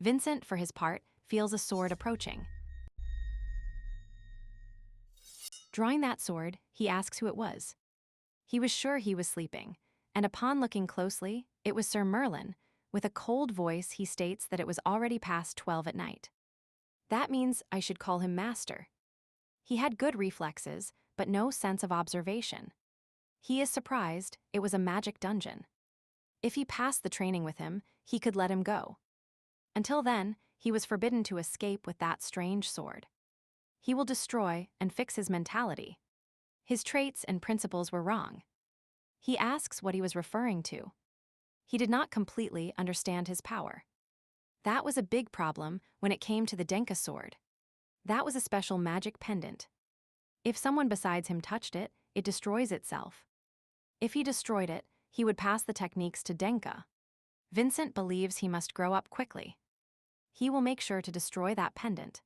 Vincent, for his part, feels a sword approaching. Drawing that sword, he asks who it was. He was sure he was sleeping, and upon looking closely, it was Sir Merlin. With a cold voice, he states that it was already past 12 at night. That means I should call him master. He had good reflexes, but no sense of observation. He is surprised it was a magic dungeon. If he passed the training with him, he could let him go. Until then, he was forbidden to escape with that strange sword. He will destroy and fix his mentality. His traits and principles were wrong. He asks what he was referring to. He did not completely understand his power. That was a big problem when it came to the Denka sword. That was a special magic pendant. If someone besides him touched it, it destroys itself. If he destroyed it, he would pass the techniques to Denka. Vincent believes he must grow up quickly. He will make sure to destroy that pendant.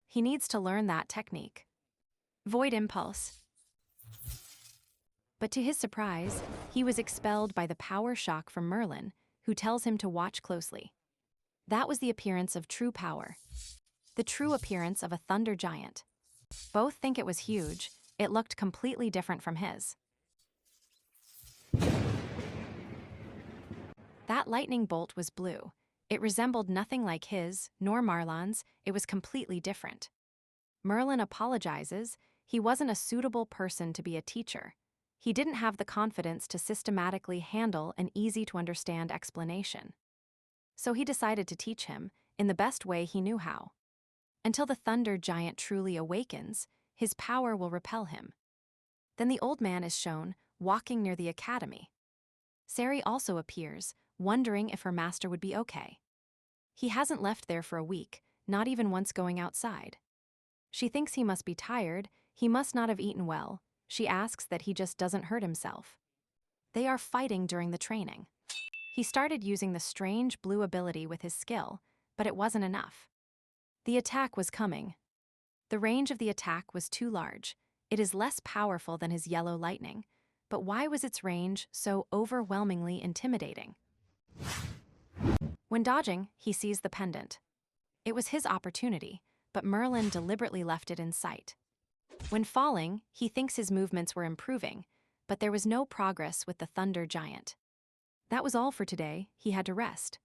He needs to learn that technique. Void Impulse. But to his surprise, he was expelled by the power shock from Merlin, who tells him to watch closely. That was the appearance of true power. The true appearance of a thunder giant. Both think it was huge. It looked completely different from his. That lightning bolt was blue. It resembled nothing like his, nor Marlon's. It was completely different. Merlin apologizes. He wasn't a suitable person to be a teacher. He didn't have the confidence to systematically handle an easy-to-understand explanation. So he decided to teach him, in the best way he knew how. Until the thunder giant truly awakens, his power will repel him. Then the old man is shown, walking near the academy. Sari also appears, wondering if her master would be okay. He hasn't left there for a week, not even once going outside. She thinks he must be tired, he must not have eaten well. She asks that he just doesn't hurt himself. They are fighting during the training. He started using the strange blue ability with his skill, but it wasn't enough. The attack was coming. The range of the attack was too large. It is less powerful than his yellow lightning, but why was its range so overwhelmingly intimidating? When dodging, he sees the pendant. It was his opportunity, but Merlin deliberately left it in sight. When falling, he thinks his movements were improving, but there was no progress with the thunder giant. That was all for today. He had to rest.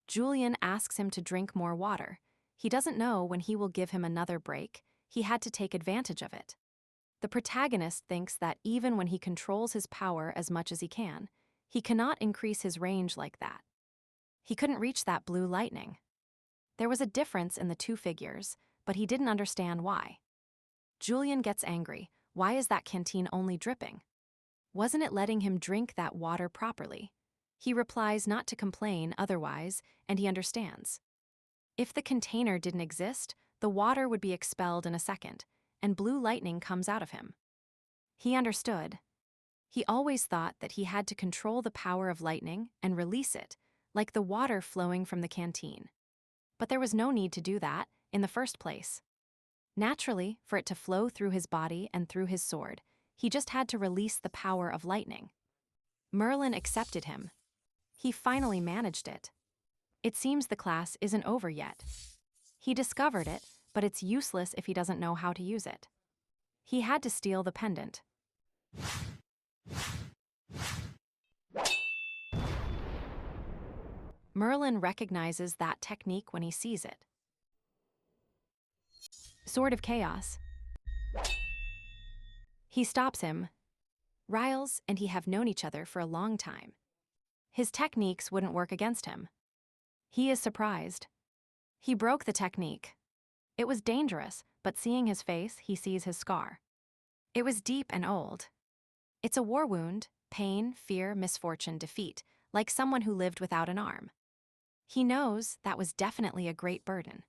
Julian asks him to drink more water. He doesn't know when he will give him another break. He had to take advantage of it. The protagonist thinks that even when he controls his power as much as he cannot increase his range like that. He couldn't reach that blue lightning. There was a difference in the two figures, but he didn't understand why. Julian gets angry. Why is that canteen only dripping? Wasn't it letting him drink that water properly? He replies not to complain otherwise, and he understands. If the container didn't exist, the water would be expelled in a second, and blue lightning comes out of him. He understood. He always thought that he had to control the power of lightning and release it, like the water flowing from the canteen. But there was no need to do that in the first place. Naturally, for it to flow through his body and through his sword, he just had to release the power of lightning. Merlin accepted him. He finally managed it. It seems the class isn't over yet. He discovered it, but it's useless if he doesn't know how to use it. He had to steal the pendant. Merlin recognizes that technique when he sees it. Sword of Chaos. He stops him. Riles and he have known each other for a long time. His techniques wouldn't work against him. He is surprised. He broke the technique. It was dangerous, but seeing his face, he sees his scar. It was deep and old. It's a war wound, pain, fear, misfortune, defeat, like someone who lived without an arm. He knows that was definitely a great burden.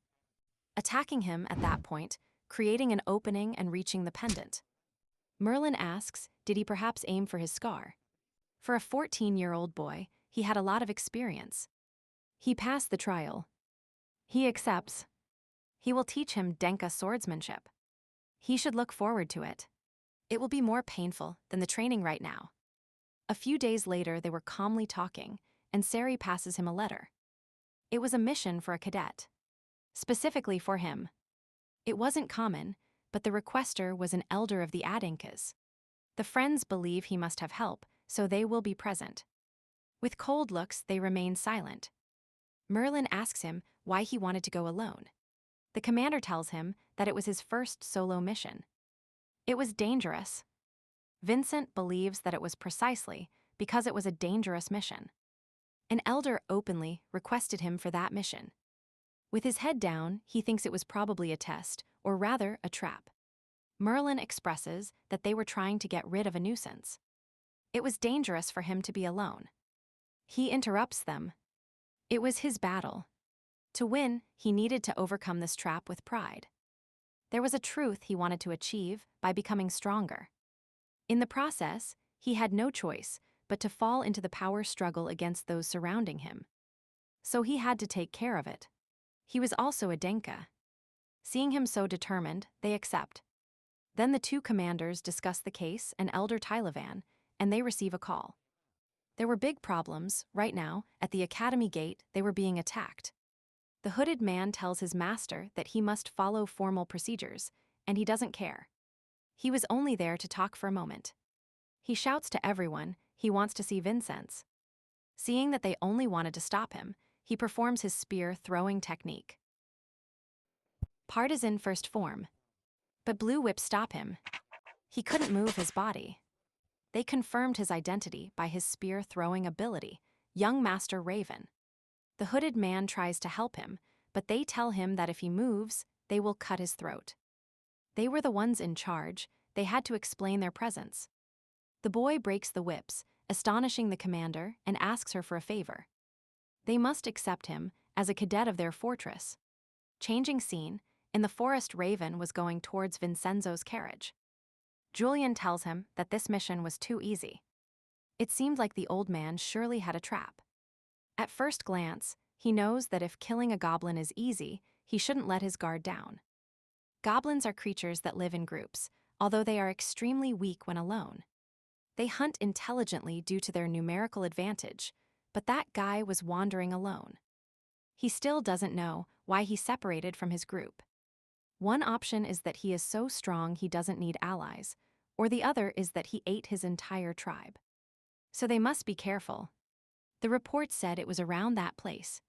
Attacking him at that point, creating an opening and reaching the pendant. Merlin asks, did he perhaps aim for his scar? For a 14-year-old boy, he had a lot of experience. He passed the trial. He accepts. He will teach him Denka swordsmanship. He should look forward to it. It will be more painful than the training right now. A few days later, they were calmly talking, and Sari passes him a letter. It was a mission for a cadet. Specifically for him. It wasn't common, but the requester was an elder of the Adinkas. The friends believe he must have help, so they will be present. With cold looks, they remain silent. Merlin asks him why he wanted to go alone. The commander tells him that it was his first solo mission. It was dangerous. Vincent believes that it was precisely because it was a dangerous mission. An elder openly requested him for that mission. With his head down, he thinks it was probably a test, or rather, a trap. Merlin expresses that they were trying to get rid of a nuisance. It was dangerous for him to be alone. He interrupts them. It was his battle. To win, he needed to overcome this trap with pride. There was a truth he wanted to achieve by becoming stronger. In the process, he had no choice but to fall into the power struggle against those surrounding him. So he had to take care of it. He was also a Denka. Seeing him so determined, they accept. Then the two commanders discuss the case and Elder Tylovan, and they receive a call. There were big problems. Right now, at the academy gate, they were being attacked. The hooded man tells his master that he must follow formal procedures, and he doesn't care. He was only there to talk for a moment. He shouts to everyone he wants to see Vincenz. Seeing that they only wanted to stop him, he performs his spear-throwing technique. Partisan first form. But Blue Whip stopped him. He couldn't move his body. They confirmed his identity by his spear-throwing ability, Young Master Raven. The hooded man tries to help him, but they tell him that if he moves, they will cut his throat. They were the ones in charge. They had to explain their presence. The boy breaks the whips, astonishing the commander, and asks her for a favor. They must accept him as a cadet of their fortress. Changing scene, in the forest Raven was going towards Vincenzo's carriage. Julian tells him that this mission was too easy. It seemed like the old man surely had a trap. At first glance, he knows that if killing a goblin is easy, he shouldn't let his guard down. Goblins are creatures that live in groups, although they are extremely weak when alone. They hunt intelligently due to their numerical advantage, but that guy was wandering alone. He still doesn't know why he separated from his group. One option is that he is so strong he doesn't need allies, or the other is that he ate his entire tribe. So they must be careful. The report said it was around that place.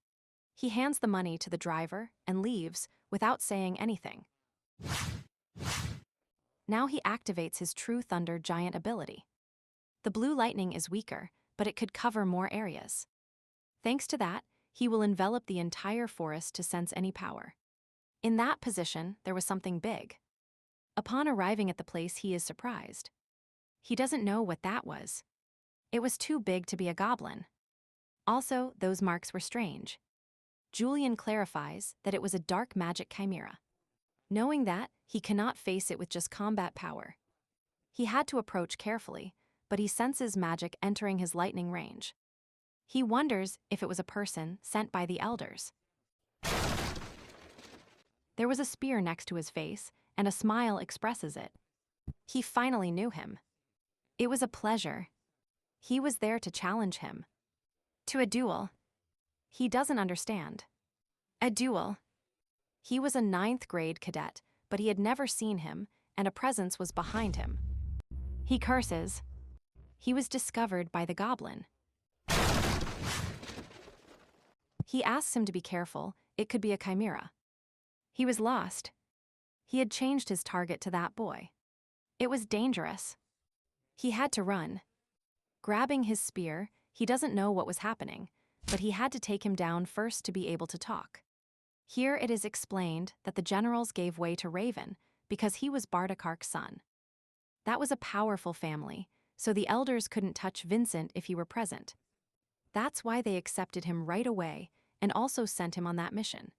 He hands the money to the driver and leaves without saying anything. Now he activates his True Thunder giant ability. The blue lightning is weaker, but it could cover more areas. Thanks to that, he will envelop the entire forest to sense any power. In that position, there was something big. Upon arriving at the place, he is surprised. He doesn't know what that was. It was too big to be a goblin. Also, those marks were strange. Julian clarifies that it was a dark magic chimera. Knowing that, he cannot face it with just combat power. He had to approach carefully, but he senses magic entering his lightning range. He wonders if it was a person sent by the elders. There was a spear next to his face, and a smile expresses it. He finally knew him. It was a pleasure. He was there to challenge him. To a duel. He doesn't understand. A duel. He was a 9th grade cadet, but he had never seen him, and a presence was behind him. He curses. He was discovered by the goblin. He asks him to be careful, it could be a chimera. He was lost. He had changed his target to that boy. It was dangerous. He had to run. Grabbing his spear, he doesn't know what was happening, but he had to take him down first to be able to talk. Here it is explained that the generals gave way to Raven because he was Bardakark's son. That was a powerful family, so the elders couldn't touch Vincent if he were present. That's why they accepted him right away and also sent him on that mission.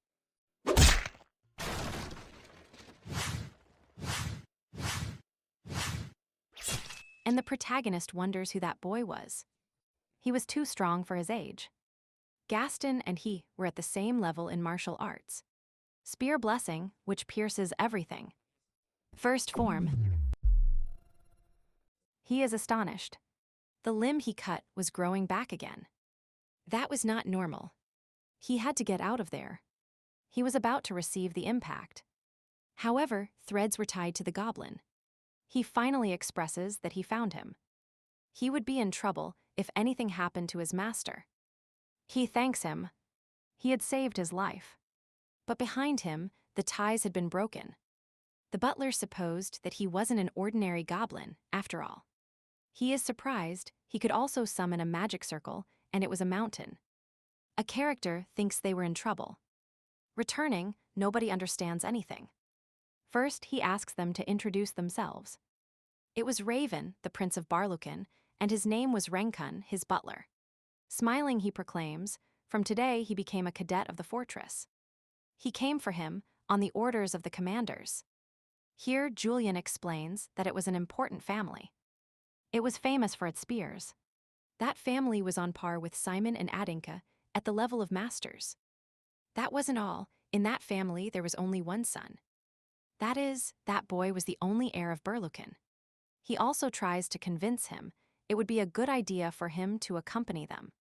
And the protagonist wonders who that boy was. He was too strong for his age. Gaston and he were at the same level in martial arts. Spear blessing, which pierces everything. First form. He is astonished. The limb he cut was growing back again. That was not normal. He had to get out of there. He was about to receive the impact. However, threads were tied to the goblin. He finally expresses that he found him. He would be in trouble if anything happened to his master. He thanks him. He had saved his life. But behind him, the ties had been broken. The butler supposed that he wasn't an ordinary goblin, after all. He is surprised he could also summon a magic circle, and it was a mountain. A character thinks they were in trouble. Returning, nobody understands anything. First, he asks them to introduce themselves. It was Raven, the Prince of Barlucan, and his name was Renkun, his butler. Smiling, he proclaims, from today he became a cadet of the fortress. He came for him on the orders of the commanders. Here, Julian explains that it was an important family. It was famous for its spears. That family was on par with Simon and Adinka at the level of masters. That wasn't all. In that family, there was only one son. That is, that boy was the only heir of Barlucan. He also tries to convince him it would be a good idea for him to accompany them.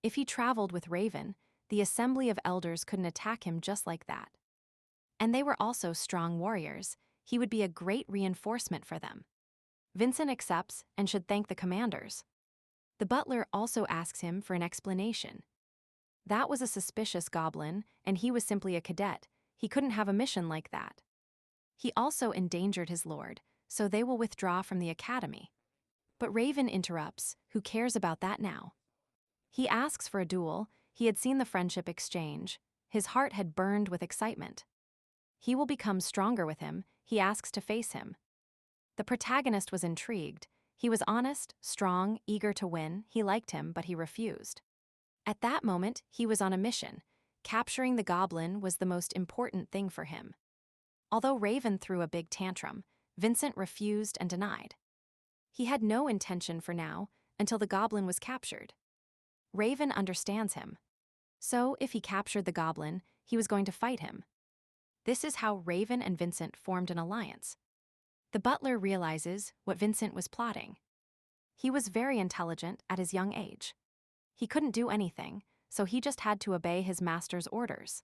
If he traveled with Raven, the assembly of elders couldn't attack him just like that. And they were also strong warriors. He would be a great reinforcement for them. Vincent accepts and should thank the commanders. The butler also asks him for an explanation. That was a suspicious goblin, and he was simply a cadet. He couldn't have a mission like that. He also endangered his lord, so they will withdraw from the academy. But Raven interrupts, who cares about that now? He asks for a duel. He had seen the friendship exchange. His heart had burned with excitement. He will become stronger with him. He asks to face him. The protagonist was intrigued. He was honest, strong, eager to win. He liked him, but he refused. At that moment, he was on a mission. Capturing the goblin was the most important thing for him. Although Raven threw a big tantrum, Vincent refused and denied. He had no intention for now until the goblin was captured. Raven understands him. So, if he captured the goblin, he was going to fight him. This is how Raven and Vincent formed an alliance. The butler realizes what Vincent was plotting. He was very intelligent at his young age. He couldn't do anything, so he just had to obey his master's orders.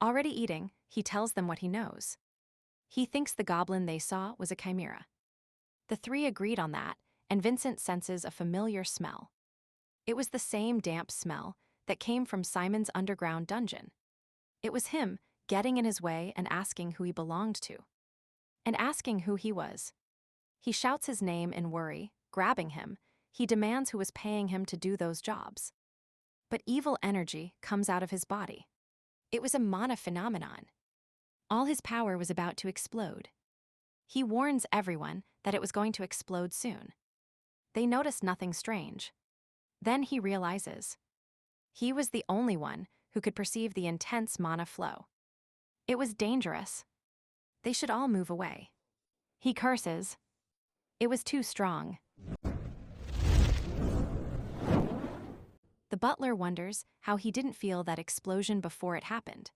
Already eating, he tells them what he knows. He thinks the goblin they saw was a chimera. The three agreed on that, and Vincent senses a familiar smell. It was the same damp smell that came from Simon's underground dungeon. It was him getting in his way and asking who he belonged to. And asking who he was. He shouts his name in worry, grabbing him. He demands who was paying him to do those jobs. But evil energy comes out of his body. It was a mana phenomenon. All his power was about to explode. He warns everyone that it was going to explode soon. They notice nothing strange. Then he realizes. He was the only one who could perceive the intense mana flow. It was dangerous. They should all move away. He curses. It was too strong. The butler wonders how he didn't feel that explosion before it happened.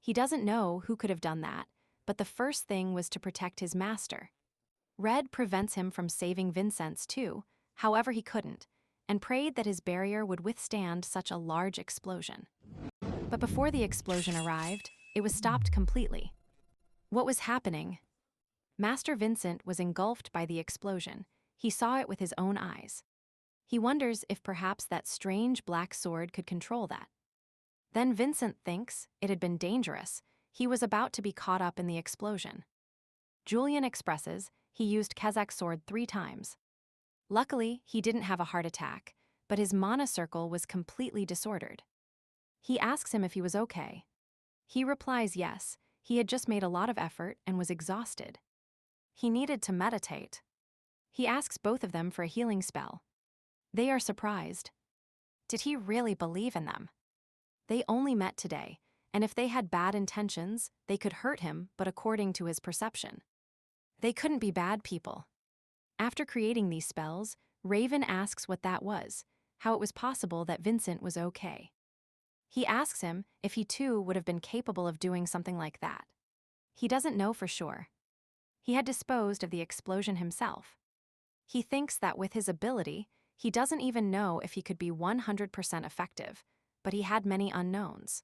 He doesn't know who could have done that, but the first thing was to protect his master. Red prevents him from saving Vincent's too, however he couldn't, and prayed that his barrier would withstand such a large explosion. But before the explosion arrived, it was stopped completely. What was happening? Master Vincent was engulfed by the explosion. He saw it with his own eyes. He wonders if perhaps that strange black sword could control that. Then Vincent thinks it had been dangerous. He was about to be caught up in the explosion. Julian expresses he used Kezak's sword 3 times. Luckily, he didn't have a heart attack, but his mana circle was completely disordered. He asks him if he was okay. He replies yes, he had just made a lot of effort and was exhausted. He needed to meditate. He asks both of them for a healing spell. They are surprised. Did he really believe in them? They only met today, and if they had bad intentions, they could hurt him, but according to his perception. They couldn't be bad people. After creating these spells, Raven asks what that was, how it was possible that Vincent was okay. He asks him if he too would have been capable of doing something like that. He doesn't know for sure. He had disposed of the explosion himself. He thinks that with his ability, he doesn't even know if he could be 100% effective, but he had many unknowns.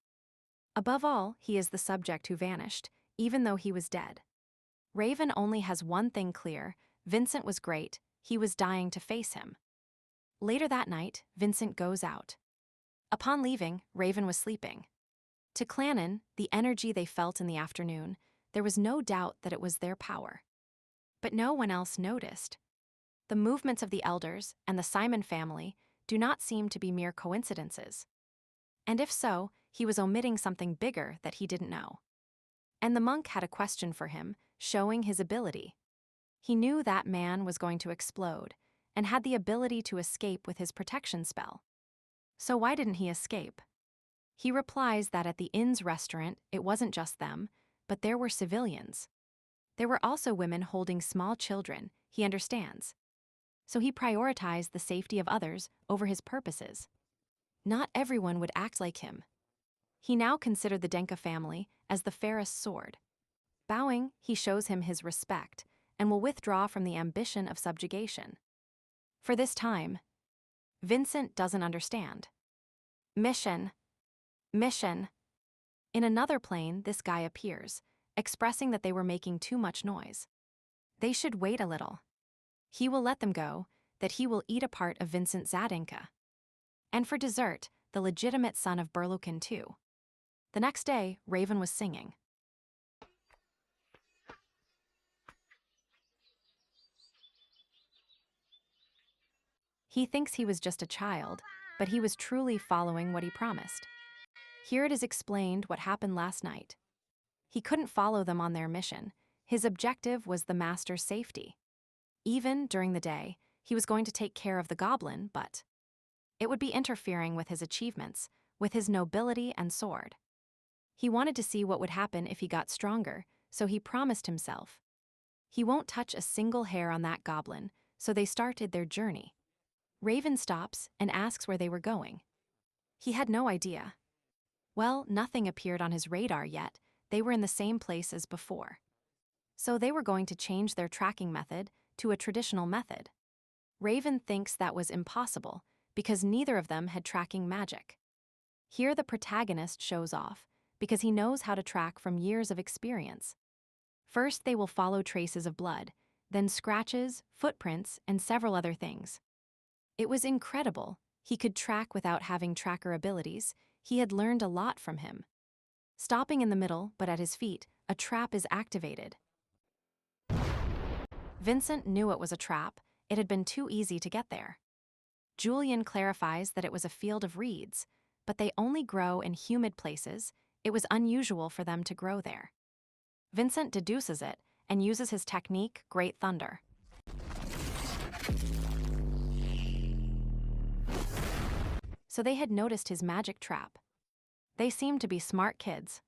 Above all, he is the subject who vanished, even though he was dead. Raven only has one thing clear: Vincent was great, he was dying to face him. Later that night, Vincent goes out. Upon leaving, Raven was sleeping. To Clannon, the energy they felt in the afternoon, there was no doubt that it was their power. But no one else noticed. The movements of the elders and the Simon family do not seem to be mere coincidences. And if so, he was omitting something bigger that he didn't know. And the monk had a question for him, showing his ability. He knew that man was going to explode, and had the ability to escape with his protection spell. So why didn't he escape? He replies that at the inn's restaurant, it wasn't just them, but there were civilians. There were also women holding small children, he understands. So he prioritized the safety of others over his purposes. Not everyone would act like him. He now considered the Denka family as the fairest sword. Bowing, he shows him his respect and will withdraw from the ambition of subjugation. For this time, Vincent doesn't understand. Mission. Mission. In another plane, this guy appears, expressing that they were making too much noise. They should wait a little. He will let them go, that he will eat a part of Vincent Zadinka. And for dessert, the legitimate son of Berlukin too. The next day, Raven was singing. He thinks he was just a child, but he was truly following what he promised. Here it is explained what happened last night. He couldn't follow them on their mission. His objective was the master's safety. Even during the day, he was going to take care of the goblin, but it would be interfering with his achievements, with his nobility and sword. He wanted to see what would happen if he got stronger, so he promised himself. He won't touch a single hair on that goblin, so they started their journey. Raven stops and asks where they were going. He had no idea. Well, nothing appeared on his radar yet. they were in the same place as before. So they were going to change their tracking method to a traditional method. Raven thinks that was impossible because neither of them had tracking magic. Here the protagonist shows off because he knows how to track from years of experience. First, they will follow traces of blood, then scratches, footprints, and several other things. It was incredible. He could track without having tracker abilities. He had learned a lot from him. Stopping in the middle, but at his feet, a trap is activated. Vincent knew it was a trap. It had been too easy to get there. Julian clarifies that it was a field of reeds, but they only grow in humid places. It was unusual for them to grow there. Vincent deduces it and uses his technique, Great Thunder. So they had noticed his magic trap. They seemed to be smart kids.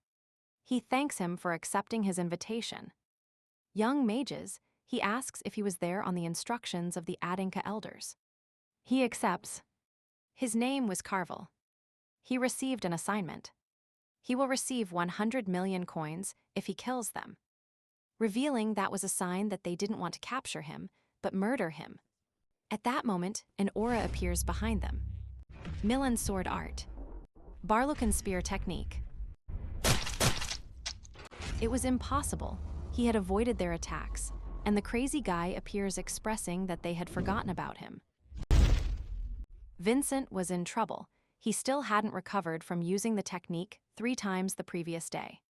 He thanks him for accepting his invitation. Young mages, he asks if he was there on the instructions of the Adinka elders. He accepts. His name was Carvel. He received an assignment. He will receive 100 million coins if he kills them. Revealing that was a sign that they didn't want to capture him, but murder him. At that moment, an aura appears behind them. Milan sword art. Barlucan spear technique. It was impossible. He had avoided their attacks, and the crazy guy appears expressing that they had forgotten about him. Vincent was in trouble. He still hadn't recovered from using the technique 3 times the previous day.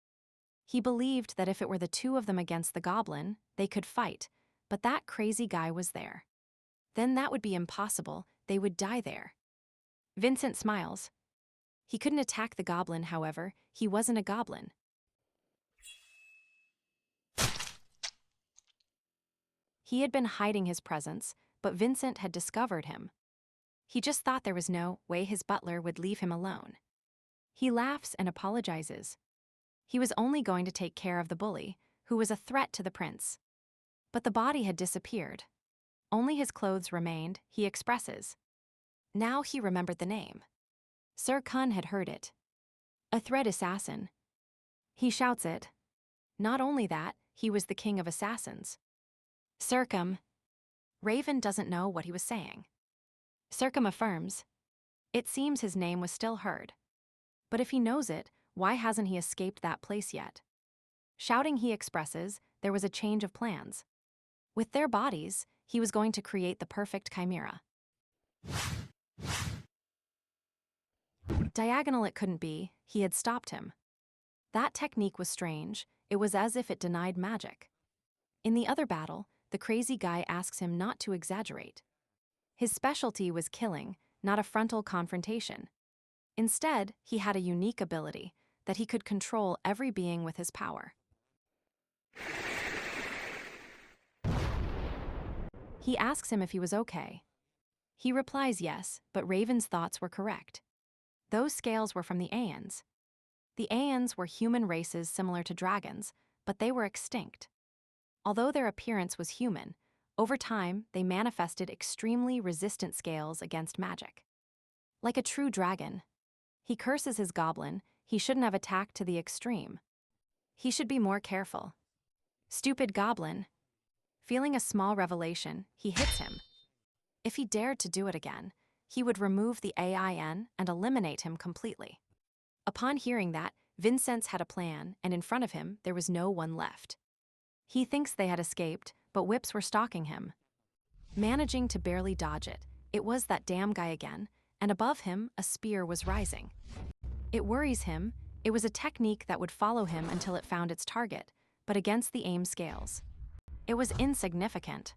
He believed that if it were the 2 of them against the goblin, they could fight, but that crazy guy was there. Then that would be impossible. They would die there. Vincent smiles. He couldn't attack the goblin, however. He wasn't a goblin. He had been hiding his presence, but Vincent had discovered him. He just thought there was no way his butler would leave him alone. He laughs and apologizes. He was only going to take care of the bully, who was a threat to the prince. But the body had disappeared. Only his clothes remained, he expresses. Now he remembered the name. Sir Kun had heard it. A threat assassin. He shouts it. Not only that, he was the king of assassins. Circum. Raven doesn't know what he was saying. Circum affirms. It seems his name was still heard. But if he knows it, why hasn't he escaped that place yet? Shouting, he expresses, there was a change of plans. With their bodies, he was going to create the perfect chimera. Diagonal it couldn't be, he had stopped him. That technique was strange. It was as if it denied magic. In the other battle, the crazy guy asks him not to exaggerate. His specialty was killing, not a frontal confrontation. Instead, he had a unique ability, that he could control every being with his power. He asks him if he was okay. He replies yes, but Raven's thoughts were correct. Those scales were from the Aeons. The Aeons were human races similar to dragons, but they were extinct. Although their appearance was human, over time they manifested extremely resistant scales against magic. Like a true dragon, he curses his goblin. He shouldn't have attacked to the extreme. He should be more careful. Stupid goblin. Feeling a small revelation, he hits him. If he dared to do it again, he would remove the AIN and eliminate him completely. Upon hearing that, Vincent had a plan, and in front of him there was no one left. He thinks they had escaped, but whips were stalking him. Managing to barely dodge it, it was that damn guy again, and above him a spear was rising. It worries him. It was a technique that would follow him until it found its target, but against the aim scales. It was insignificant.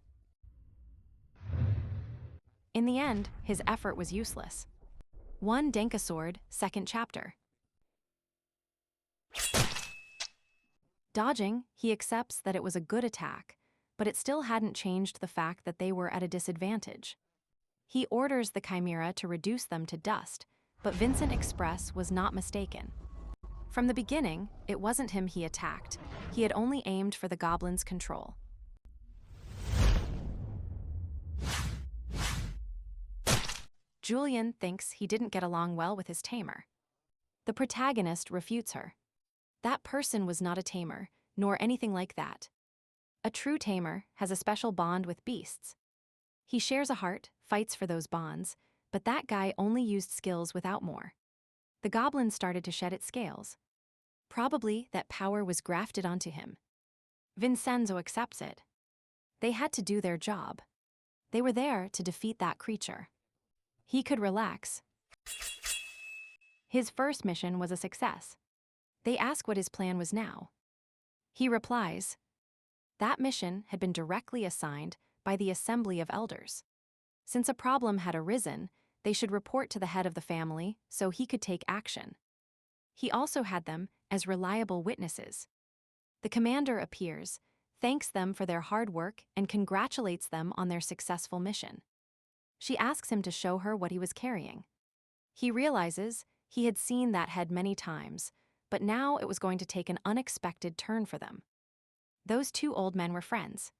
In the end, his effort was useless. 1 Denka Sword, 2nd chapter. Dodging, he accepts that it was a good attack, but it still hadn't changed the fact that they were at a disadvantage. He orders the chimera to reduce them to dust, but Vincent Express was not mistaken. From the beginning, it wasn't him he attacked. He had only aimed for the goblin's control. Julian thinks he didn't get along well with his tamer. The protagonist refutes her. That person was not a tamer, nor anything like that. A true tamer has a special bond with beasts. He shares a heart, fights for those bonds, but that guy only used skills without more. The goblin started to shed its scales. Probably that power was grafted onto him. Vincenzo accepts it. They had to do their job. They were there to defeat that creature. He could relax. His first mission was a success. They ask what his plan was now. He replies, that mission had been directly assigned by the Assembly of Elders. Since a problem had arisen, they should report to the head of the family so he could take action. He also had them as reliable witnesses. The commander appears, thanks them for their hard work, and congratulates them on their successful mission. She asks him to show her what he was carrying. He realizes he had seen that head many times, but now it was going to take an unexpected turn for them. Those two old men were friends.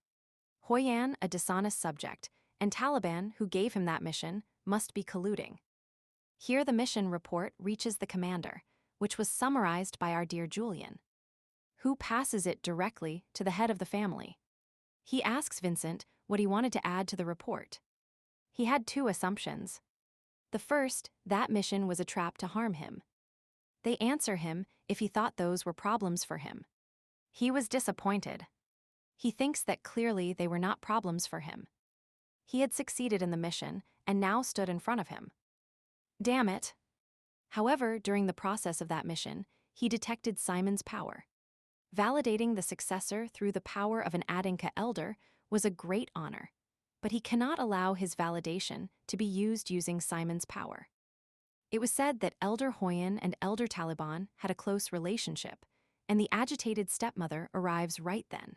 Hoyan, a dishonest subject, and Taliban, who gave him that mission, must be colluding. Here the mission report reaches the commander, which was summarized by our dear Julian, who passes it directly to the head of the family. He asks Vincent what he wanted to add to the report. He had two assumptions. The first, that mission was a trap to harm him. They answer him if he thought those were problems for him. He was disappointed. He thinks that clearly they were not problems for him. He had succeeded in the mission and now stood in front of him. Damn it. However, during the process of that mission, he detected Simon's power. Validating the successor through the power of an Adinka elder was a great honor, but he cannot allow his validation to be used using Simon's power. It was said that Elder Hoyan and Elder Taliban had a close relationship, and the agitated stepmother arrives right then.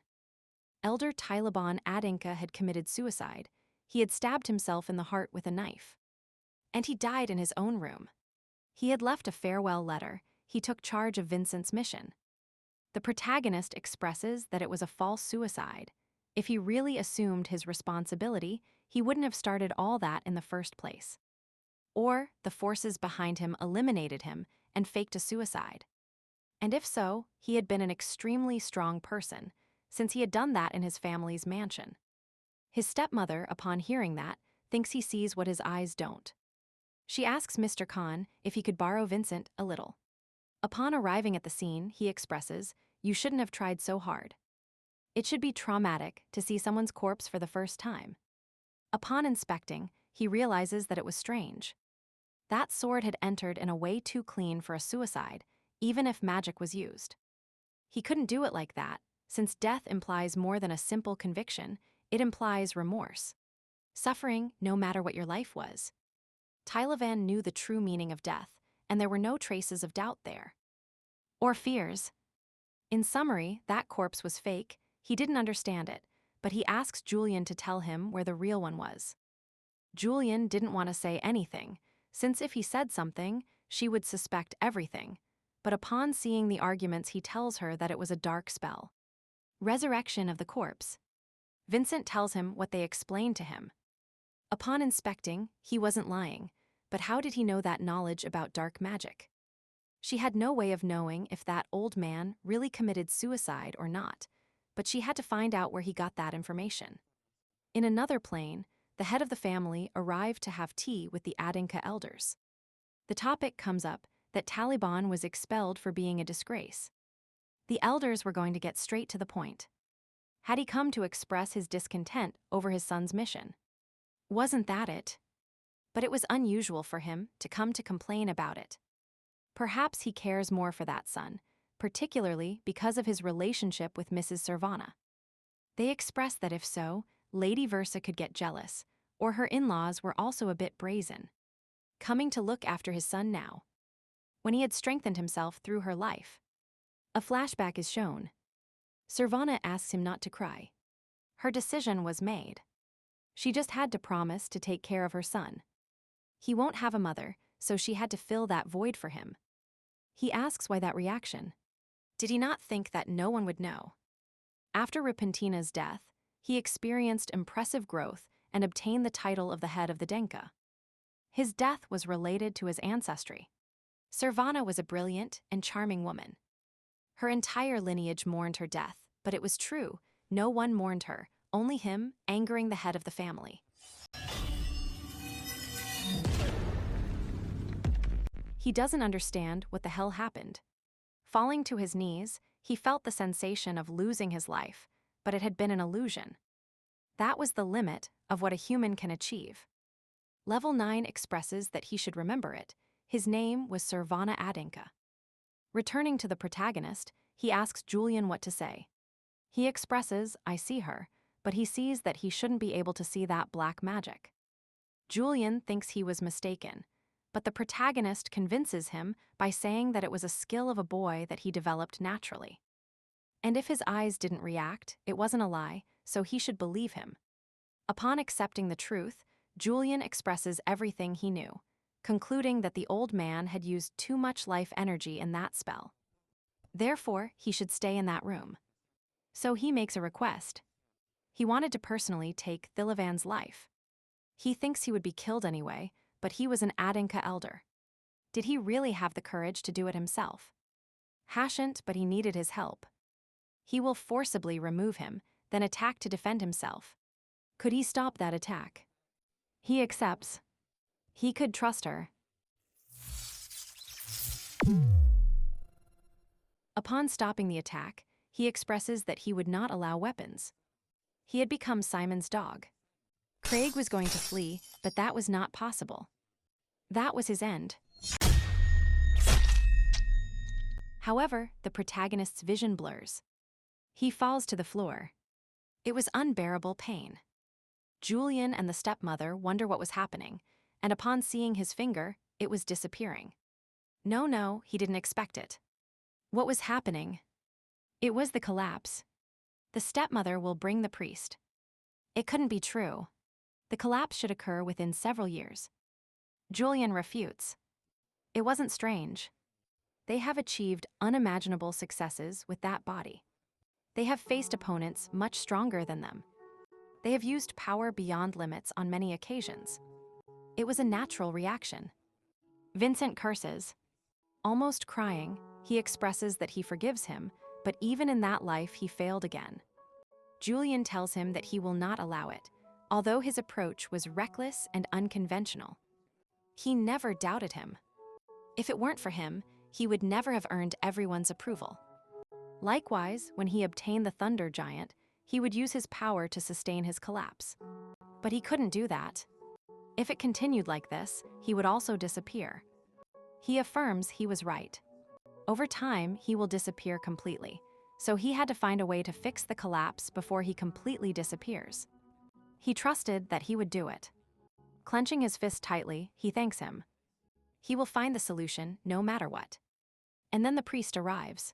Elder Taliban Adinka had committed suicide. He had stabbed himself in the heart with a knife. And he died in his own room. He had left a farewell letter. He took charge of Vincent's mission. The protagonist expresses that it was a false suicide. If he really assumed his responsibility, he wouldn't have started all that in the first place. Or the forces behind him eliminated him and faked a suicide. And if so, he had been an extremely strong person, since he had done that in his family's mansion. His stepmother, upon hearing that, thinks he sees what his eyes don't. She asks Mr. Khan if he could borrow Vincent a little. Upon arriving at the scene, he expresses, "You shouldn't have tried so hard. It should be traumatic to see someone's corpse for the first time." Upon inspecting, he realizes that it was strange. That sword had entered in a way too clean for a suicide, even if magic was used. He couldn't do it like that, since death implies more than a simple conviction, it implies remorse. Suffering, no matter what your life was. Taliban knew the true meaning of death, and there were no traces of doubt there. Or fears. In summary, that corpse was fake, he didn't understand it, but he asks Julian to tell him where the real one was. Julian didn't want to say anything, since if he said something, she would suspect everything, but upon seeing the arguments he tells her that it was a dark spell. Resurrection of the corpse. Vincent tells him what they explained to him. Upon inspecting, he wasn't lying, but how did he know that knowledge about dark magic? She had no way of knowing if that old man really committed suicide or not, but she had to find out where he got that information. In another plane, the head of the family arrived to have tea with the Adinka elders. The topic comes up that Taliban was expelled for being a disgrace. The elders were going to get straight to the point. Had he come to express his discontent over his son's mission? Wasn't that it? But it was unusual for him to come to complain about it. Perhaps he cares more for that son, particularly because of his relationship with Mrs. Servana. They expressed that if so, Lady Versa could get jealous, or her in-laws were also a bit brazen. Coming to look after his son now, when he had strengthened himself through her life. A flashback is shown. Servana asks him not to cry. Her decision was made. She just had to promise to take care of her son. He won't have a mother, so she had to fill that void for him. He asks why that reaction. Did he not think that no one would know? After Repentina's death, he experienced impressive growth and obtained the title of the head of the Denka. His death was related to his ancestry. Servana was a brilliant and charming woman. Her entire lineage mourned her death, but it was true. No one mourned her, only him, angering the head of the family. He doesn't understand what the hell happened. Falling to his knees, he felt the sensation of losing his life, but it had been an illusion. That was the limit of what a human can achieve. Level 9 expresses that he should remember it. His name was Sirvana Adinka. Returning to the protagonist, he asks Julian what to say. He expresses, "I see her," but he sees that he shouldn't be able to see that black magic. Julian thinks he was mistaken, but the protagonist convinces him by saying that it was a skill of a boy that he developed naturally. And if his eyes didn't react, it wasn't a lie, so he should believe him. Upon accepting the truth, Julian expresses everything he knew, concluding that the old man had used too much life energy in that spell. Therefore, he should stay in that room. So he makes a request. He wanted to personally take Thilivan's life. He thinks he would be killed anyway, but he was an Adinka elder. Did he really have the courage to do it himself? Hasn't, but he needed his help. He will forcibly remove him, then attack to defend himself. Could he stop that attack? He accepts. He could trust her. Upon stopping the attack, he expresses that he would not allow weapons. He had become Simon's dog. Craig was going to flee, but that was not possible. That was his end. However, the protagonist's vision blurs. He falls to the floor. It was unbearable pain. Julian and the stepmother wonder what was happening, and upon seeing his finger, it was disappearing. No, he didn't expect it. What was happening? It was the collapse. The stepmother will bring the priest. It couldn't be true. The collapse should occur within several years. Julian refutes. It wasn't strange. They have achieved unimaginable successes with that body. They have faced opponents much stronger than them. They have used power beyond limits on many occasions. It was a natural reaction. Vincent curses. Almost crying, he expresses that he forgives him, but even in that life he failed again. Julian tells him that he will not allow it, although his approach was reckless and unconventional. He never doubted him. If it weren't for him, he would never have earned everyone's approval. Likewise, when he obtained the Thunder Giant, he would use his power to sustain his collapse. But he couldn't do that. If it continued like this, he would also disappear. He affirms he was right. Over time, he will disappear completely, so he had to find a way to fix the collapse before he completely disappears. He trusted that he would do it. Clenching his fist tightly, he thanks him. He will find the solution no matter what. And then the priest arrives.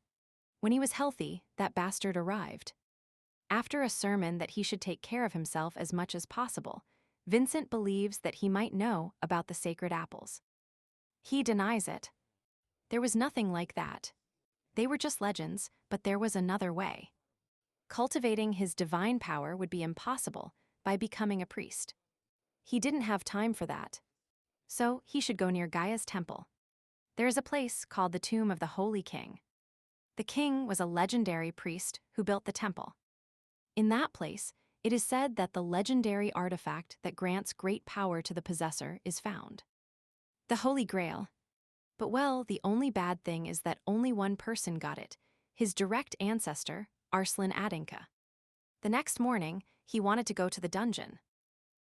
When he was healthy, that bastard arrived. After a sermon that he should take care of himself as much as possible, Vincent believes that he might know about the sacred apples. He denies it. There was nothing like that. They were just legends, but there was another way. Cultivating his divine power would be impossible by becoming a priest. He didn't have time for that. So he should go near Gaia's temple. There is a place called the Tomb of the Holy King. The king was a legendary priest who built the temple. In that place, it is said that the legendary artifact that grants great power to the possessor is found. The Holy Grail. But well, the only bad thing is that only one person got it, his direct ancestor, Arslan Adinka. The next morning, he wanted to go to the dungeon.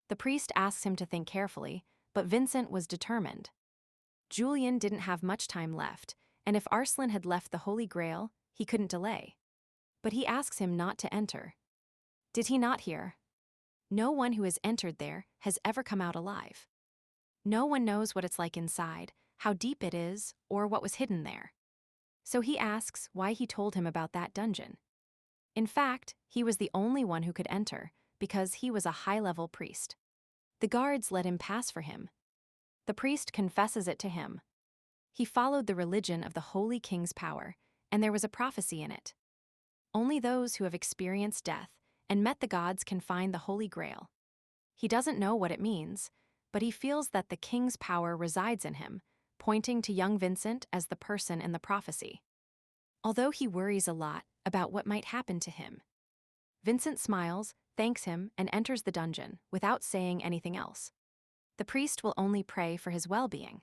The priest asks him to think carefully, but Vincent was determined. Julian didn't have much time left, and if Arslan had left the Holy Grail, he couldn't delay. But he asks him not to enter. Did he not hear? No one who has entered there has ever come out alive. No one knows what it's like inside, how deep it is, or what was hidden there. So he asks why he told him about that dungeon. In fact, he was the only one who could enter, because he was a high-level priest. The guards let him pass for him. The priest confesses it to him. He followed the religion of the Holy King's power, and there was a prophecy in it. Only those who have experienced death and met the gods can find the Holy Grail. He doesn't know what it means, but he feels that the king's power resides in him, pointing to young Vincent as the person in the prophecy. although he worries a lot about what might happen to him. Vincent smiles, thanks him, and enters the dungeon without saying anything else. The priest will only pray for his well-being.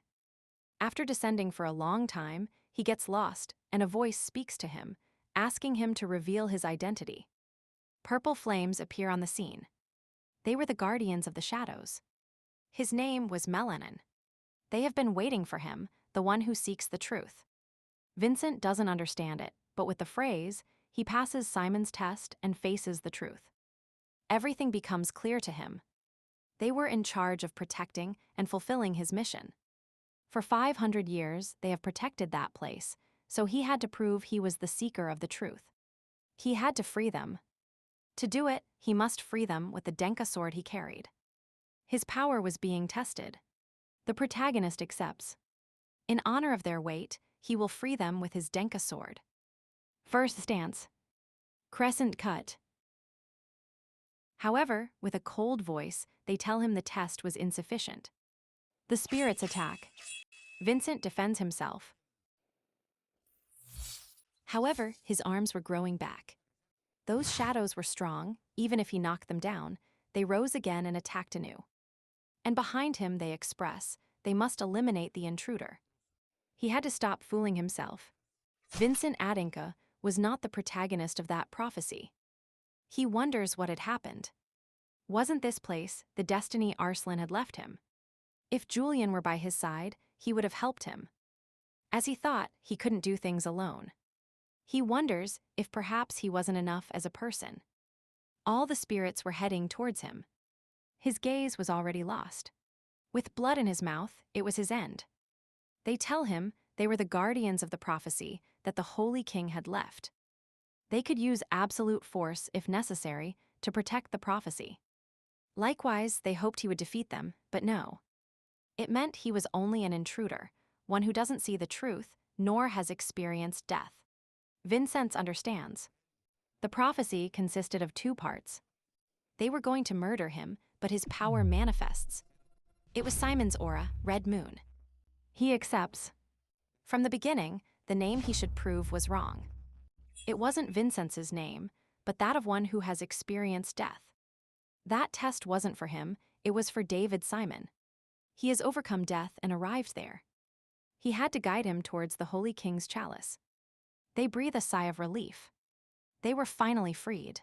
After descending for a long time, he gets lost, and a voice speaks to him, asking him to reveal his identity. Purple flames appear on the scene. They were the guardians of the shadows. His name was Melanin. They have been waiting for him, the one who seeks the truth. Vincent doesn't understand it, but with the phrase, he passes Simon's test and faces the truth. Everything becomes clear to him. They were in charge of protecting and fulfilling his mission. For 500 years, they have protected that place, so he had to prove he was the seeker of the truth. He had to free them. To do it, he must free them with the Denka sword he carried. His power was being tested. The protagonist accepts. In honor of their weight, he will free them with his Denka sword. First stance. Crescent cut. However, with a cold voice, they tell him the test was insufficient. The spirits attack. Vincent defends himself. However, his arms were growing back. Those shadows were strong, even if he knocked them down, they rose again and attacked anew. And behind him they express, they must eliminate the intruder. He had to stop fooling himself. Vincent Adinka was not the protagonist of that prophecy. He wonders what had happened. Wasn't this place the destiny Arslan had left him? If Julian were by his side, he would have helped him. As he thought, he couldn't do things alone. He wonders if perhaps he wasn't enough as a person. All the spirits were heading towards him. His gaze was already lost. With blood in his mouth, it was his end. They tell him they were the guardians of the prophecy that the Holy King had left. They could use absolute force, if necessary, to protect the prophecy. Likewise, they hoped he would defeat them, but no. It meant he was only an intruder, one who doesn't see the truth, nor has experienced death. Vincent understands. The prophecy consisted of 2 parts. They were going to murder him, but his power manifests. It was Simon's aura, Red Moon. He accepts. From the beginning, the name he should prove was wrong. It wasn't Vincent's name, but that of one who has experienced death. That test wasn't for him, it was for David Simon. He has overcome death and arrived there. He had to guide him towards the Holy King's chalice. They breathe a sigh of relief. They were finally freed.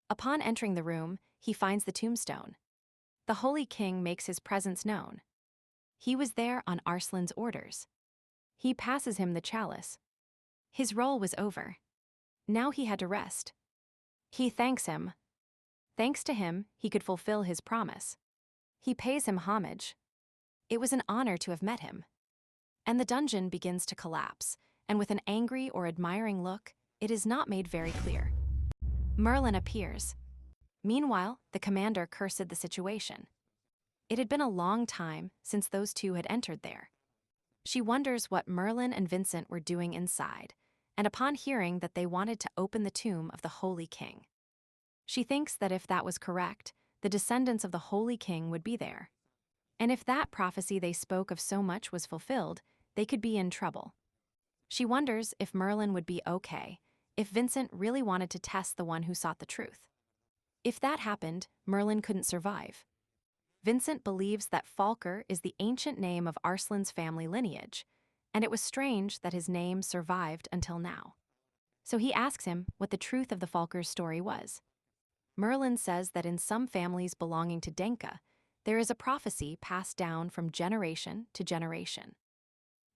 Upon entering the room, he finds the tombstone. The Holy King makes his presence known. He was there on Arslan's orders. He passes him the chalice. His role was over. Now he had to rest. He thanks him. Thanks to him, he could fulfill his promise. He pays him homage. It was an honor to have met him. And the dungeon begins to collapse, and with an angry or admiring look, it is not made very clear. Merlin appears. Meanwhile, the commander cursed the situation. It had been a long time since those two had entered there. She wonders what Merlin and Vincent were doing inside, and upon hearing that they wanted to open the tomb of the Holy King. She thinks that if that was correct, the descendants of the Holy King would be there. And if that prophecy they spoke of so much was fulfilled, they could be in trouble. She wonders if Merlin would be okay, if Vincent really wanted to test the one who sought the truth. If that happened, Merlin couldn't survive. Vincent believes that Falker is the ancient name of Arslan's family lineage, and it was strange that his name survived until now. So he asks him what the truth of the Falker's story was. Merlin says that in some families belonging to Denka, there is a prophecy passed down from generation to generation.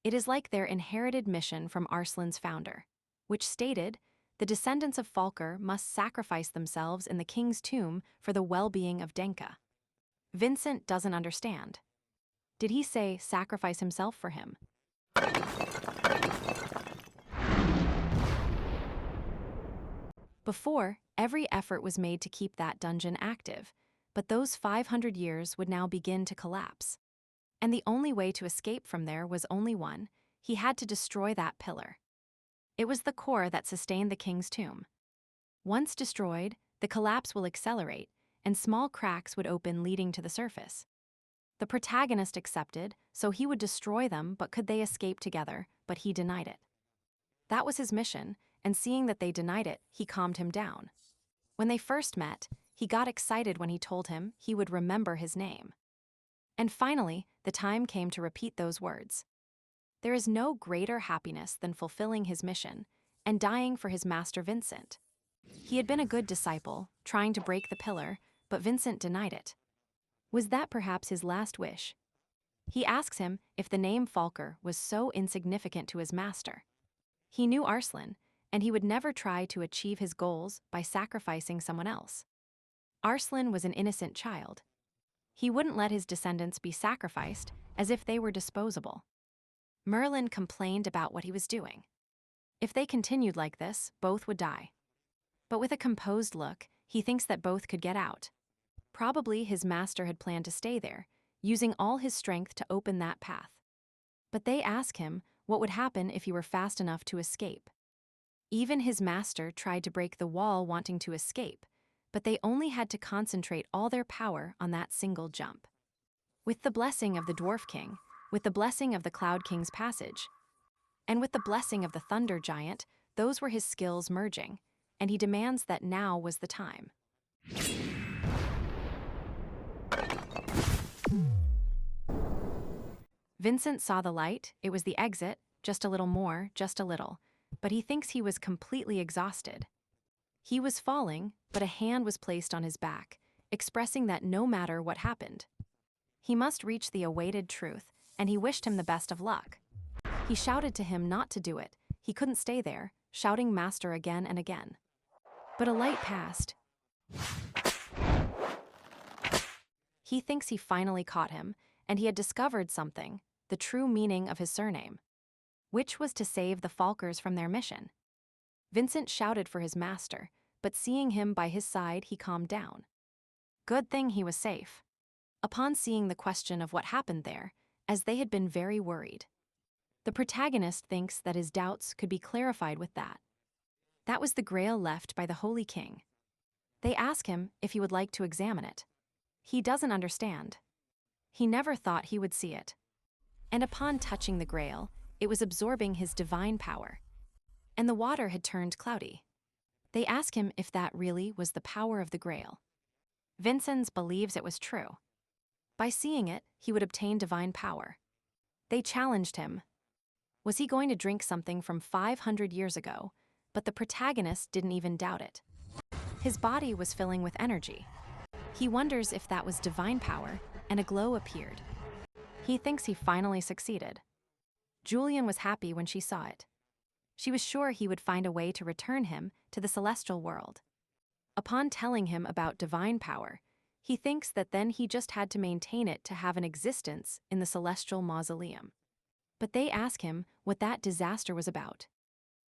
It is like their inherited mission from Arslan's founder, which stated, the descendants of Falker must sacrifice themselves in the king's tomb for the well-being of Denka. Vincent doesn't understand. Did he say sacrifice himself for him? Before, every effort was made to keep that dungeon active, but those 500 years would now begin to collapse. And the only way to escape from there was only one: he had to destroy that pillar. It was the core that sustained the king's tomb. Once destroyed, the collapse will accelerate, and small cracks would open leading to the surface. The protagonist accepted, so he would destroy them, but could they escape together? But he denied it. That was his mission, and seeing that they denied it, he calmed him down. When they first met, he got excited when he told him he would remember his name. And finally, the time came to repeat those words. There is no greater happiness than fulfilling his mission and dying for his master Vincent. He had been a good disciple, trying to break the pillar, but Vincent denied it. Was that perhaps his last wish? He asks him if the name Falker was so insignificant to his master. He knew Arslan, and he would never try to achieve his goals by sacrificing someone else. Arslan was an innocent child. He wouldn't let his descendants be sacrificed as if they were disposable. Merlin complained about what he was doing. If they continued like this, both would die. But with a composed look, he thinks that both could get out. Probably his master had planned to stay there, using all his strength to open that path. But they ask him what would happen if he were fast enough to escape. Even his master tried to break the wall wanting to escape, but they only had to concentrate all their power on that single jump. With the blessing of the Dwarf King, with the blessing of the Cloud King's passage, and with the blessing of the Thunder Giant, those were his skills merging, and he demands that now was the time. Vincent saw the light, it was the exit, just a little more, just a little, but he thinks he was completely exhausted. He was falling, but a hand was placed on his back, expressing that no matter what happened, he must reach the awaited truth, and he wished him the best of luck. He shouted to him not to do it, he couldn't stay there, shouting master again and again. But a light passed. He thinks he finally caught him, and he had discovered something, the true meaning of his surname, which was to save the Falkers from their mission. Vincent shouted for his master, but seeing him by his side, he calmed down. Good thing he was safe. Upon seeing the question of what happened there, as they had been very worried, the protagonist thinks that his doubts could be clarified with that. That was the grail left by the Holy King. They ask him if he would like to examine it. He doesn't understand. He never thought he would see it. And upon touching the grail, it was absorbing his divine power. And the water had turned cloudy. They ask him if that really was the power of the grail. Vincent believes it was true. By seeing it, he would obtain divine power. They challenged him. Was he going to drink something from 500 years ago? But the protagonist didn't even doubt it. His body was filling with energy. He wonders if that was divine power, and a glow appeared. He thinks he finally succeeded. Julian was happy when she saw it. She was sure he would find a way to return him to the celestial world. Upon telling him about divine power, he thinks that then he just had to maintain it to have an existence in the celestial mausoleum. But they ask him what that disaster was about.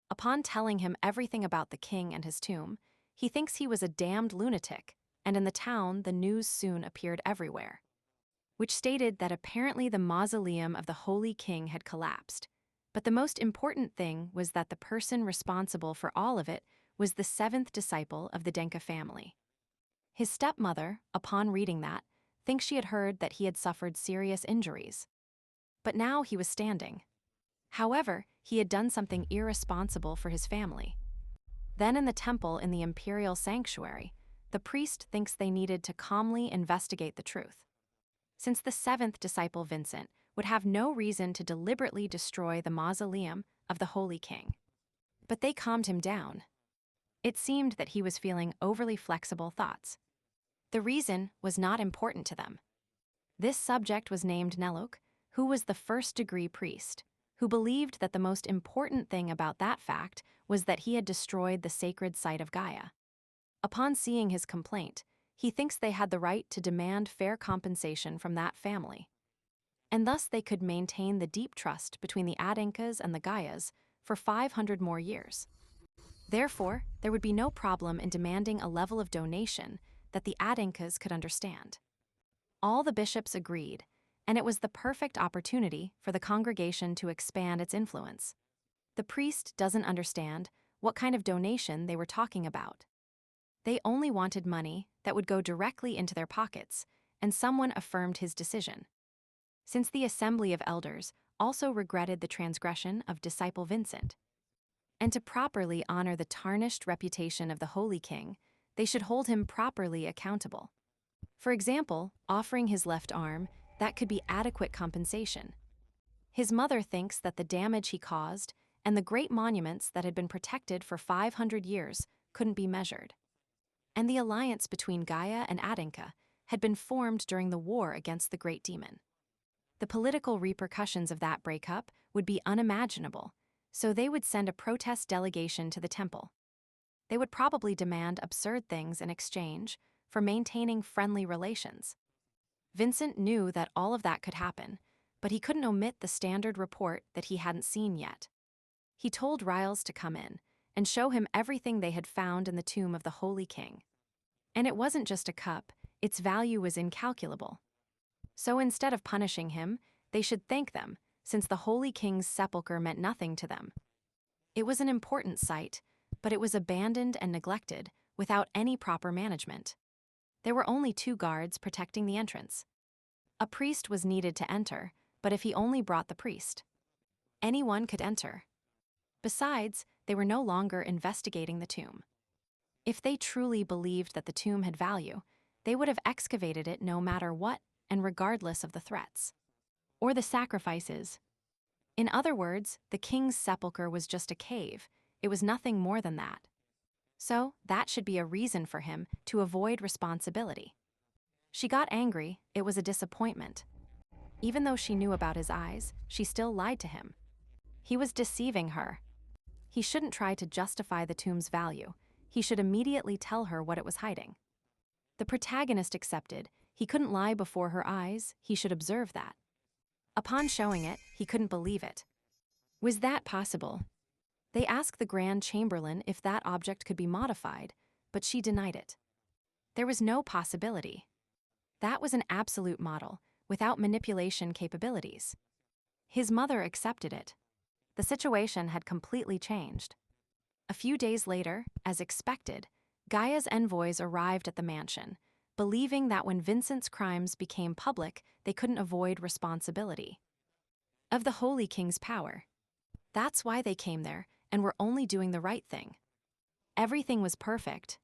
Upon telling him everything about the king and his tomb, he thinks he was a damned lunatic, and in the town the news soon appeared everywhere, which stated that apparently the mausoleum of the Holy King had collapsed. But the most important thing was that the person responsible for all of it was the seventh disciple of the Denka family. His stepmother, upon reading that, thinks she had heard that he had suffered serious injuries. But now he was standing. However, he had done something irresponsible for his family. Then in the temple in the imperial sanctuary, the priest thinks they needed to calmly investigate the truth. Since the seventh disciple Vincent would have no reason to deliberately destroy the mausoleum of the Holy King. But they calmed him down. It seemed that he was feeling overly flexible thoughts. The reason was not important to them. This subject was named Neluk, who was the first-degree priest, who believed that the most important thing about that fact was that he had destroyed the sacred site of Gaia. Upon seeing his complaint, he thinks they had the right to demand fair compensation from that family. And thus they could maintain the deep trust between the Adinkas and the Gaias for 500 more years. Therefore, there would be no problem in demanding a level of donation that the Adinkas could understand. All the bishops agreed, and it was the perfect opportunity for the congregation to expand its influence. The priest doesn't understand what kind of donation they were talking about. They only wanted money that would go directly into their pockets, and someone affirmed his decision. Since the assembly of elders also regretted the transgression of disciple Vincent, And to properly honor the tarnished reputation of the Holy King, they should hold him properly accountable. For example, offering his left arm, that could be adequate compensation. His mother thinks that the damage he caused and the great monuments that had been protected for 500 years couldn't be measured. And the alliance between Gaia and Adinka had been formed during the war against the great demon. The political repercussions of that breakup would be unimaginable, so they would send a protest delegation to the temple. They would probably demand absurd things in exchange for maintaining friendly relations. Vincent knew that all of that could happen, but he couldn't omit the standard report that he hadn't seen yet. He told Riles to come in and show him everything they had found in the tomb of the Holy King. And it wasn't just a cup, its value was incalculable. So instead of punishing him, they should thank them, since the Holy King's sepulchre meant nothing to them. It was an important site, but it was abandoned and neglected without any proper management. There were only 2 guards protecting the entrance. A priest was needed to enter, but if he only brought the priest, anyone could enter. Besides, they were no longer investigating the tomb. If they truly believed that the tomb had value, they would have excavated it no matter what and regardless of the threats or the sacrifices. In other words, the king's sepulchre was just a cave. It was nothing more than that. So, that should be a reason for him to avoid responsibility. She got angry. It was a disappointment. Even though she knew about his eyes, she still lied to him. He was deceiving her. He shouldn't try to justify the tomb's value. He should immediately tell her what it was hiding. The protagonist accepted. He couldn't lie before her eyes. He should observe that. Upon showing it, he couldn't believe it. Was that possible? They asked the Grand Chamberlain if that object could be modified, but she denied it. There was no possibility. That was an absolute model, without manipulation capabilities. His mother accepted it. The situation had completely changed. A few days later, as expected, Gaia's envoys arrived at the mansion, believing that when Vincent's crimes became public, they couldn't avoid responsibility of the Holy King's power. That's why they came there and were only doing the right thing. Everything was perfect.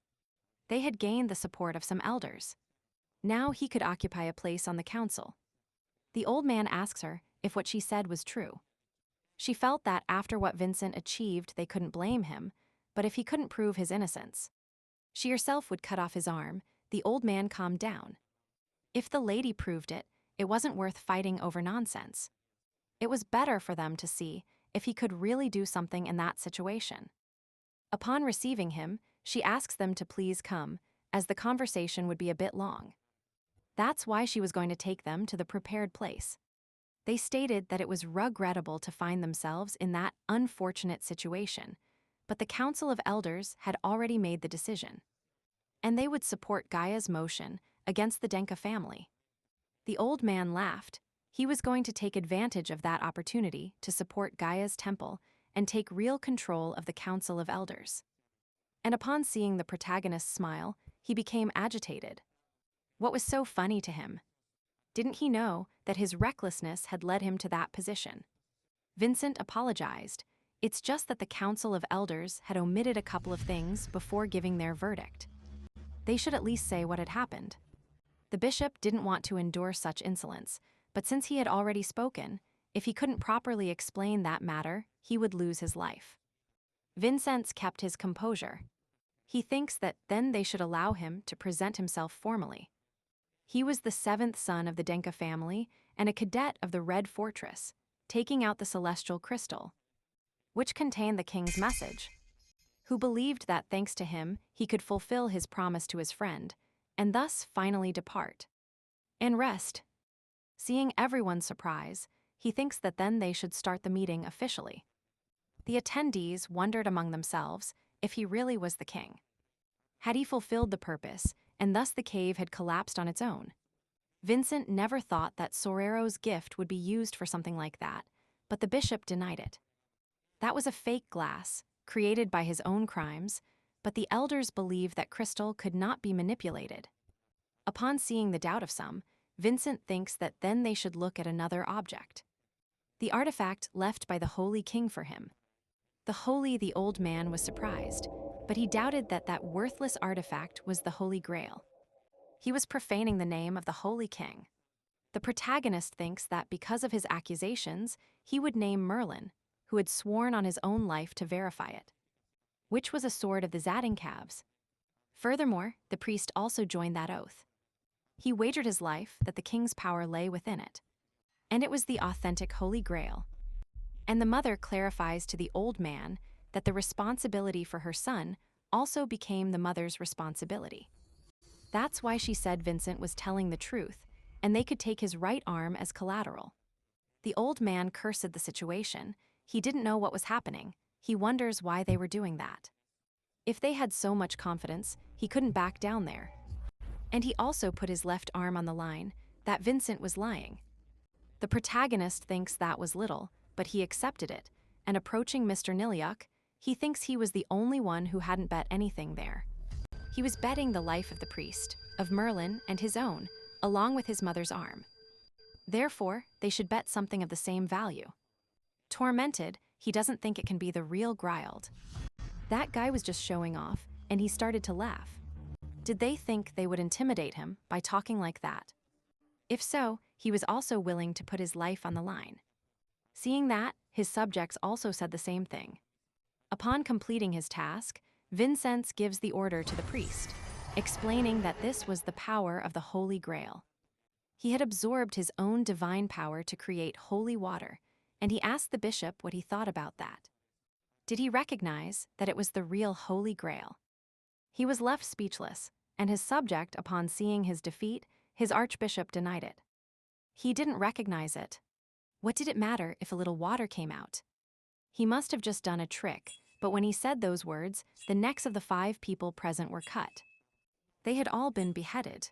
They had gained the support of some elders. Now he could occupy a place on the council. The old man asks her if what she said was true. She felt that after what Vincent achieved, they couldn't blame him, but if he couldn't prove his innocence, she herself would cut off his arm. The old man calmed down. If the lady proved it, it wasn't worth fighting over nonsense. It was better for them to see if he could really do something in that situation. Upon receiving him, she asks them to please come, as the conversation would be a bit long. That's why she was going to take them to the prepared place. They stated that it was regrettable to find themselves in that unfortunate situation, but the Council of Elders had already made the decision. And they would support Gaia's motion against the Denka family. The old man laughed. He was going to take advantage of that opportunity to support Gaia's temple and take real control of the Council of Elders. And upon seeing the protagonist smile, he became agitated. What was so funny to him? Didn't he know that his recklessness had led him to that position? Vincent apologized. It's just that the Council of Elders had omitted a couple of things before giving their verdict. They should at least say what had happened. The bishop didn't want to endure such insolence, but since he had already spoken, if he couldn't properly explain that matter, he would lose his life. Vincent kept his composure. He thinks that then they should allow him to present himself formally. He was the 7th son of the Denka family and a cadet of the Red Fortress, taking out the celestial crystal, which contained the king's message, who believed that thanks to him, he could fulfill his promise to his friend, and thus finally depart and rest. Seeing everyone's surprise, he thinks that then they should start the meeting officially. The attendees wondered among themselves if he really was the king. Had he fulfilled the purpose, and thus the cave had collapsed on its own? Vincent never thought that Sorero's gift would be used for something like that, but the bishop denied it. That was a fake glass, created by his own crimes, but the elders believed that crystal could not be manipulated. Upon seeing the doubt of some, Vincent thinks that then they should look at another object. The artifact left by the Holy King for him. The old man was surprised, but he doubted that that worthless artifact was the Holy Grail. He was profaning the name of the Holy King. The protagonist thinks that because of his accusations, he would name Merlin, who had sworn on his own life to verify it, which was a sword of the Zadinkavs. Furthermore, the priest also joined that oath. He wagered his life that the king's power lay within it, and it was the authentic Holy Grail. And the mother clarifies to the old man that the responsibility for her son also became the mother's responsibility. That's why she said Vincent was telling the truth, and they could take his right arm as collateral. The old man cursed the situation. He didn't know what was happening. He wonders why they were doing that. If they had so much confidence, he couldn't back down there. And he also put his left arm on the line, that Vincent was lying. The protagonist thinks that was little, but he accepted it, and approaching Mr. Niliuk, he thinks he was the only one who hadn't bet anything there. He was betting the life of the priest, of Merlin, and his own, along with his mother's arm. Therefore, they should bet something of the same value. Tormented, he doesn't think it can be the real Grail. That guy was just showing off, and he started to laugh. Did they think they would intimidate him by talking like that? If so, he was also willing to put his life on the line. Seeing that, his subjects also said the same thing. Upon completing his task, Vincent gives the order to the priest, explaining that this was the power of the Holy Grail. He had absorbed his own divine power to create holy water, and he asked the bishop what he thought about that. Did he recognize that it was the real Holy Grail? He was left speechless, and his subject, upon seeing his defeat, his archbishop denied it. He didn't recognize it. What did it matter if a little water came out? He must have just done a trick, but when he said those words, the necks of the 5 people present were cut. They had all been beheaded.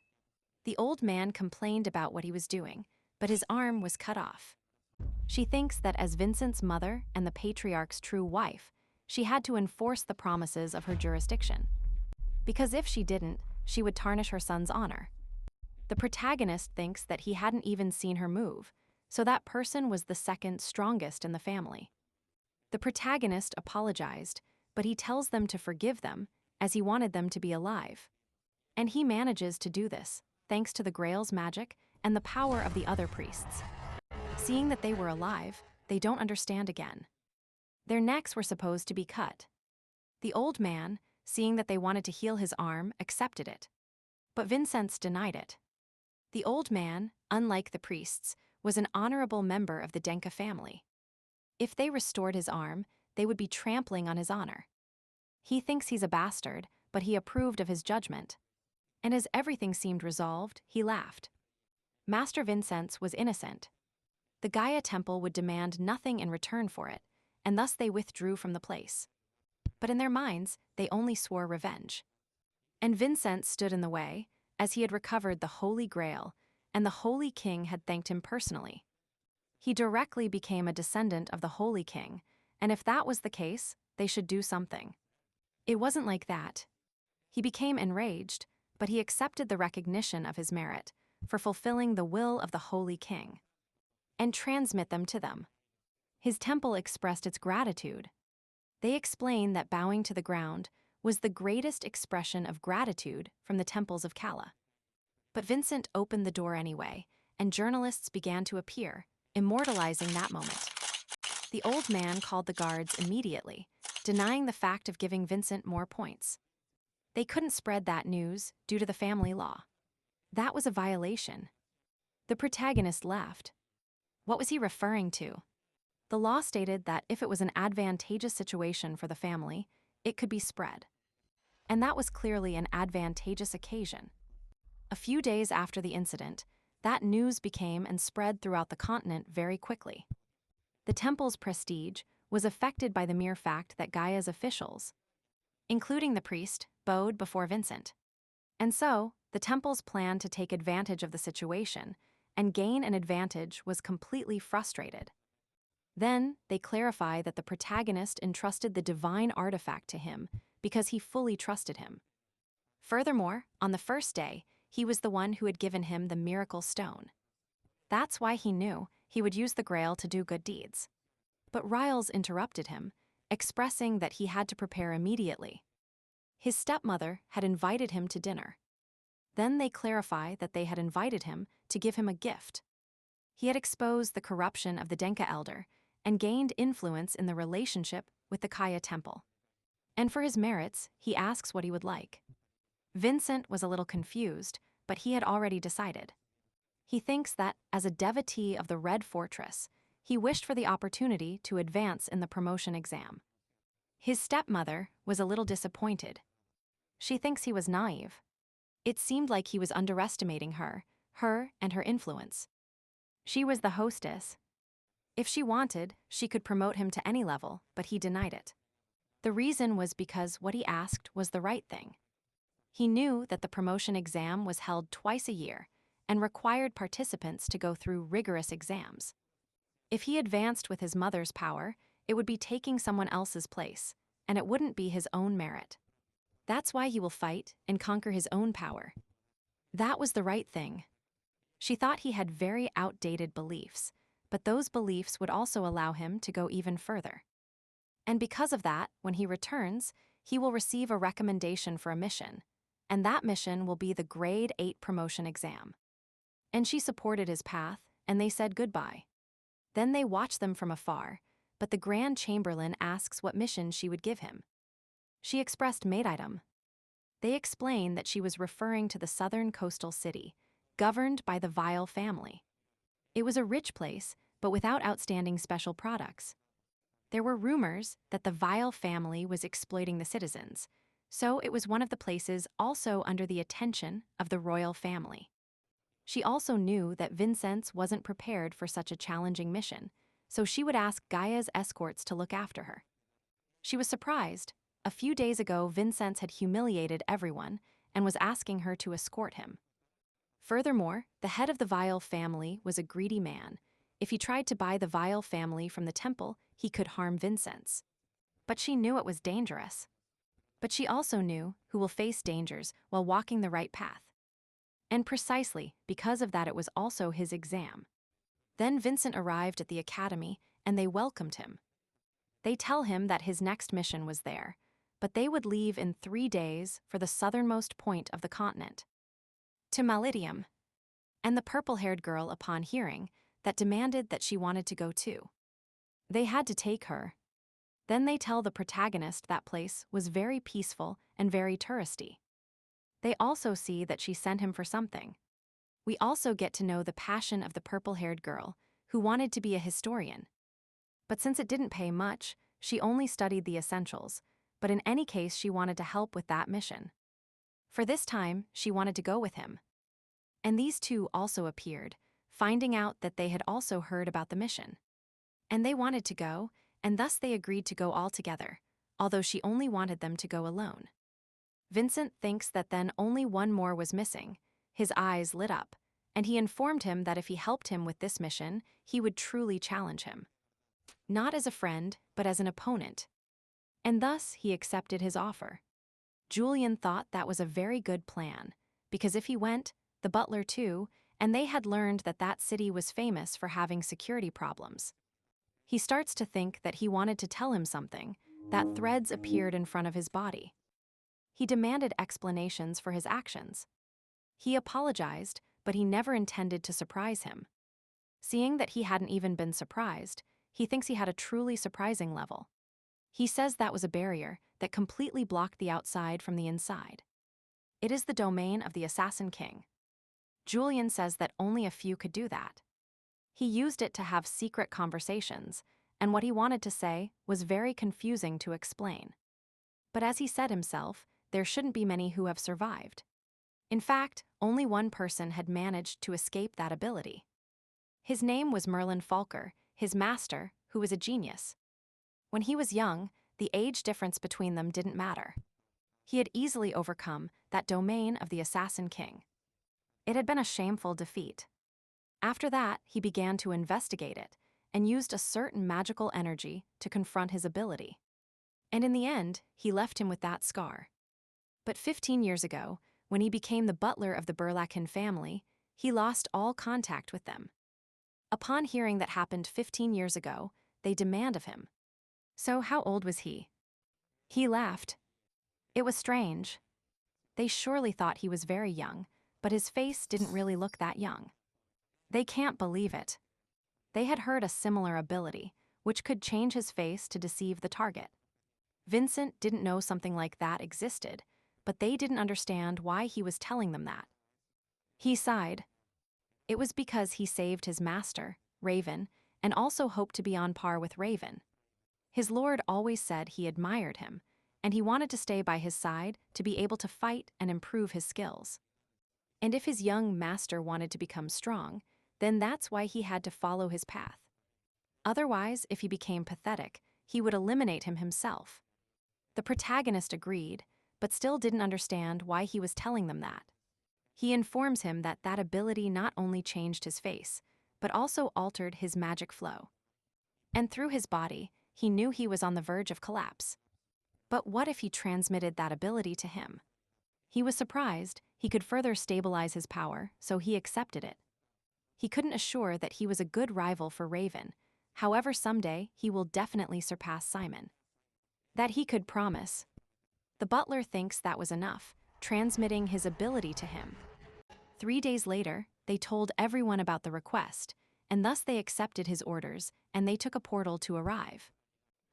The old man complained about what he was doing, but his arm was cut off. She thinks that as Vincent's mother and the patriarch's true wife, she had to enforce the promises of her jurisdiction. Because if she didn't, she would tarnish her son's honor. The protagonist thinks that he hadn't even seen her move, so that person was the second strongest in the family. The protagonist apologized, but he tells them to forgive them, as he wanted them to be alive. And he manages to do this, thanks to the Grail's magic and the power of the other priests. Seeing that they were alive, they don't understand again. Their necks were supposed to be cut. The old man, seeing that they wanted to heal his arm, accepted it. But Vincent denied it. The old man, unlike the priests, was an honorable member of the Denka family. If they restored his arm, they would be trampling on his honor. He thinks he's a bastard, but he approved of his judgment. And as everything seemed resolved, he laughed. Master Vincent was innocent. The Gaia temple would demand nothing in return for it, and thus they withdrew from the place. But in their minds, they only swore revenge. And Vincent stood in the way, as he had recovered the Holy Grail, and the Holy King had thanked him personally. He directly became a descendant of the Holy King, and if that was the case, they should do something. It wasn't like that. He became enraged, but he accepted the recognition of his merit for fulfilling the will of the Holy King, and transmit them to them. His temple expressed its gratitude. They explained that bowing to the ground was the greatest expression of gratitude from the temples of Kala. But Vincent opened the door anyway, and journalists began to appear, immortalizing that moment. The old man called the guards immediately, denying the fact of giving Vincent more points. They couldn't spread that news due to the family law. That was a violation. The protagonist laughed. What was he referring to? The law stated that if it was an advantageous situation for the family, it could be spread. And that was clearly an advantageous occasion. A few days after the incident, that news became and spread throughout the continent very quickly. The temple's prestige was affected by the mere fact that Gaia's officials, including the priest, bowed before Vincent. And so, the temple's plan to take advantage of the situation and gain an advantage was completely frustrated. Then, they clarify that the protagonist entrusted the divine artifact to him because he fully trusted him. Furthermore, on the first day, he was the one who had given him the miracle stone. That's why he knew he would use the Grail to do good deeds. But Riles interrupted him, expressing that he had to prepare immediately. His stepmother had invited him to dinner. Then they clarify that they had invited him to give him a gift. He had exposed the corruption of the Denka elder and gained influence in the relationship with the Kaya temple. And for his merits, he asks what he would like. Vincent was a little confused, but he had already decided. He thinks that, as a devotee of the Red Fortress, he wished for the opportunity to advance in the promotion exam. His stepmother was a little disappointed. She thinks he was naive. It seemed like he was underestimating her and her influence. She was the hostess. If she wanted, she could promote him to any level, but he denied it. The reason was because what he asked was the right thing. He knew that the promotion exam was held twice a year and required participants to go through rigorous exams. If he advanced with his mother's power, it would be taking someone else's place, and it wouldn't be his own merit. That's why he will fight and conquer his own power. That was the right thing. She thought he had very outdated beliefs, but those beliefs would also allow him to go even further. And because of that, when he returns, he will receive a recommendation for a mission, and that mission will be the Grade 8 promotion exam. And she supported his path, and they said goodbye. Then they watch them from afar, but the Grand Chamberlain asks what mission she would give him. She expressed maid item. They explain that she was referring to the southern coastal city, governed by the Vile family. It was a rich place, but without outstanding special products. There were rumors that the Vile family was exploiting the citizens, so it was one of the places also under the attention of the royal family. She also knew that Vincenz wasn't prepared for such a challenging mission, so she would ask Gaia's escorts to look after her. She was surprised. A few days ago, Vincenz had humiliated everyone and was asking her to escort him. Furthermore, the head of the Vile family was a greedy man. If he tried to buy the Vile family from the temple, he could harm Vincenz. But she knew it was dangerous. But she also knew who will face dangers while walking the right path. And precisely because of that, it was also his exam. Then Vincent arrived at the academy, and they welcomed him. They tell him that his next mission was there, but they would leave in 3 days for the southernmost point of the continent, to Malidium. And the purple-haired girl, upon hearing, that demanded that she wanted to go too. They had to take her. Then they tell the protagonist that place was very peaceful and very touristy. They also see that she sent him for something. We also get to know the passion of the purple-haired girl, who wanted to be a historian. But since it didn't pay much, she only studied the essentials, but in any case she wanted to help with that mission. For this time, she wanted to go with him. And these two also appeared, finding out that they had also heard about the mission. And they wanted to go, and thus they agreed to go all together, although she only wanted them to go alone. Vincent thinks that then only one more was missing. His eyes lit up, and he informed him that if he helped him with this mission, he would truly challenge him. Not as a friend, but as an opponent. And thus he accepted his offer. Julian thought that was a very good plan, because if he went, the butler too, and they had learned that that city was famous for having security problems. He starts to think that he wanted to tell him something, that threads appeared in front of his body. He demanded explanations for his actions. He apologized, but he never intended to surprise him. Seeing that he hadn't even been surprised, he thinks he had a truly surprising level. He says that was a barrier that completely blocked the outside from the inside. It is the domain of the Assassin King. Julian says that only a few could do that. He used it to have secret conversations, and what he wanted to say was very confusing to explain. But as he said himself, there shouldn't be many who have survived. In fact, only one person had managed to escape that ability. His name was Merlin Falker, his master, who was a genius. When he was young, the age difference between them didn't matter. He had easily overcome that domain of the Assassin King. It had been a shameful defeat. After that, he began to investigate it and used a certain magical energy to confront his ability. And in the end, he left him with that scar. But 15 years ago, when he became the butler of the Burlakin family, he lost all contact with them. Upon hearing that happened 15 years ago, they demand of him. So how old was he? He laughed. It was strange. They surely thought he was very young, but his face didn't really look that young. They can't believe it. They had heard a similar ability, which could change his face to deceive the target. Vincent didn't know something like that existed, but they didn't understand why he was telling them that. He sighed. It was because he saved his master, Raven, and also hoped to be on par with Raven. His lord always said he admired him, and he wanted to stay by his side to be able to fight and improve his skills. And if his young master wanted to become strong, then that's why he had to follow his path. Otherwise, if he became pathetic, he would eliminate him himself. The protagonist agreed, but still didn't understand why he was telling them that. He informs him that that ability not only changed his face, but also altered his magic flow. And through his body, he knew he was on the verge of collapse. But what if he transmitted that ability to him? He was surprised he could further stabilize his power, so he accepted it. He couldn't assure that he was a good rival for Raven, however someday he will definitely surpass Simon. That he could promise. The butler thinks that was enough, transmitting his ability to him. 3 days later, they told everyone about the request, and thus they accepted his orders, and they took a portal to arrive.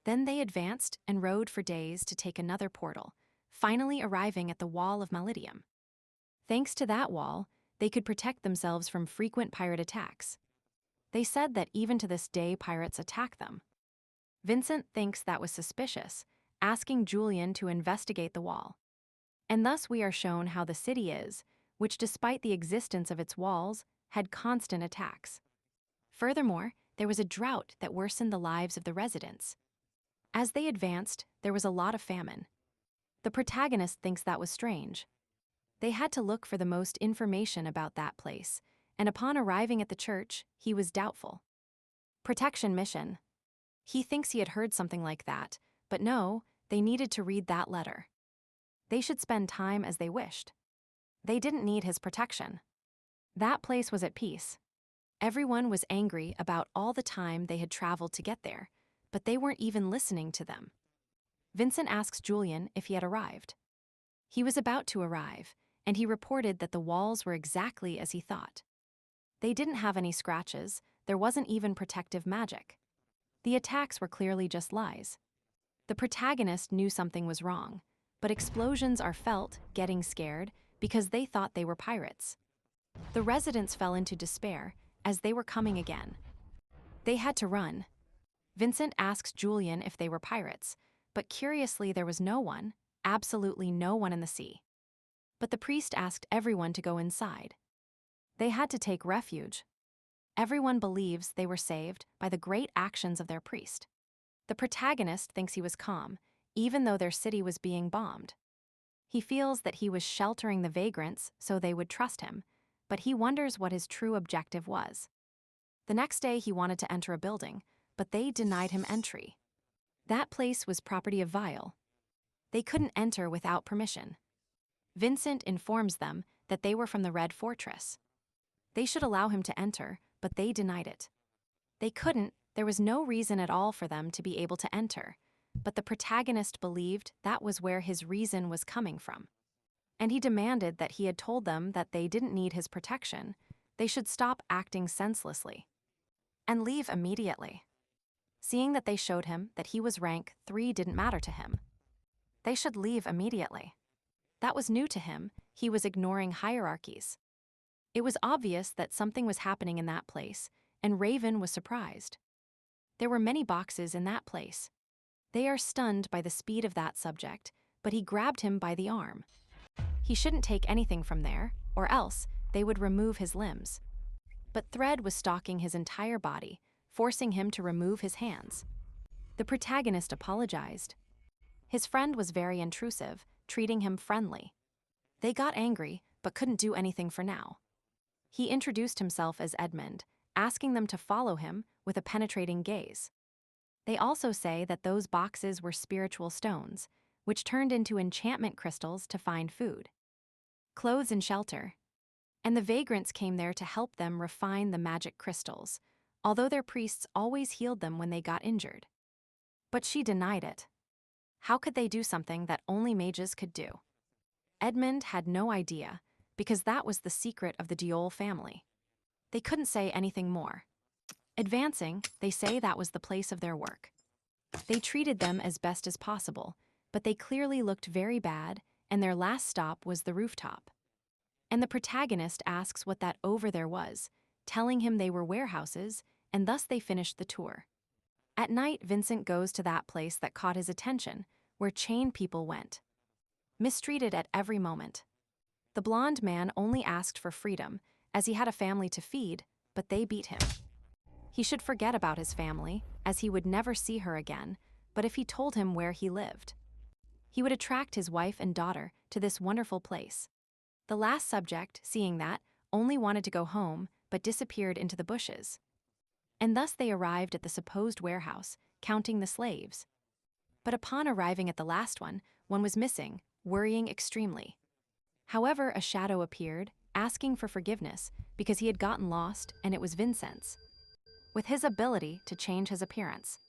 Then they advanced and rode for days to take another portal, finally arriving at the wall of Malidium. Thanks to that wall, they could protect themselves from frequent pirate attacks. They said that even to this day pirates attack them. Vincent thinks that was suspicious, asking Julian to investigate the wall. And thus we are shown how the city is, which despite the existence of its walls, had constant attacks. Furthermore, there was a drought that worsened the lives of the residents. As they advanced, there was a lot of famine. The protagonist thinks that was strange. They had to look for the most information about that place, and upon arriving at the church, he was doubtful. Protection mission. He thinks he had heard something like that, but no, they needed to read that letter. They should spend time as they wished. They didn't need his protection. That place was at peace. Everyone was angry about all the time they had traveled to get there, but they weren't even listening to them. Vincent asks Julian if he had arrived. He was about to arrive, and he reported that the walls were exactly as he thought. They didn't have any scratches, there wasn't even protective magic. The attacks were clearly just lies. The protagonist knew something was wrong, but explosions are felt, getting scared, because they thought they were pirates. The residents fell into despair, as they were coming again. They had to run. Vincent asks Julian if they were pirates, but curiously there was no one, absolutely no one in the sea. But the priest asked everyone to go inside. They had to take refuge. Everyone believes they were saved by the great actions of their priest. The protagonist thinks he was calm, even though their city was being bombed. He feels that he was sheltering the vagrants so they would trust him, but he wonders what his true objective was. The next day he wanted to enter a building, but they denied him entry. That place was property of Vile. They couldn't enter without permission. Vincent informs them that they were from the Red Fortress. They should allow him to enter, but they denied it. They couldn't, there was no reason at all for them to be able to enter, but the protagonist believed that was where his reason was coming from. And he demanded that he had told them that they didn't need his protection, they should stop acting senselessly. And leave immediately. Seeing that they showed him that he was rank 3 didn't matter to him. They should leave immediately. That was new to him, he was ignoring hierarchies. It was obvious that something was happening in that place, and Raven was surprised. There were many boxes in that place. They are stunned by the speed of that subject, but he grabbed him by the arm. He shouldn't take anything from there, or else they would remove his limbs. But Thread was stalking his entire body, forcing him to remove his hands. The protagonist apologized. His friend was very intrusive, treating him friendly. They got angry, but couldn't do anything for now. He introduced himself as Edmund, asking them to follow him with a penetrating gaze. They also say that those boxes were spiritual stones, which turned into enchantment crystals to find food, clothes, and shelter. And the vagrants came there to help them refine the magic crystals, although their priests always healed them when they got injured. But she denied it. How could they do something that only mages could do? Edmund had no idea, because that was the secret of the Diol family. They couldn't say anything more. Advancing, they say that was the place of their work. They treated them as best as possible, but they clearly looked very bad, and their last stop was the rooftop. And the protagonist asks what that over there was, telling him they were warehouses, and thus they finished the tour. At night, Vincent goes to that place that caught his attention, where chained people went. Mistreated at every moment. The blonde man only asked for freedom, as he had a family to feed, but they beat him. He should forget about his family, as he would never see her again, but if he told him where he lived, he would attract his wife and daughter to this wonderful place. The last subject, seeing that, only wanted to go home, but disappeared into the bushes. And thus they arrived at the supposed warehouse, counting the slaves. But upon arriving at the last one was missing, worrying extremely. However, a shadow appeared, asking for forgiveness because he had gotten lost, and it was Vincent's, with his ability to change his appearance.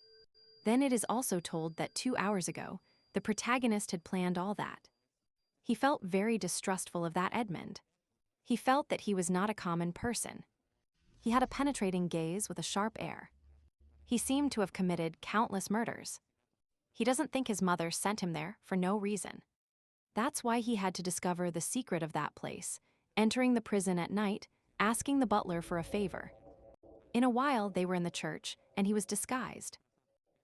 Then it is also told that 2 hours ago, the protagonist had planned all that. He felt very distrustful of that Edmund. He felt that he was not a common person. He had a penetrating gaze with a sharp air. He seemed to have committed countless murders. He doesn't think his mother sent him there for no reason. That's why he had to discover the secret of that place, entering the prison at night, asking the butler for a favor. In a while, they were in the church, and he was disguised.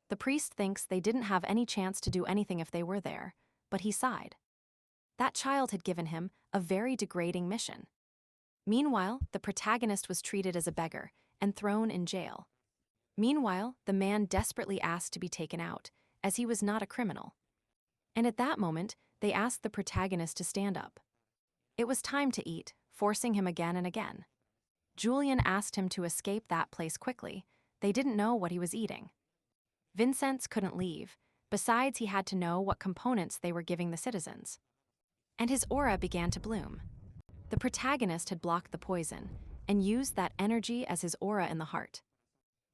The priest thinks they didn't have any chance to do anything if they were there, but he sighed. That child had given him a very degrading mission. Meanwhile, the protagonist was treated as a beggar and thrown in jail. Meanwhile, the man desperately asked to be taken out, as he was not a criminal. And at that moment, they asked the protagonist to stand up. It was time to eat, forcing him again and again. Julian asked him to escape that place quickly. They didn't know what he was eating. Vincent couldn't leave. Besides, he had to know what components they were giving the citizens. And his aura began to bloom. The protagonist had blocked the poison and used that energy as his aura in the heart.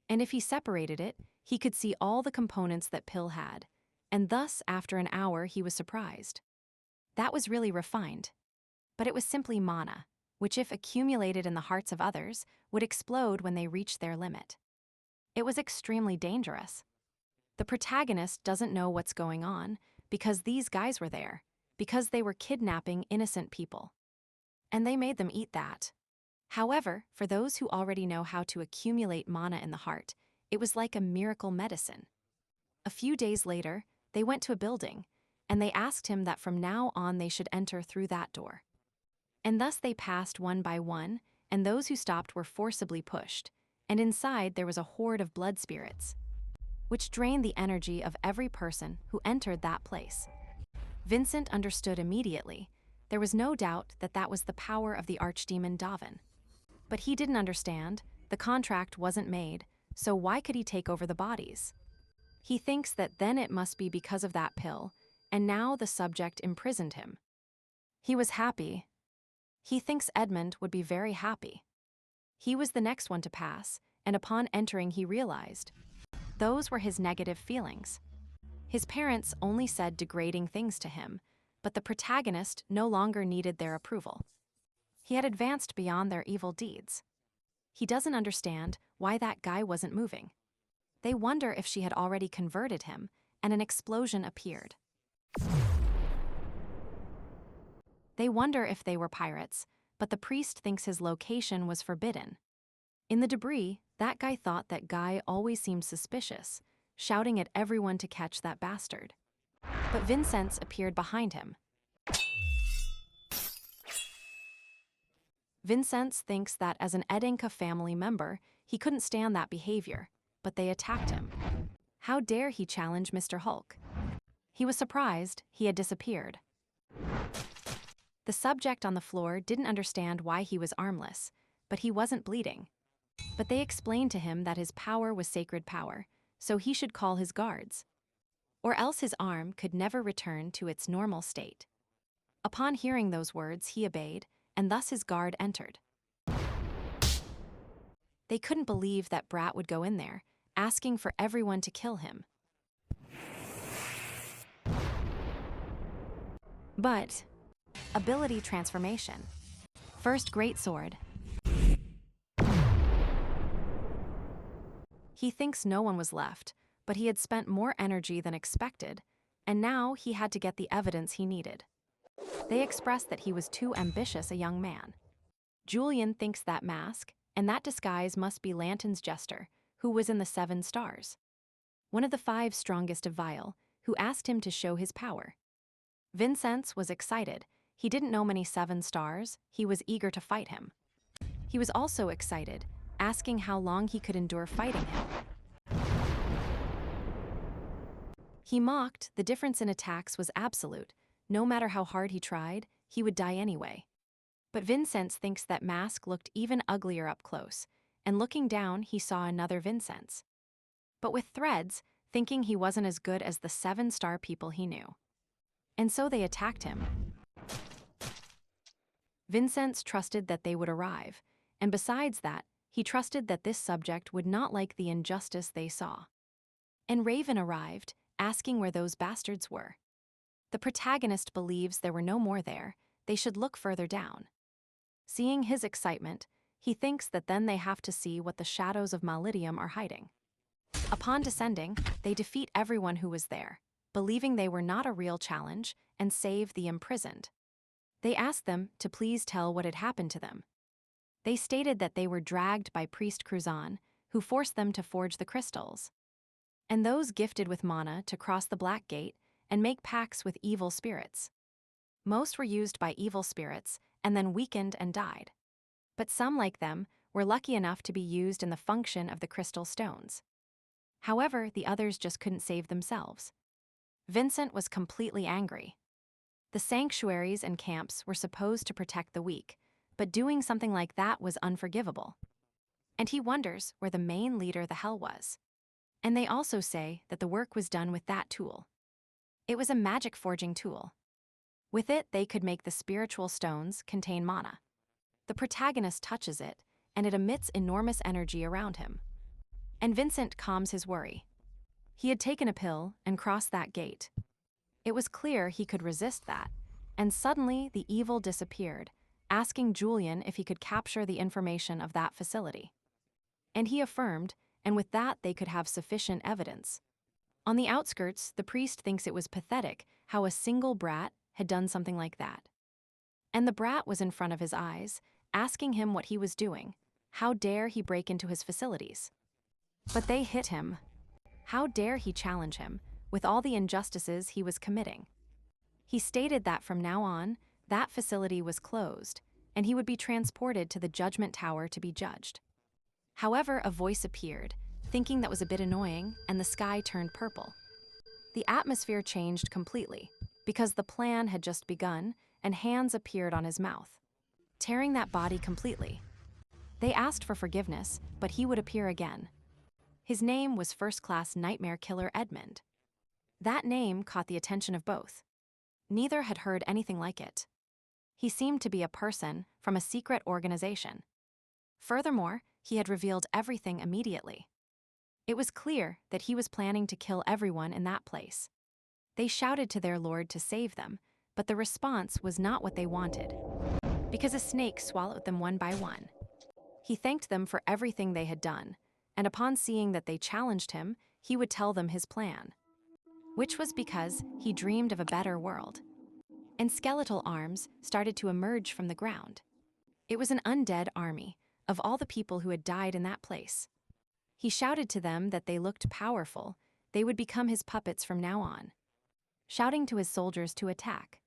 And if he separated it, he could see all the components that pill had, and thus, after an hour, he was surprised. That was really refined. But it was simply mana, which if accumulated in the hearts of others, would explode when they reached their limit. It was extremely dangerous. The protagonist doesn't know what's going on because these guys were there, because they were kidnapping innocent people. And they made them eat that. However, for those who already know how to accumulate mana in the heart, it was like a miracle medicine. A few days later, they went to a building, and they asked him that from now on they should enter through that door. And thus they passed one by one, and those who stopped were forcibly pushed, and inside there was a horde of blood spirits, which drained the energy of every person who entered that place. Vincent understood immediately. There was no doubt that that was the power of the archdemon Davin. But he didn't understand, the contract wasn't made, so why could he take over the bodies? He thinks that then it must be because of that pill, and now the subject imprisoned him. He was happy. He thinks Edmund would be very happy. He was the next one to pass, and upon entering he realized those were his negative feelings. His parents only said degrading things to him, but the protagonist no longer needed their approval. He had advanced beyond their evil deeds. He doesn't understand why that guy wasn't moving. They wonder if she had already converted him, and an explosion appeared. They wonder if they were pirates, but the priest thinks his location was forbidden. In the debris, that guy thought that guy always seemed suspicious, shouting at everyone to catch that bastard. But Vincent appeared behind him. Vincent thinks that as an Edinka family member, he couldn't stand that behavior, but they attacked him. How dare he challenge Mr. Hulk? He was surprised he had disappeared. The subject on the floor didn't understand why he was armless, but he wasn't bleeding. But they explained to him that his power was sacred power, so he should call his guards. Or else his arm could never return to its normal state. Upon hearing those words, he obeyed, and thus his guard entered. They couldn't believe that Brat would go in there, asking for everyone to kill him. But, ability transformation. First great sword. He thinks no one was left, but he had spent more energy than expected, and now he had to get the evidence he needed. They expressed that he was too ambitious a young man. Julian thinks that mask, and that disguise must be Lanton's jester, who was in the 7 stars. One of the 5 strongest of Vile, who asked him to show his power. Vincenz was excited. He didn't know many 7 stars, he was eager to fight him. He was also excited, asking how long he could endure fighting him. He mocked the difference in attacks was absolute. No matter how hard he tried, he would die anyway. But Vincenz thinks that mask looked even uglier up close, and looking down he saw another Vincenz. But with threads, thinking he wasn't as good as the 7-star people he knew. And so they attacked him. Vincenz trusted that they would arrive, and besides that, he trusted that this subject would not like the injustice they saw. And Raven arrived, asking where those bastards were. The protagonist believes there were no more there, they should look further down. Seeing his excitement, he thinks that then they have to see what the shadows of Malidium are hiding. Upon descending, they defeat everyone who was there, believing they were not a real challenge, and save the imprisoned. They asked them to please tell what had happened to them. They stated that they were dragged by Priest Cruzan, who forced them to forge the crystals. And those gifted with mana to cross the Black Gate and make pacts with evil spirits. Most were used by evil spirits and then weakened and died. But some, like them, were lucky enough to be used in the function of the crystal stones. However, the others just couldn't save themselves. Vincent was completely angry. The sanctuaries and camps were supposed to protect the weak, but doing something like that was unforgivable. And he wonders where the main leader the hell was. And they also say that the work was done with that tool. It was a magic forging tool. With it, they could make the spiritual stones contain mana. The protagonist touches it, and it emits enormous energy around him. And Vincent calms his worry. He had taken a pill and crossed that gate. It was clear he could resist that, and suddenly the evil disappeared, asking Julian if he could capture the information of that facility. And he affirmed, and with that they could have sufficient evidence. On the outskirts, the priest thinks it was pathetic how a single brat had done something like that. And the brat was in front of his eyes, asking him what he was doing. How dare he break into his facilities? But they hit him. How dare he challenge him, with all the injustices he was committing? He stated that from now on, that facility was closed, and he would be transported to the Judgment Tower to be judged. However, a voice appeared, thinking that was a bit annoying, and the sky turned purple. The atmosphere changed completely, because the plan had just begun, and hands appeared on his mouth, tearing that body completely. They asked for forgiveness, but he would appear again. His name was first-class nightmare killer Edmund. That name caught the attention of both. Neither had heard anything like it. He seemed to be a person from a secret organization. Furthermore, he had revealed everything immediately. It was clear that he was planning to kill everyone in that place. They shouted to their lord to save them, but the response was not what they wanted, because a snake swallowed them one by one. He thanked them for everything they had done, and upon seeing that they challenged him, he would tell them his plan, which was because he dreamed of a better world. And skeletal arms started to emerge from the ground. It was an undead army of all the people who had died in that place. He shouted to them that they looked powerful, they would become his puppets from now on, shouting to his soldiers to attack.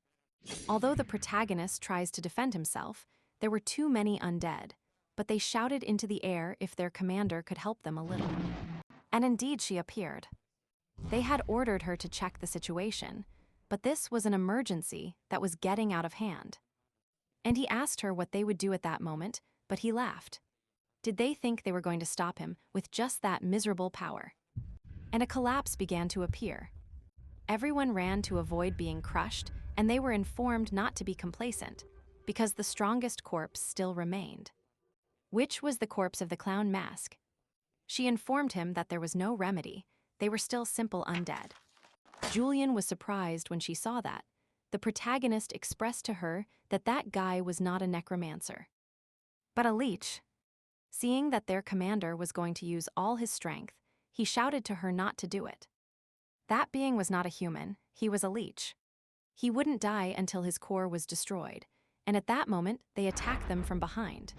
Although the protagonist tries to defend himself, there were too many undead, but they shouted into the air if their commander could help them a little. And indeed she appeared. They had ordered her to check the situation, but this was an emergency that was getting out of hand. And he asked her what they would do at that moment, but he laughed. Did they think they were going to stop him with just that miserable power? And a collapse began to appear. Everyone ran to avoid being crushed, and they were informed not to be complacent, because the strongest corpse still remained. Which was the corpse of the clown mask. She informed him that there was no remedy, they were still simple undead. Julian was surprised when she saw that, the protagonist expressed to her that that guy was not a necromancer, but a leech. Seeing that their commander was going to use all his strength, he shouted to her not to do it. That being was not a human, he was a leech. He wouldn't die until his core was destroyed, and at that moment they attacked them from behind.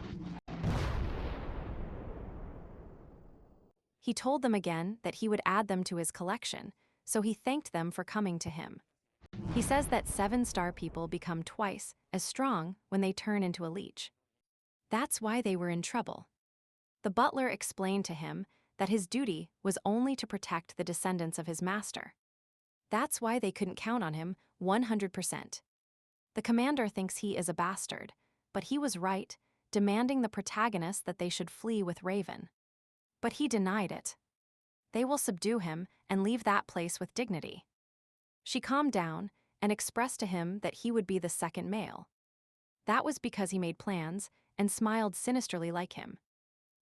He told them again that he would add them to his collection, so he thanked them for coming to him. He says that 7-star people become twice as strong when they turn into a leech. That's why they were in trouble. The butler explained to him that his duty was only to protect the descendants of his master. That's why they couldn't count on him 100%. The commander thinks he is a bastard, but he was right, demanding the protagonist that they should flee with Raven. But he denied it. They will subdue him and leave that place with dignity. She calmed down and expressed to him that he would be the second male. That was because he made plans and smiled sinisterly like him.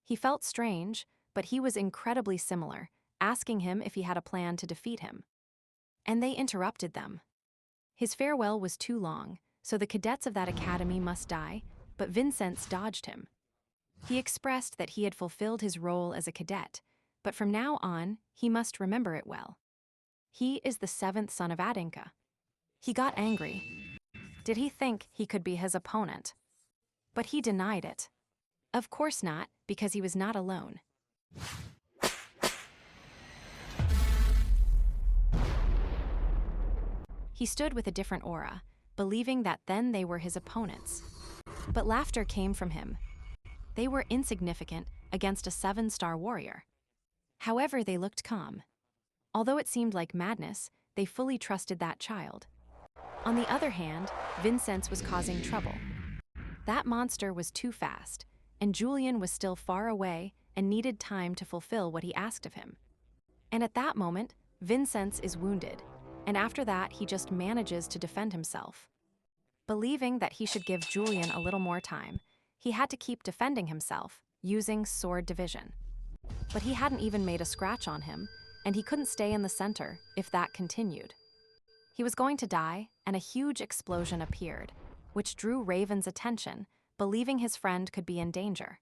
He felt strange, but he was incredibly similar, asking him if he had a plan to defeat him. And they interrupted them. His farewell was too long, so the cadets of that academy must die, but Vincent dodged him. He expressed that he had fulfilled his role as a cadet, but from now on, he must remember it well. He is the 7th son of Adinka. He got angry. Did he think he could be his opponent? But he denied it. Of course not, because he was not alone. He stood with a different aura, believing that then they were his opponents. But laughter came from him. They were insignificant against a 7-star warrior. However, they looked calm. Although it seemed like madness, they fully trusted that child. On the other hand, Vincent was causing trouble. That monster was too fast, and Julian was still far away and needed time to fulfill what he asked of him. And at that moment, Vincent is wounded, and after that he just manages to defend himself. Believing that he should give Julian a little more time, he had to keep defending himself, using sword division. But he hadn't even made a scratch on him, and he couldn't stay in the center if that continued. He was going to die, and a huge explosion appeared, which drew Raven's attention, believing his friend could be in danger.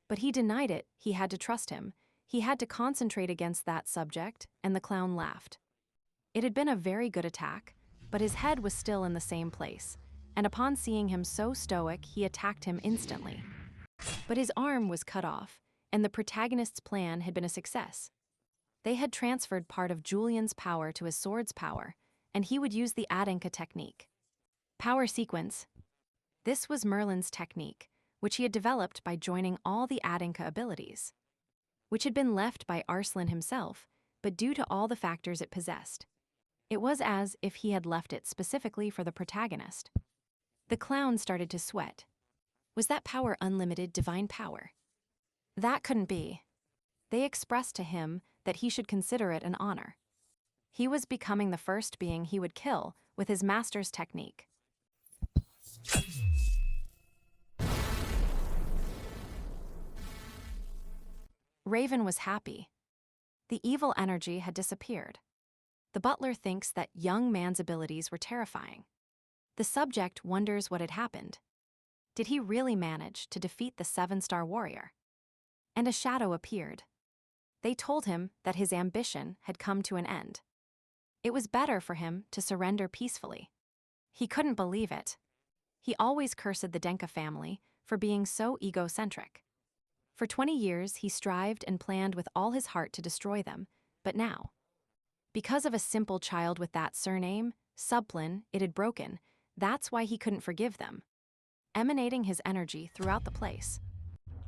But he denied it. He had to trust him. He had to concentrate against that subject, and the clown laughed. It had been a very good attack, but his head was still in the same place, and upon seeing him so stoic, he attacked him instantly. But his arm was cut off, and the protagonist's plan had been a success. They had transferred part of Julian's power to his sword's power, and he would use the Adinka technique. Power sequence. This was Merlin's technique, which he had developed by joining all the Adinka abilities, which had been left by Arslan himself, but due to all the factors it possessed. It was as if he had left it specifically for the protagonist. The clown started to sweat. Was that power unlimited divine power? That couldn't be. They expressed to him that he should consider it an honor. He was becoming the first being he would kill with his master's technique. Raven was happy. The evil energy had disappeared. The butler thinks that young man's abilities were terrifying. The subject wonders what had happened. Did he really manage to defeat the 7-star warrior? And a shadow appeared. They told him that his ambition had come to an end. It was better for him to surrender peacefully. He couldn't believe it. He always cursed the Denka family for being so egocentric. For 20 years, he strived and planned with all his heart to destroy them, but now, because of a simple child with that surname, Subplin, it had broken. That's why he couldn't forgive them, emanating his energy throughout the place.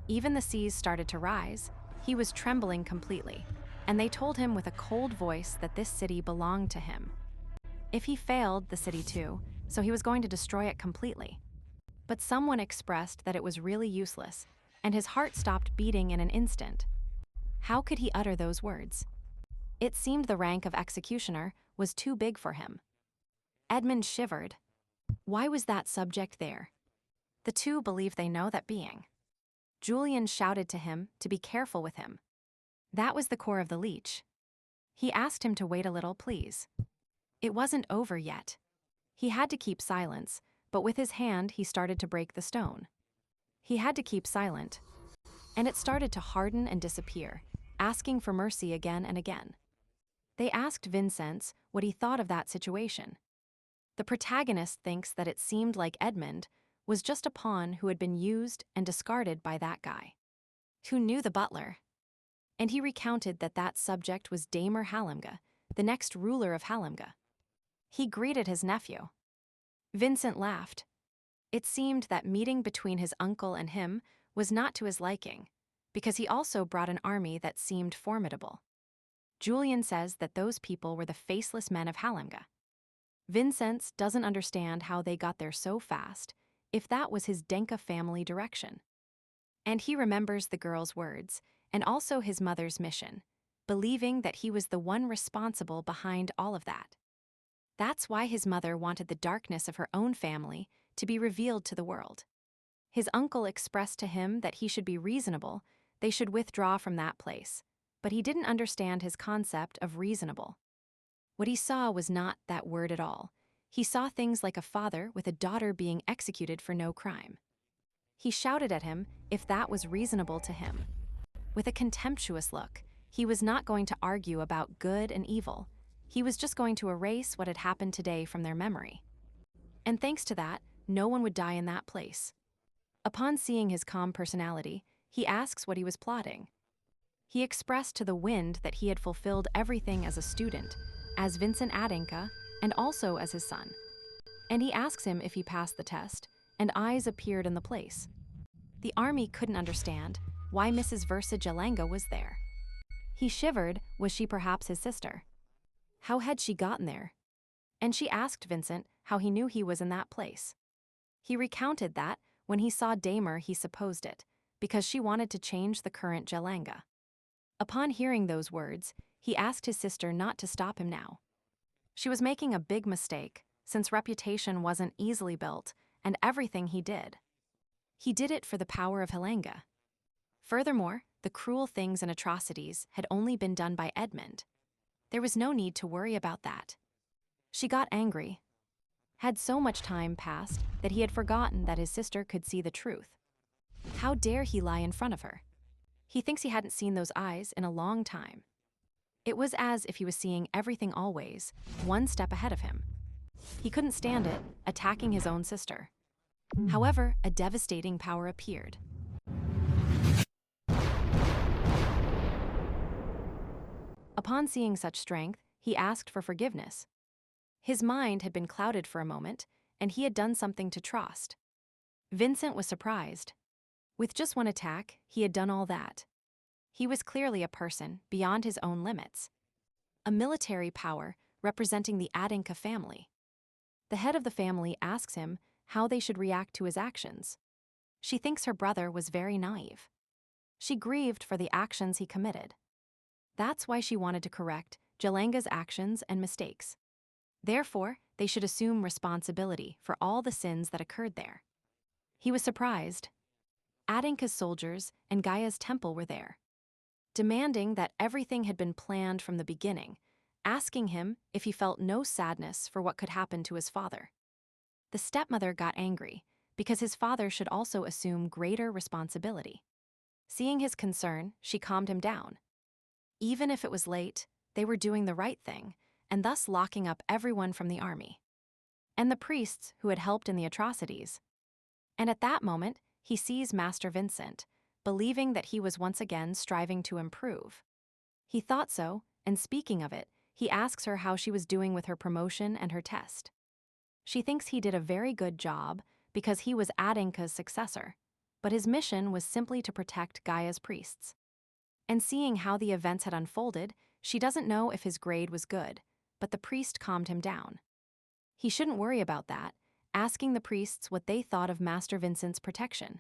Even the seas started to rise. He was trembling completely, and they told him with a cold voice that this city belonged to him. If he failed, the city too, so he was going to destroy it completely. But someone expressed that it was really useless, and his heart stopped beating in an instant. How could he utter those words? It seemed the rank of executioner was too big for him. Edmund shivered. Why was that subject there? The two believe they know that being. Julian shouted to him to be careful with him. That was the core of the leech. He asked him to wait a little, please. It wasn't over yet. He had to keep silence, but with his hand he started to break the stone. He had to keep silent, and it started to harden and disappear, asking for mercy again and again. They asked Vincent what he thought of that situation. The protagonist thinks that it seemed like Edmund was just a pawn who had been used and discarded by that guy, who knew the butler. And he recounted that that subject was Damer Halimga, the next ruler of Halimga. He greeted his nephew. Vincent laughed. It seemed that meeting between his uncle and him was not to his liking, because he also brought an army that seemed formidable. Julian says that those people were the faceless men of Halimga. Vincent doesn't understand how they got there so fast, if that was his Denka family direction. And he remembers the girl's words, and also his mother's mission, believing that he was the one responsible behind all of that. That's why his mother wanted the darkness of her own family to be revealed to the world. His uncle expressed to him that he should be reasonable, they should withdraw from that place, but he didn't understand his concept of reasonable. What he saw was not that word at all. He saw things like a father with a daughter being executed for no crime. He shouted at him if that was reasonable to him. With a contemptuous look, he was not going to argue about good and evil. He was just going to erase what had happened today from their memory. And thanks to that, no one would die in that place. Upon seeing his calm personality, he asks what he was plotting. He expressed to the wind that he had fulfilled everything as a student, as Vincent Adenka, and also as his son. And he asks him if he passed the test, and eyes appeared in the place. The army couldn't understand why Mrs. Versa Jalanga was there. He shivered, was she perhaps his sister? How had she gotten there? And she asked Vincent how he knew he was in that place. He recounted that, when he saw Damer he supposed it, because she wanted to change the current Jalanga. Upon hearing those words, he asked his sister not to stop him now. She was making a big mistake, since reputation wasn't easily built, and everything he did it for the power of Helanga. Furthermore, the cruel things and atrocities had only been done by Edmund. There was no need to worry about that. She got angry. Had so much time passed that he had forgotten that his sister could see the truth. How dare he lie in front of her? He thinks he hadn't seen those eyes in a long time. It was as if he was seeing everything always, one step ahead of him. He couldn't stand it, attacking his own sister. However, a devastating power appeared. Upon seeing such strength, he asked for forgiveness. His mind had been clouded for a moment, and he had done something to Trost. Vincent was surprised. With just one attack, he had done all that. He was clearly a person beyond his own limits. A military power representing the Adenka family. The head of the family asks him how they should react to his actions. She thinks her brother was very naive. She grieved for the actions he committed. That's why she wanted to correct Jalanga's actions and mistakes. Therefore, they should assume responsibility for all the sins that occurred there. He was surprised. Adenka's soldiers and Gaia's temple were there, demanding that everything had been planned from the beginning, asking him if he felt no sadness for what could happen to his father. The stepmother got angry because his father should also assume greater responsibility. Seeing his concern, she calmed him down. Even if it was late, they were doing the right thing, and thus locking up everyone from the army. And the priests who had helped in the atrocities. And at that moment, he sees Master Vincent, believing that he was once again striving to improve. He thought so, and speaking of it, he asks her how she was doing with her promotion and her test. She thinks he did a very good job because he was Adenka's successor, but his mission was simply to protect Gaia's priests. And seeing how the events had unfolded, she doesn't know if his grade was good, but the priest calmed him down. He shouldn't worry about that, asking the priests what they thought of Master Vincent's protection.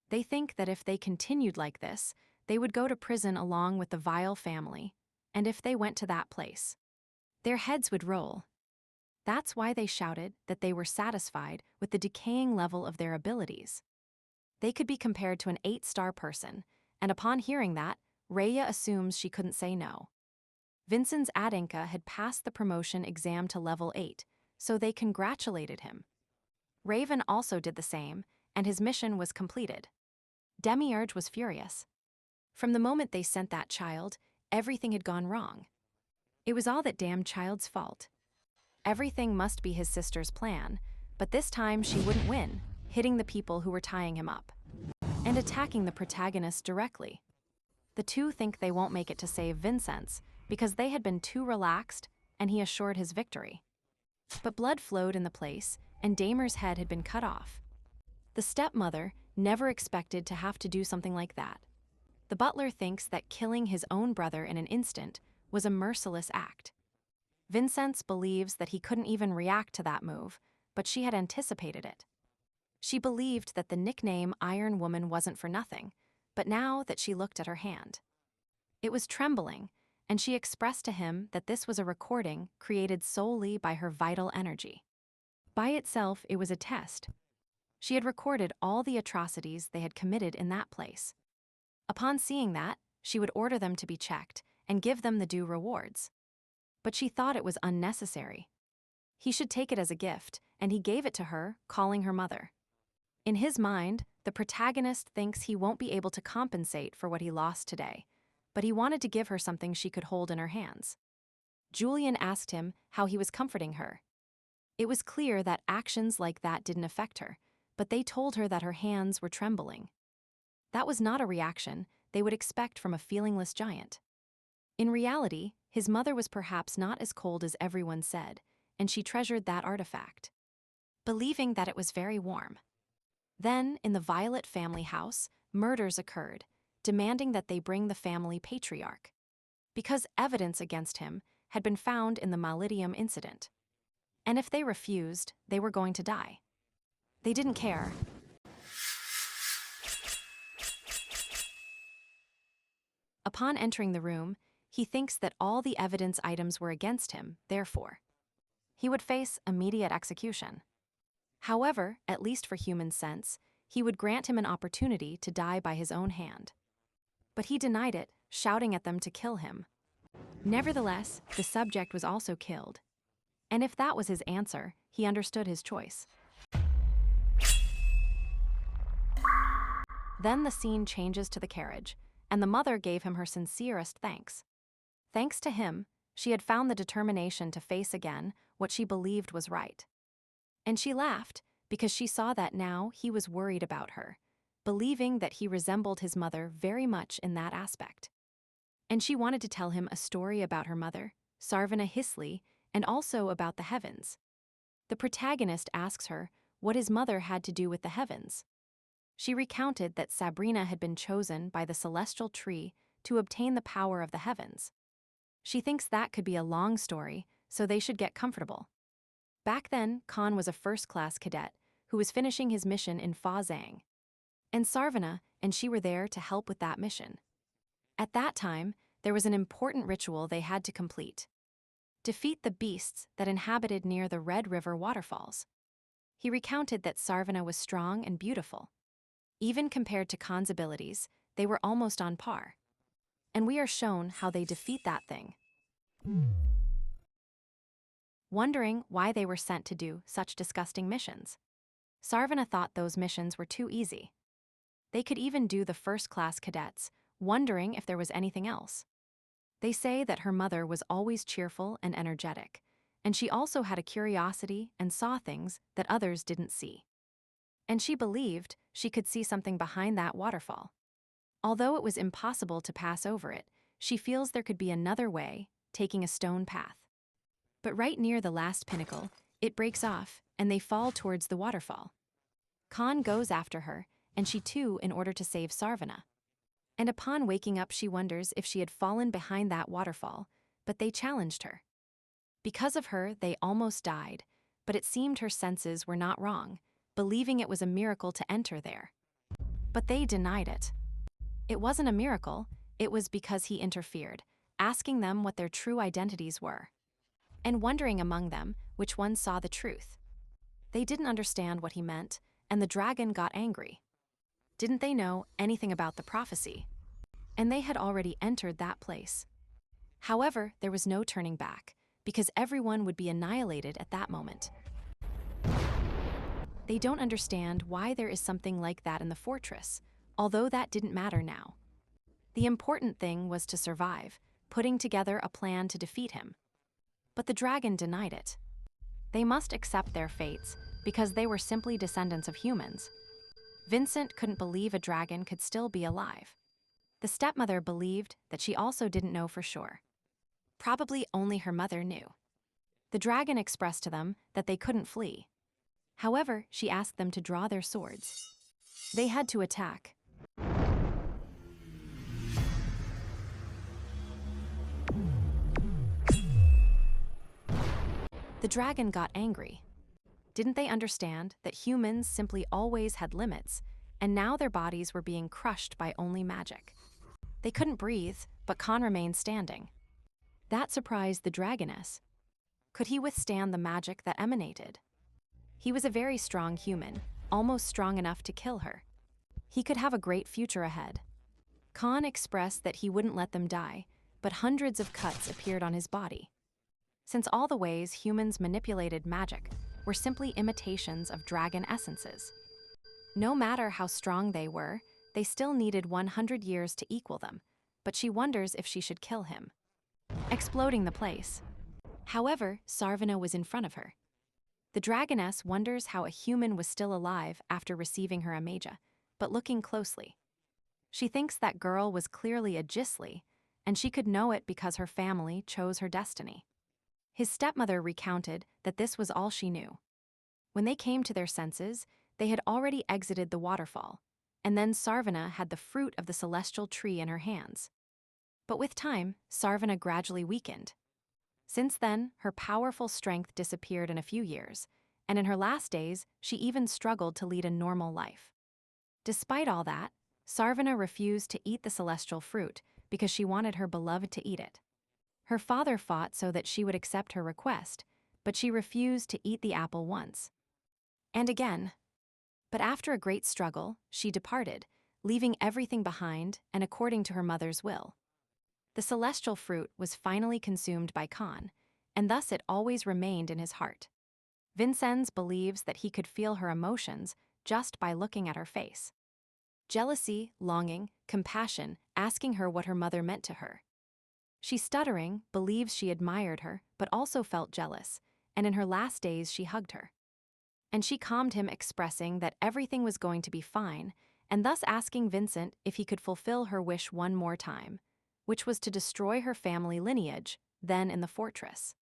They think that if they continued like this, they would go to prison along with the vile family, and if they went to that place, their heads would roll. That's why they shouted that they were satisfied with the decaying level of their abilities. They could be compared to an 8-star person, and upon hearing that, Raya assumes she couldn't say no. Vincent's Adenka had passed the promotion exam to level 8, so they congratulated him. Raven also did the same, and his mission was completed. Demiurge was furious. From the moment they sent that child, everything had gone wrong. It was all that damned child's fault. Everything must be his sister's plan, but this time she wouldn't win, hitting the people who were tying him up and attacking the protagonist directly. The two think they won't make it to save Vincenz because they had been too relaxed, and he assured his victory. But blood flowed in the place, and Damer's head had been cut off. The stepmother never expected to have to do something like that. The butler thinks that killing his own brother in an instant was a merciless act. Vincenz believes that he couldn't even react to that move, but she had anticipated it. She believed that the nickname Iron Woman wasn't for nothing, but now that she looked at her hand, it was trembling, and she expressed to him that this was a recording created solely by her vital energy. By itself, it was a test. She had recorded all the atrocities they had committed in that place. Upon seeing that, she would order them to be checked and give them the due rewards. But she thought it was unnecessary. He should take it as a gift, and he gave it to her, calling her mother. In his mind, the protagonist thinks he won't be able to compensate for what he lost today, but he wanted to give her something she could hold in her hands. Julian asked him how he was comforting her. It was clear that actions like that didn't affect her, but they told her that her hands were trembling. That was not a reaction they would expect from a feelingless giant. In reality, his mother was perhaps not as cold as everyone said, and she treasured that artifact, believing that it was very warm. Then, in the Violet family house, murders occurred, demanding that they bring the family patriarch, because evidence against him had been found in the Malidium incident. And if they refused, they were going to die. They didn't care. Upon entering the room, he thinks that all the evidence items were against him, therefore, he would face immediate execution. However, at least for human sense, he would grant him an opportunity to die by his own hand. But he denied it, shouting at them to kill him. Nevertheless, the subject was also killed. And if that was his answer, he understood his choice. Then the scene changes to the carriage, and the mother gave him her sincerest thanks. Thanks to him, she had found the determination to face again what she believed was right. And she laughed because she saw that now he was worried about her, believing that he resembled his mother very much in that aspect. And she wanted to tell him a story about her mother, Sarvana Hisley, and also about the heavens. The protagonist asks her what his mother had to do with the heavens. She recounted that Sabrina had been chosen by the celestial tree to obtain the power of the heavens. She thinks that could be a long story, so they should get comfortable. Back then, Khan was a first-class cadet who was finishing his mission in Fa Zhang. And Sarvana and she were there to help with that mission. At that time, there was an important ritual they had to complete. Defeat the beasts that inhabited near the Red River waterfalls. He recounted that Sarvana was strong and beautiful. Even compared to Khan's abilities, they were almost on par. And we are shown how they defeat that thing. Wondering why they were sent to do such disgusting missions, Sarvana thought those missions were too easy. They could even do the first-class cadets, wondering if there was anything else. They say that her mother was always cheerful and energetic, and she also had a curiosity and saw things that others didn't see. And she believed she could see something behind that waterfall. Although it was impossible to pass over it, she feels there could be another way, taking a stone path. But right near the last pinnacle, it breaks off, and they fall towards the waterfall. Khan goes after her, and she too, in order to save Sarvana. And upon waking up, she wonders if she had fallen behind that waterfall, but they challenged her. Because of her, they almost died, but it seemed her senses were not wrong, believing it was a miracle to enter there. But they denied it. It wasn't a miracle, it was because he interfered, asking them what their true identities were, and wondering among them which one saw the truth. They didn't understand what he meant, and the dragon got angry. Didn't they know anything about the prophecy? And they had already entered that place. However, there was no turning back, because everyone would be annihilated at that moment. They don't understand why there is something like that in the fortress, although that didn't matter now. The important thing was to survive, putting together a plan to defeat him. But the dragon denied it. They must accept their fates because they were simply descendants of humans. Vincent couldn't believe a dragon could still be alive. The stepmother believed that she also didn't know for sure. Probably only her mother knew. The dragon expressed to them that they couldn't flee. However, she asked them to draw their swords. They had to attack. The dragon got angry. Didn't they understand that humans simply always had limits, and now their bodies were being crushed by only magic? They couldn't breathe, but Khan remained standing. That surprised the dragoness. Could he withstand the magic that emanated? He was a very strong human, almost strong enough to kill her. He could have a great future ahead. Khan expressed that he wouldn't let them die, but hundreds of cuts appeared on his body. Since all the ways humans manipulated magic were simply imitations of dragon essences. No matter how strong they were, they still needed 100 years to equal them, but she wonders if she should kill him. Exploding the place. However, Sarvana was in front of her. The dragoness wonders how a human was still alive after receiving her Amaja, but looking closely. She thinks that girl was clearly a Gisli, and she could know it because her family chose her destiny. His stepmother recounted that this was all she knew. When they came to their senses, they had already exited the waterfall, and then Sarvana had the fruit of the celestial tree in her hands. But with time, Sarvana gradually weakened. Since then, her powerful strength disappeared in a few years, and in her last days, she even struggled to lead a normal life. Despite all that, Sarvana refused to eat the celestial fruit because she wanted her beloved to eat it. Her father fought so that she would accept her request, but she refused to eat the apple once. And again. But after a great struggle, she departed, leaving everything behind and according to her mother's will. The celestial fruit was finally consumed by Khan, and thus it always remained in his heart. Vincenz believes that he could feel her emotions just by looking at her face. Jealousy, longing, compassion, asking her what her mother meant to her. She, stuttering, believes she admired her, but also felt jealous, and in her last days she hugged her. And she calmed him, expressing that everything was going to be fine, and thus asking Vincent if he could fulfill her wish one more time, which was to destroy her family lineage, then in the fortress.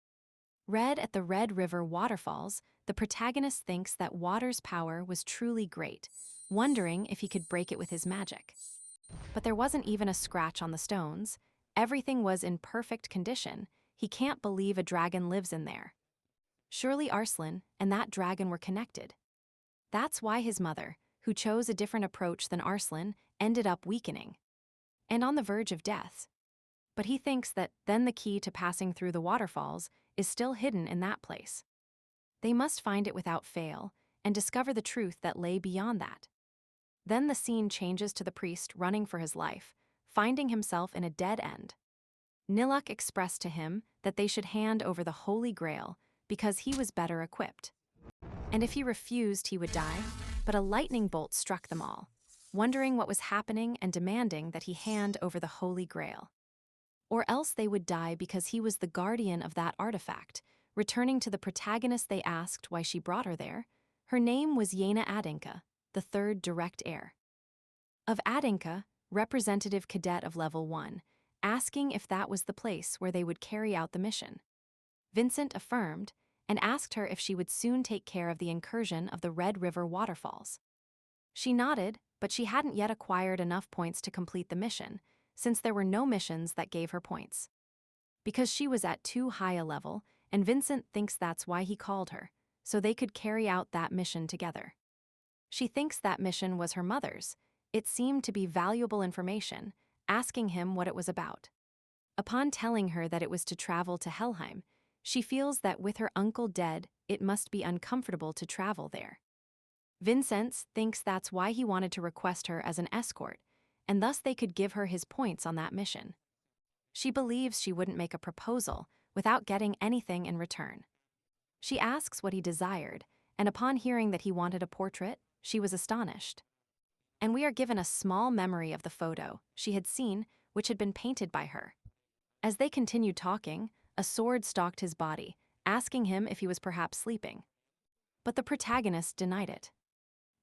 Read at the Red River waterfalls, the protagonist thinks that water's power was truly great, wondering if he could break it with his magic. But there wasn't even a scratch on the stones. Everything was in perfect condition. He can't believe a dragon lives in there. Surely Arslan and that dragon were connected. That's why his mother, who chose a different approach than Arslan, ended up weakening and on the verge of death. But he thinks that then the key to passing through the waterfalls is still hidden in that place. They must find it without fail and discover the truth that lay beyond that. Then the scene changes to the priest running for his life, finding himself in a dead end. Niluk expressed to him that they should hand over the Holy Grail because he was better equipped. And if he refused, he would die, but a lightning bolt struck them all, wondering what was happening and demanding that he hand over the Holy Grail. Or else they would die because he was the guardian of that artifact. Returning to the protagonist, they asked why she brought her there. Her name was Yena Adinka, the third direct heir. Of Adinka, representative cadet of level 1, asking if that was the place where they would carry out the mission. Vincent affirmed and asked her if she would soon take care of the incursion of the Red River waterfalls. She nodded, but she hadn't yet acquired enough points to complete the mission, since there were no missions that gave her points. Because she was at too high a level, and Vincent thinks that's why he called her, so they could carry out that mission together. She thinks that mission was her mother's. It seemed to be valuable information, asking him what it was about. Upon telling her that it was to travel to Helheim, she feels that with her uncle dead, it must be uncomfortable to travel there. Vincenz thinks that's why he wanted to request her as an escort, and thus they could give her his points on that mission. She believes she wouldn't make a proposal without getting anything in return. She asks what he desired, and upon hearing that he wanted a portrait, she was astonished. And we are given a small memory of the photo she had seen, which had been painted by her. As they continued talking, a sword stalked his body, asking him if he was perhaps sleeping. But the protagonist denied it.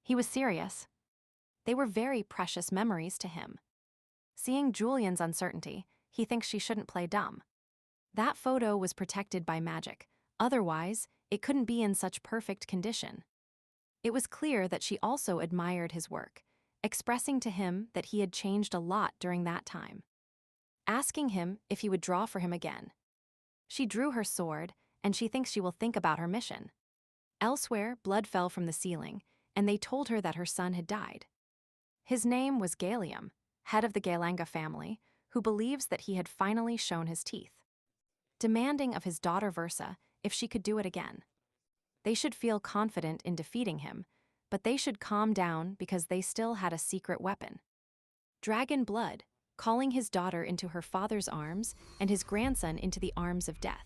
He was serious. They were very precious memories to him. Seeing Julian's uncertainty, he thinks she shouldn't play dumb. That photo was protected by magic, otherwise, it couldn't be in such perfect condition. It was clear that she also admired his work, expressing to him that he had changed a lot during that time. Asking him if he would draw for him again. She drew her sword, and she thinks she will think about her mission. Elsewhere, blood fell from the ceiling, and they told her that her son had died. His name was Galium, head of the Galanga family, who believes that he had finally shown his teeth. Demanding of his daughter Versa if she could do it again. They should feel confident in defeating him, but they should calm down because they still had a secret weapon. Dragon blood, calling his daughter into her father's arms and his grandson into the arms of death.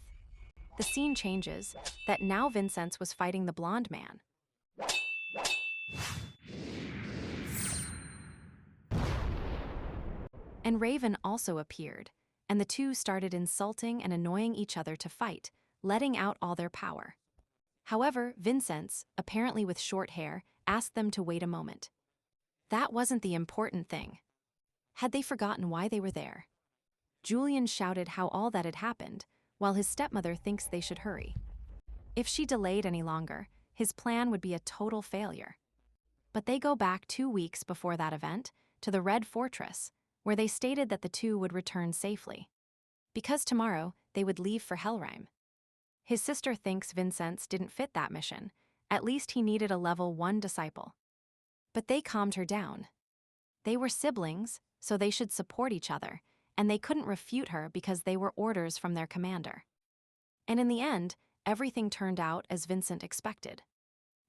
The scene changes, that now Vincent was fighting the blonde man. And Raven also appeared, and the two started insulting and annoying each other to fight, letting out all their power. However, Vincent, apparently with short hair, asked them to wait a moment. That wasn't the important thing. Had they forgotten why they were there? Julian shouted how all that had happened, while his stepmother thinks they should hurry. If she delayed any longer, his plan would be a total failure. But they go back 2 weeks before that event, to the Red Fortress, where they stated that the two would return safely. Because tomorrow, they would leave for Helheim. His sister thinks Vincent didn't fit that mission, at least he needed a level 1 disciple. But they calmed her down. They were siblings, so they should support each other, and they couldn't refute her because they were orders from their commander. And in the end, everything turned out as Vincent expected.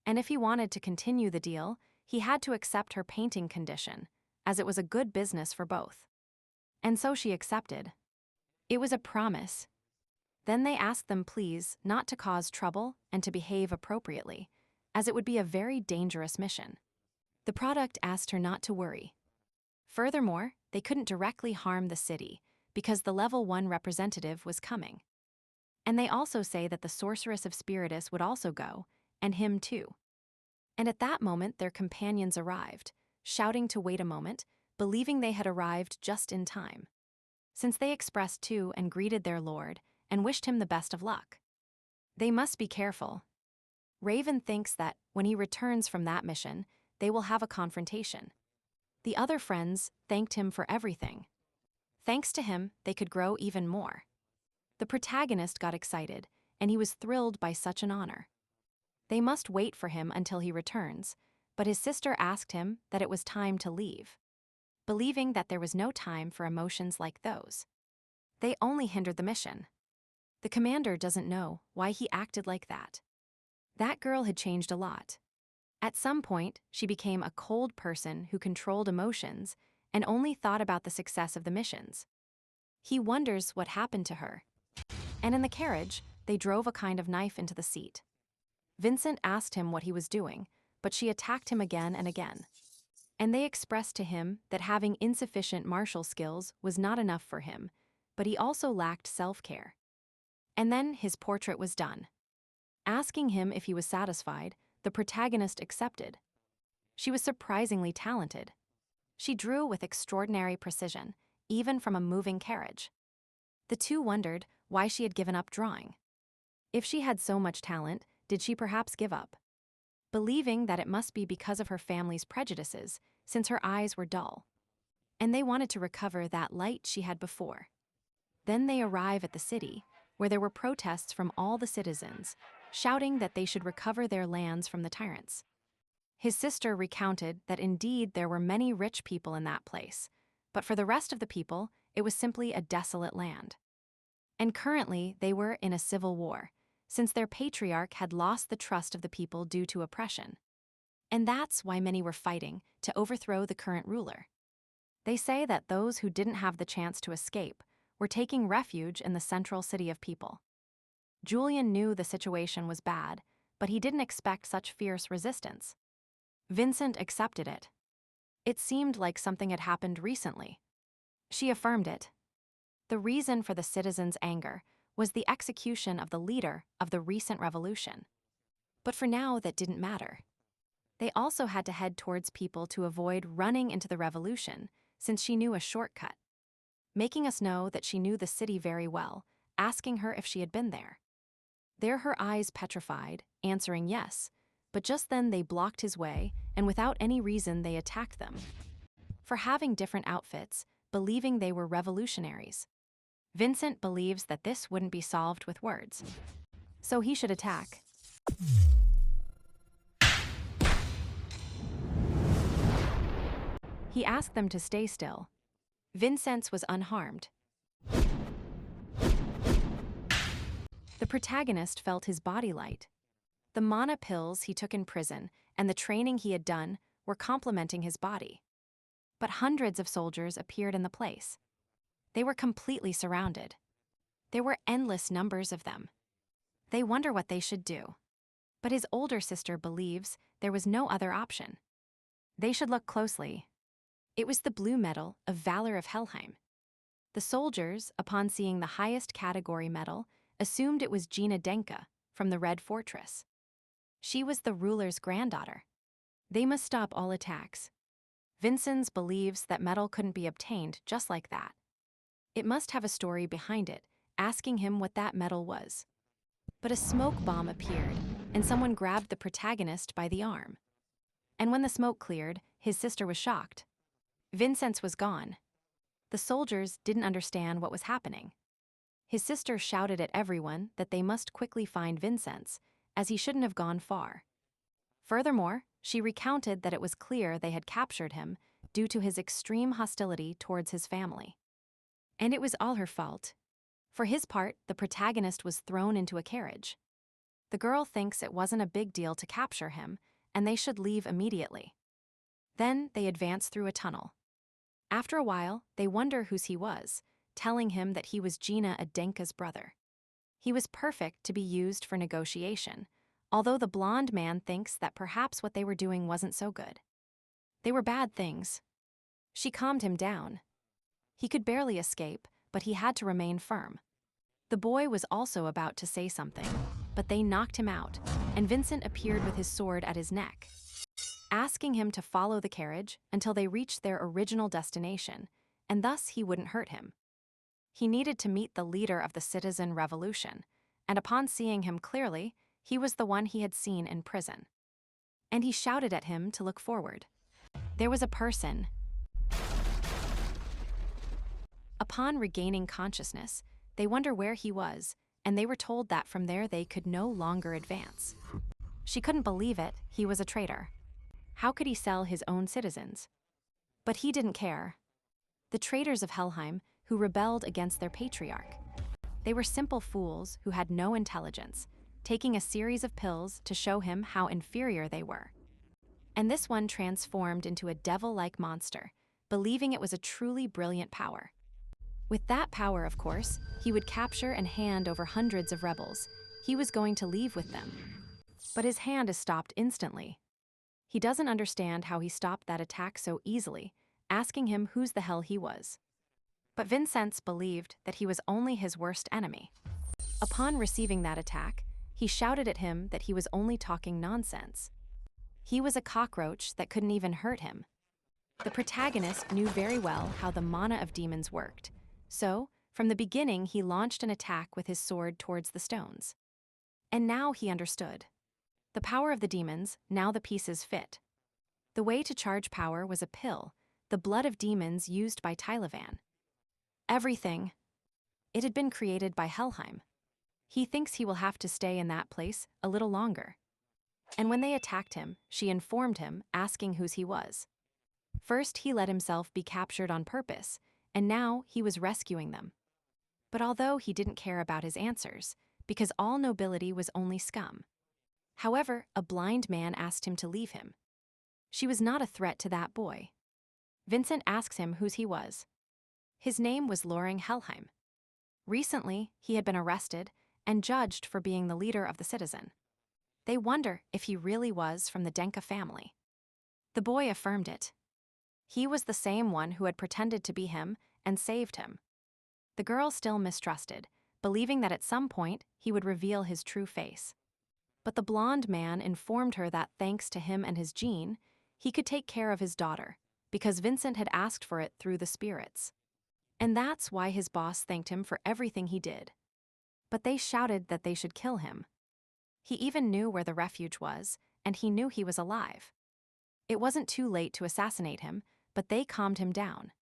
And if he wanted to continue the deal, he had to accept her painting condition, as it was a good business for both. And so she accepted. It was a promise. Then they asked them please not to cause trouble and to behave appropriately, as it would be a very dangerous mission. The product asked her not to worry. Furthermore, they couldn't directly harm the city, because the level 1 representative was coming. And they also say that the sorceress of Spiritus would also go, and him too. And at that moment their companions arrived, shouting to wait a moment, believing they had arrived just in time. Since they expressed too and greeted their lord, and wished him the best of luck. They must be careful. Raven thinks that, when he returns from that mission, they will have a confrontation. The other friends thanked him for everything. Thanks to him, they could grow even more. The protagonist got excited, and he was thrilled by such an honor. They must wait for him until he returns, but his sister asked him that it was time to leave, believing that there was no time for emotions like those. They only hindered the mission. The commander doesn't know why he acted like that. That girl had changed a lot. At some point, she became a cold person who controlled emotions and only thought about the success of the missions. He wonders what happened to her. And in the carriage, they drove a kind of knife into the seat. Vincent asked him what he was doing, but she attacked him again and again. And they expressed to him that having insufficient martial skills was not enough for him, but he also lacked self-care. And then his portrait was done. Asking him if he was satisfied, the protagonist accepted. She was surprisingly talented. She drew with extraordinary precision, even from a moving carriage. The two wondered why she had given up drawing. If she had so much talent, did she perhaps give up? Believing that it must be because of her family's prejudices, since her eyes were dull. And they wanted to recover that light she had before. Then they arrive at the city, where there were protests from all the citizens, shouting that they should recover their lands from the tyrants. His sister recounted that indeed there were many rich people in that place, but for the rest of the people, it was simply a desolate land. And currently, they were in a civil war, since their patriarch had lost the trust of the people due to oppression. And that's why many were fighting to overthrow the current ruler. They say that those who didn't have the chance to escape were taking refuge in the central city of people. Julian knew the situation was bad, but he didn't expect such fierce resistance. Vincent accepted it. It seemed like something had happened recently. She affirmed it. The reason for the citizens' anger was the execution of the leader of the recent revolution. But for now, that didn't matter. They also had to head towards people to avoid running into the revolution, since she knew a shortcut, making us know that she knew the city very well, asking her if she had been there. There her eyes petrified, answering yes, but just then they blocked his way, and without any reason they attacked them. For having different outfits, believing they were revolutionaries. Vincent believes that this wouldn't be solved with words, so he should attack. He asked them to stay still. Vincent was unharmed. The protagonist felt his body light. The mana pills he took in prison and the training he had done were complementing his body. But hundreds of soldiers appeared in the place. They were completely surrounded. There were endless numbers of them. They wonder what they should do. But his older sister believes there was no other option. They should look closely. It was the blue medal of Valor of Helheim. The soldiers, upon seeing the highest category medal, assumed it was Gina Denka from the Red Fortress. She was the ruler's granddaughter. They must stop all attacks. Vincent believes that medal couldn't be obtained just like that. It must have a story behind it, asking him what that medal was. But a smoke bomb appeared, and someone grabbed the protagonist by the arm. And when the smoke cleared, his sister was shocked. Vincent was gone. The soldiers didn't understand what was happening. His sister shouted at everyone that they must quickly find Vincent, as he shouldn't have gone far. Furthermore, she recounted that it was clear they had captured him due to his extreme hostility towards his family. And it was all her fault. For his part, the protagonist was thrown into a carriage. The girl thinks it wasn't a big deal to capture him, and they should leave immediately. Then they advance through a tunnel. After a while, they wonder whose he was, telling him that he was Gina Adenka's brother. He was perfect to be used for negotiation, although the blonde man thinks that perhaps what they were doing wasn't so good. They were bad things. She calmed him down. He could barely escape, but he had to remain firm. The boy was also about to say something, but they knocked him out, and Vincent appeared with his sword at his neck, asking him to follow the carriage until they reached their original destination, and thus he wouldn't hurt him. He needed to meet the leader of the citizen revolution, and upon seeing him clearly, he was the one he had seen in prison. And he shouted at him to look forward. There was a person. Upon regaining consciousness, they wonder where he was, and they were told that from there they could no longer advance. She couldn't believe it, he was a traitor. How could he sell his own citizens? But he didn't care. The traitors of Helheim, who rebelled against their patriarch. They were simple fools who had no intelligence, taking a series of pills to show him how inferior they were. And this one transformed into a devil-like monster, believing it was a truly brilliant power. With that power, of course, he would capture and hand over hundreds of rebels. He was going to leave with them. But his hand is stopped instantly. He doesn't understand how he stopped that attack so easily, asking him whose the hell he was. But Vincent believed that he was only his worst enemy. Upon receiving that attack, he shouted at him that he was only talking nonsense. He was a cockroach that couldn't even hurt him. The protagonist knew very well how the mana of demons worked, so, from the beginning he launched an attack with his sword towards the stones. And now he understood. The power of the demons, now the pieces fit. The way to charge power was a pill, the blood of demons used by Tylovan. Everything. It had been created by Helheim. He thinks he will have to stay in that place a little longer. And when they attacked him, she informed him, asking whose he was. First, he let himself be captured on purpose, and now he was rescuing them. But although he didn't care about his answers, because all nobility was only scum. However, a blind man asked him to leave him. She was not a threat to that boy. Vincent asks him whose he was. His name was Loring Helheim. Recently, he had been arrested, and judged for being the leader of the citizen. They wonder if he really was from the Denka family. The boy affirmed it. He was the same one who had pretended to be him and saved him. The girl still mistrusted, believing that at some point he would reveal his true face. But the blonde man informed her that thanks to him and his gene, he could take care of his daughter, because Vincent had asked for it through the spirits. And that's why his boss thanked him for everything he did. But they shouted that they should kill him. He even knew where the refuge was, and he knew he was alive. It wasn't too late to assassinate him, but they calmed him down.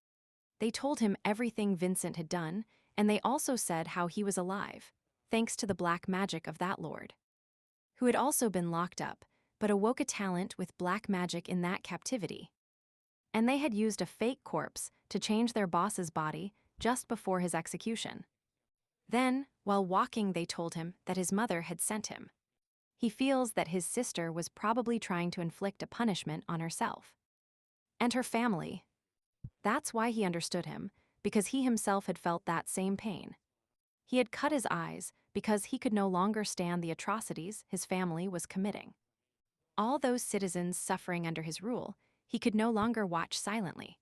They told him everything Vincent had done, and they also said how he was alive, thanks to the black magic of that lord, who had also been locked up, but awoke a talent with black magic in that captivity. And they had used a fake corpse to change their boss's body just before his execution. Then, while walking, they told him that his mother had sent him. He feels that his sister was probably trying to inflict a punishment on herself. And her family. That's why he understood him, because he himself had felt that same pain. He had cut his eyes because he could no longer stand the atrocities his family was committing. All those citizens suffering under his rule, he could no longer watch silently.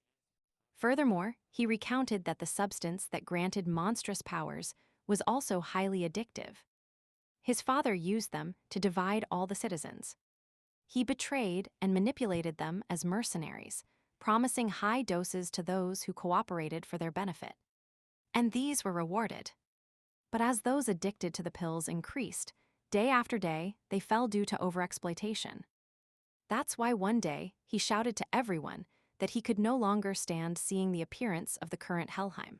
Furthermore, he recounted that the substance that granted monstrous powers was also highly addictive. His father used them to divide all the citizens. He betrayed and manipulated them as mercenaries, promising high doses to those who cooperated for their benefit. And these were rewarded. But as those addicted to the pills increased, day after day, they fell due to overexploitation. That's why one day he shouted to everyone that he could no longer stand seeing the appearance of the current Helheim.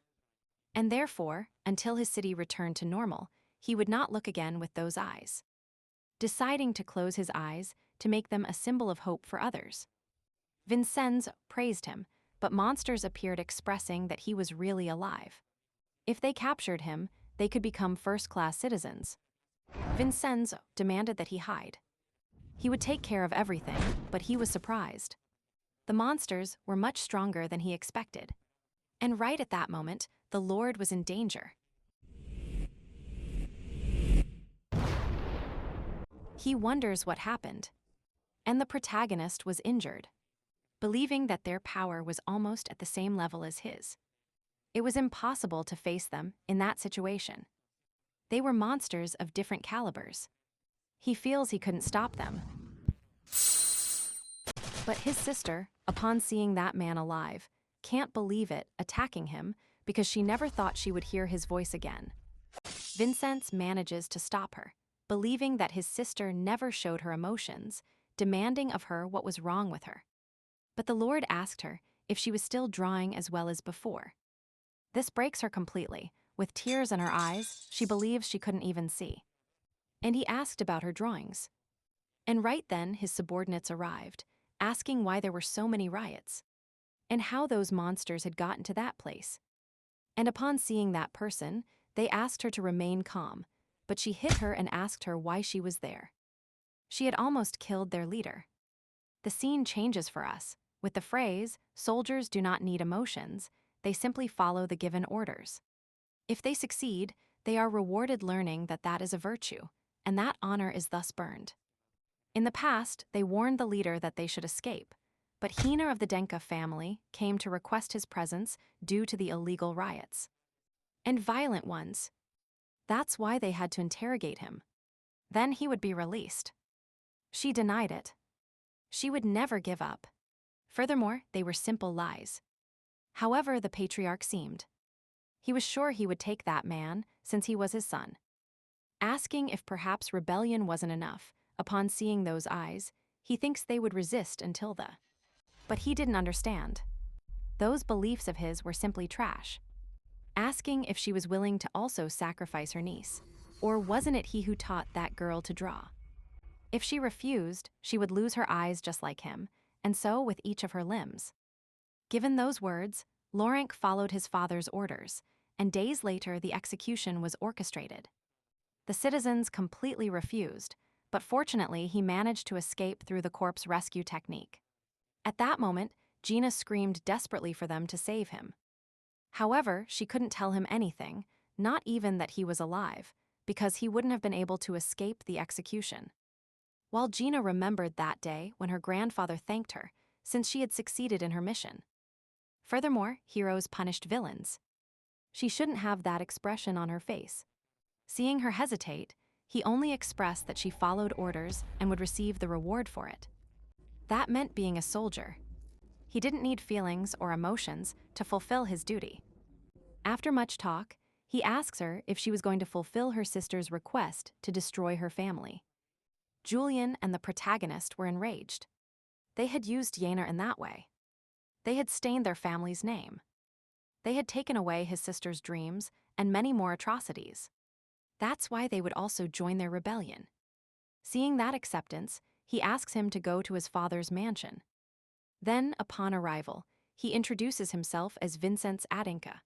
And therefore, until his city returned to normal, he would not look again with those eyes, deciding to close his eyes to make them a symbol of hope for others. Vincennes praised him, but monsters appeared expressing that he was really alive. If they captured him, they could become first-class citizens. Vincennes demanded that he hide. He would take care of everything, but he was surprised. The monsters were much stronger than he expected. And right at that moment, the Lord was in danger. He wonders what happened. And the protagonist was injured, believing that their power was almost at the same level as his. It was impossible to face them in that situation. They were monsters of different calibers. He feels he couldn't stop them. But his sister, upon seeing that man alive, can't believe it, attacking him because she never thought she would hear his voice again. Vincent manages to stop her, believing that his sister never showed her emotions, demanding of her what was wrong with her. But the Lord asked her if she was still drawing as well as before. This breaks her completely. With tears in her eyes, she believes she couldn't even see. And he asked about her drawings. And right then, his subordinates arrived, asking why there were so many riots, and how those monsters had gotten to that place. And upon seeing that person, they asked her to remain calm, but she hit her and asked her why she was there. She had almost killed their leader. The scene changes for us, with the phrase, "Soldiers do not need emotions, they simply follow the given orders." If they succeed, they are rewarded learning that that is a virtue, and that honor is thus burned. In the past, they warned the leader that they should escape, but Hina of the Denka family came to request his presence due to the illegal riots. And violent ones. That's why they had to interrogate him. Then he would be released. She denied it. She would never give up. Furthermore, they were simple lies. However, the patriarch seemed. He was sure he would take that man, since he was his son. Asking if perhaps rebellion wasn't enough, upon seeing those eyes, he thinks they would resist until the. But he didn't understand. Those beliefs of his were simply trash. Asking if she was willing to also sacrifice her niece, or wasn't it he who taught that girl to draw? If she refused, she would lose her eyes just like him, and so with each of her limbs. Given those words, Laurent followed his father's orders, and days later the execution was orchestrated. The citizens completely refused, but fortunately he managed to escape through the corpse rescue technique. At that moment, Gina screamed desperately for them to save him. However, she couldn't tell him anything, not even that he was alive, because he wouldn't have been able to escape the execution. While Gina remembered that day when her grandfather thanked her, since she had succeeded in her mission. Furthermore, heroes punished villains. She shouldn't have that expression on her face. Seeing her hesitate, he only expressed that she followed orders and would receive the reward for it. That meant being a soldier. He didn't need feelings or emotions to fulfill his duty. After much talk, he asks her if she was going to fulfill her sister's request to destroy her family. Julian and the protagonist were enraged. They had used Yaner in that way. They had stained their family's name. They had taken away his sister's dreams and many more atrocities. That's why they would also join their rebellion. Seeing that acceptance, he asks him to go to his father's mansion. Then, upon arrival, he introduces himself as Vincent's Adinka.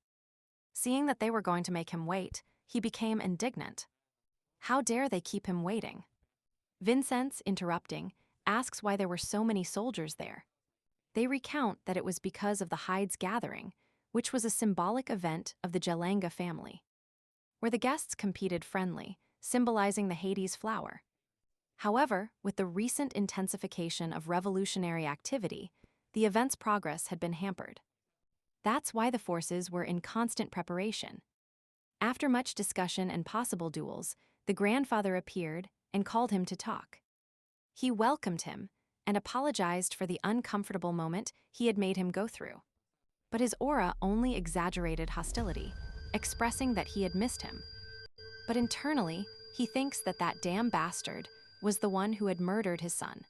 Seeing that they were going to make him wait, he became indignant. How dare they keep him waiting? Vincent, interrupting, asks why there were so many soldiers there. They recount that it was because of the Hyde's gathering, which was a symbolic event of the Jelanga family, where the guests competed friendly, symbolizing the Hades flower. However, with the recent intensification of revolutionary activity, the event's progress had been hampered. That's why the forces were in constant preparation. After much discussion and possible duels, the grandfather appeared and called him to talk. He welcomed him and apologized for the uncomfortable moment he had made him go through. But his aura only exaggerated hostility, expressing that he had missed him. But internally, he thinks that that damn bastard was the one who had murdered his son.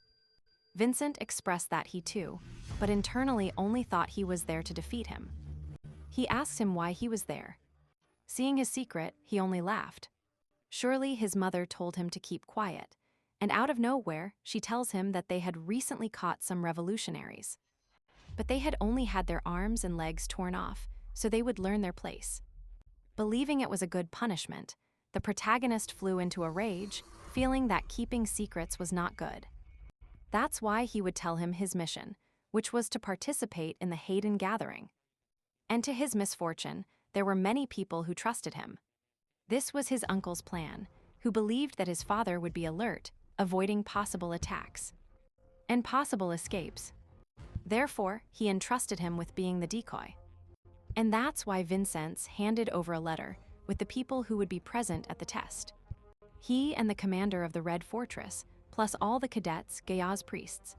Vincent expressed that he too, but internally only thought he was there to defeat him. He asked him why he was there. Seeing his secret, he only laughed. Surely his mother told him to keep quiet, and out of nowhere, she tells him that they had recently caught some revolutionaries. But they had only had their arms and legs torn off, so they would learn their place. Believing it was a good punishment, the protagonist flew into a rage, feeling that keeping secrets was not good. That's why he would tell him his mission, which was to participate in the Hayden gathering. And to his misfortune, there were many people who trusted him. This was his uncle's plan, who believed that his father would be alert, avoiding possible attacks and possible escapes. Therefore, he entrusted him with being the decoy. And that's why Vincent handed over a letter with the people who would be present at the test. He and the commander of the Red Fortress, plus all the cadets, Gaia's priests.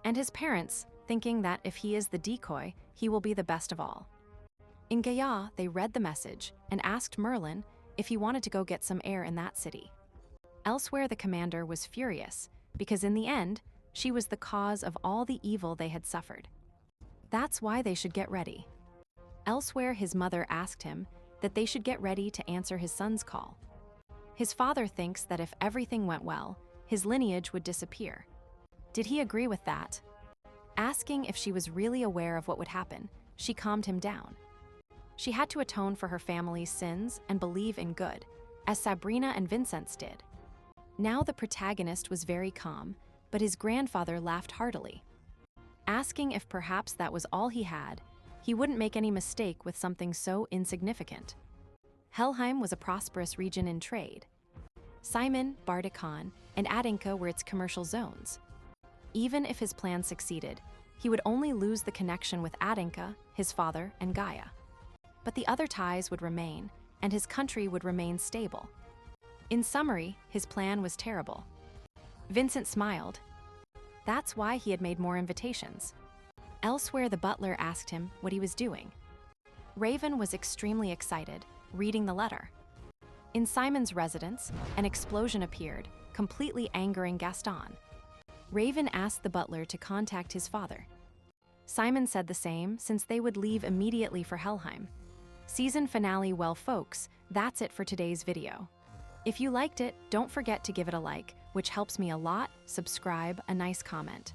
And his parents, thinking that if he is the decoy, he will be the best of all. In Gaia, they read the message and asked Merlin if he wanted to go get some air in that city. Elsewhere, the commander was furious, because in the end, she was the cause of all the evil they had suffered. That's why they should get ready. Elsewhere, his mother asked him that they should get ready to answer his son's call. His father thinks that if everything went well, his lineage would disappear. Did he agree with that? Asking if she was really aware of what would happen, she calmed him down. She had to atone for her family's sins and believe in good, as Sabrina and Vincent did. Now the protagonist was very calm, but his grandfather laughed heartily. Asking if perhaps that was all he had, he wouldn't make any mistake with something so insignificant. Helheim was a prosperous region in trade. Simon, Bardikan, and Adinka were its commercial zones. Even if his plan succeeded, he would only lose the connection with Adinka, his father, and Gaia. But the other ties would remain, and his country would remain stable. In summary, his plan was terrible. Vincent smiled. That's why he had made more invitations. Elsewhere, the butler asked him what he was doing. Raven was extremely excited, reading the letter. In Simon's residence, an explosion appeared, completely angering Gaston. Raven asked the butler to contact his father. Simon said the same, since they would leave immediately for Helheim. Season finale. Well, folks, that's it for today's video. If you liked it, don't forget to give it a like, which helps me a lot, subscribe, a nice comment.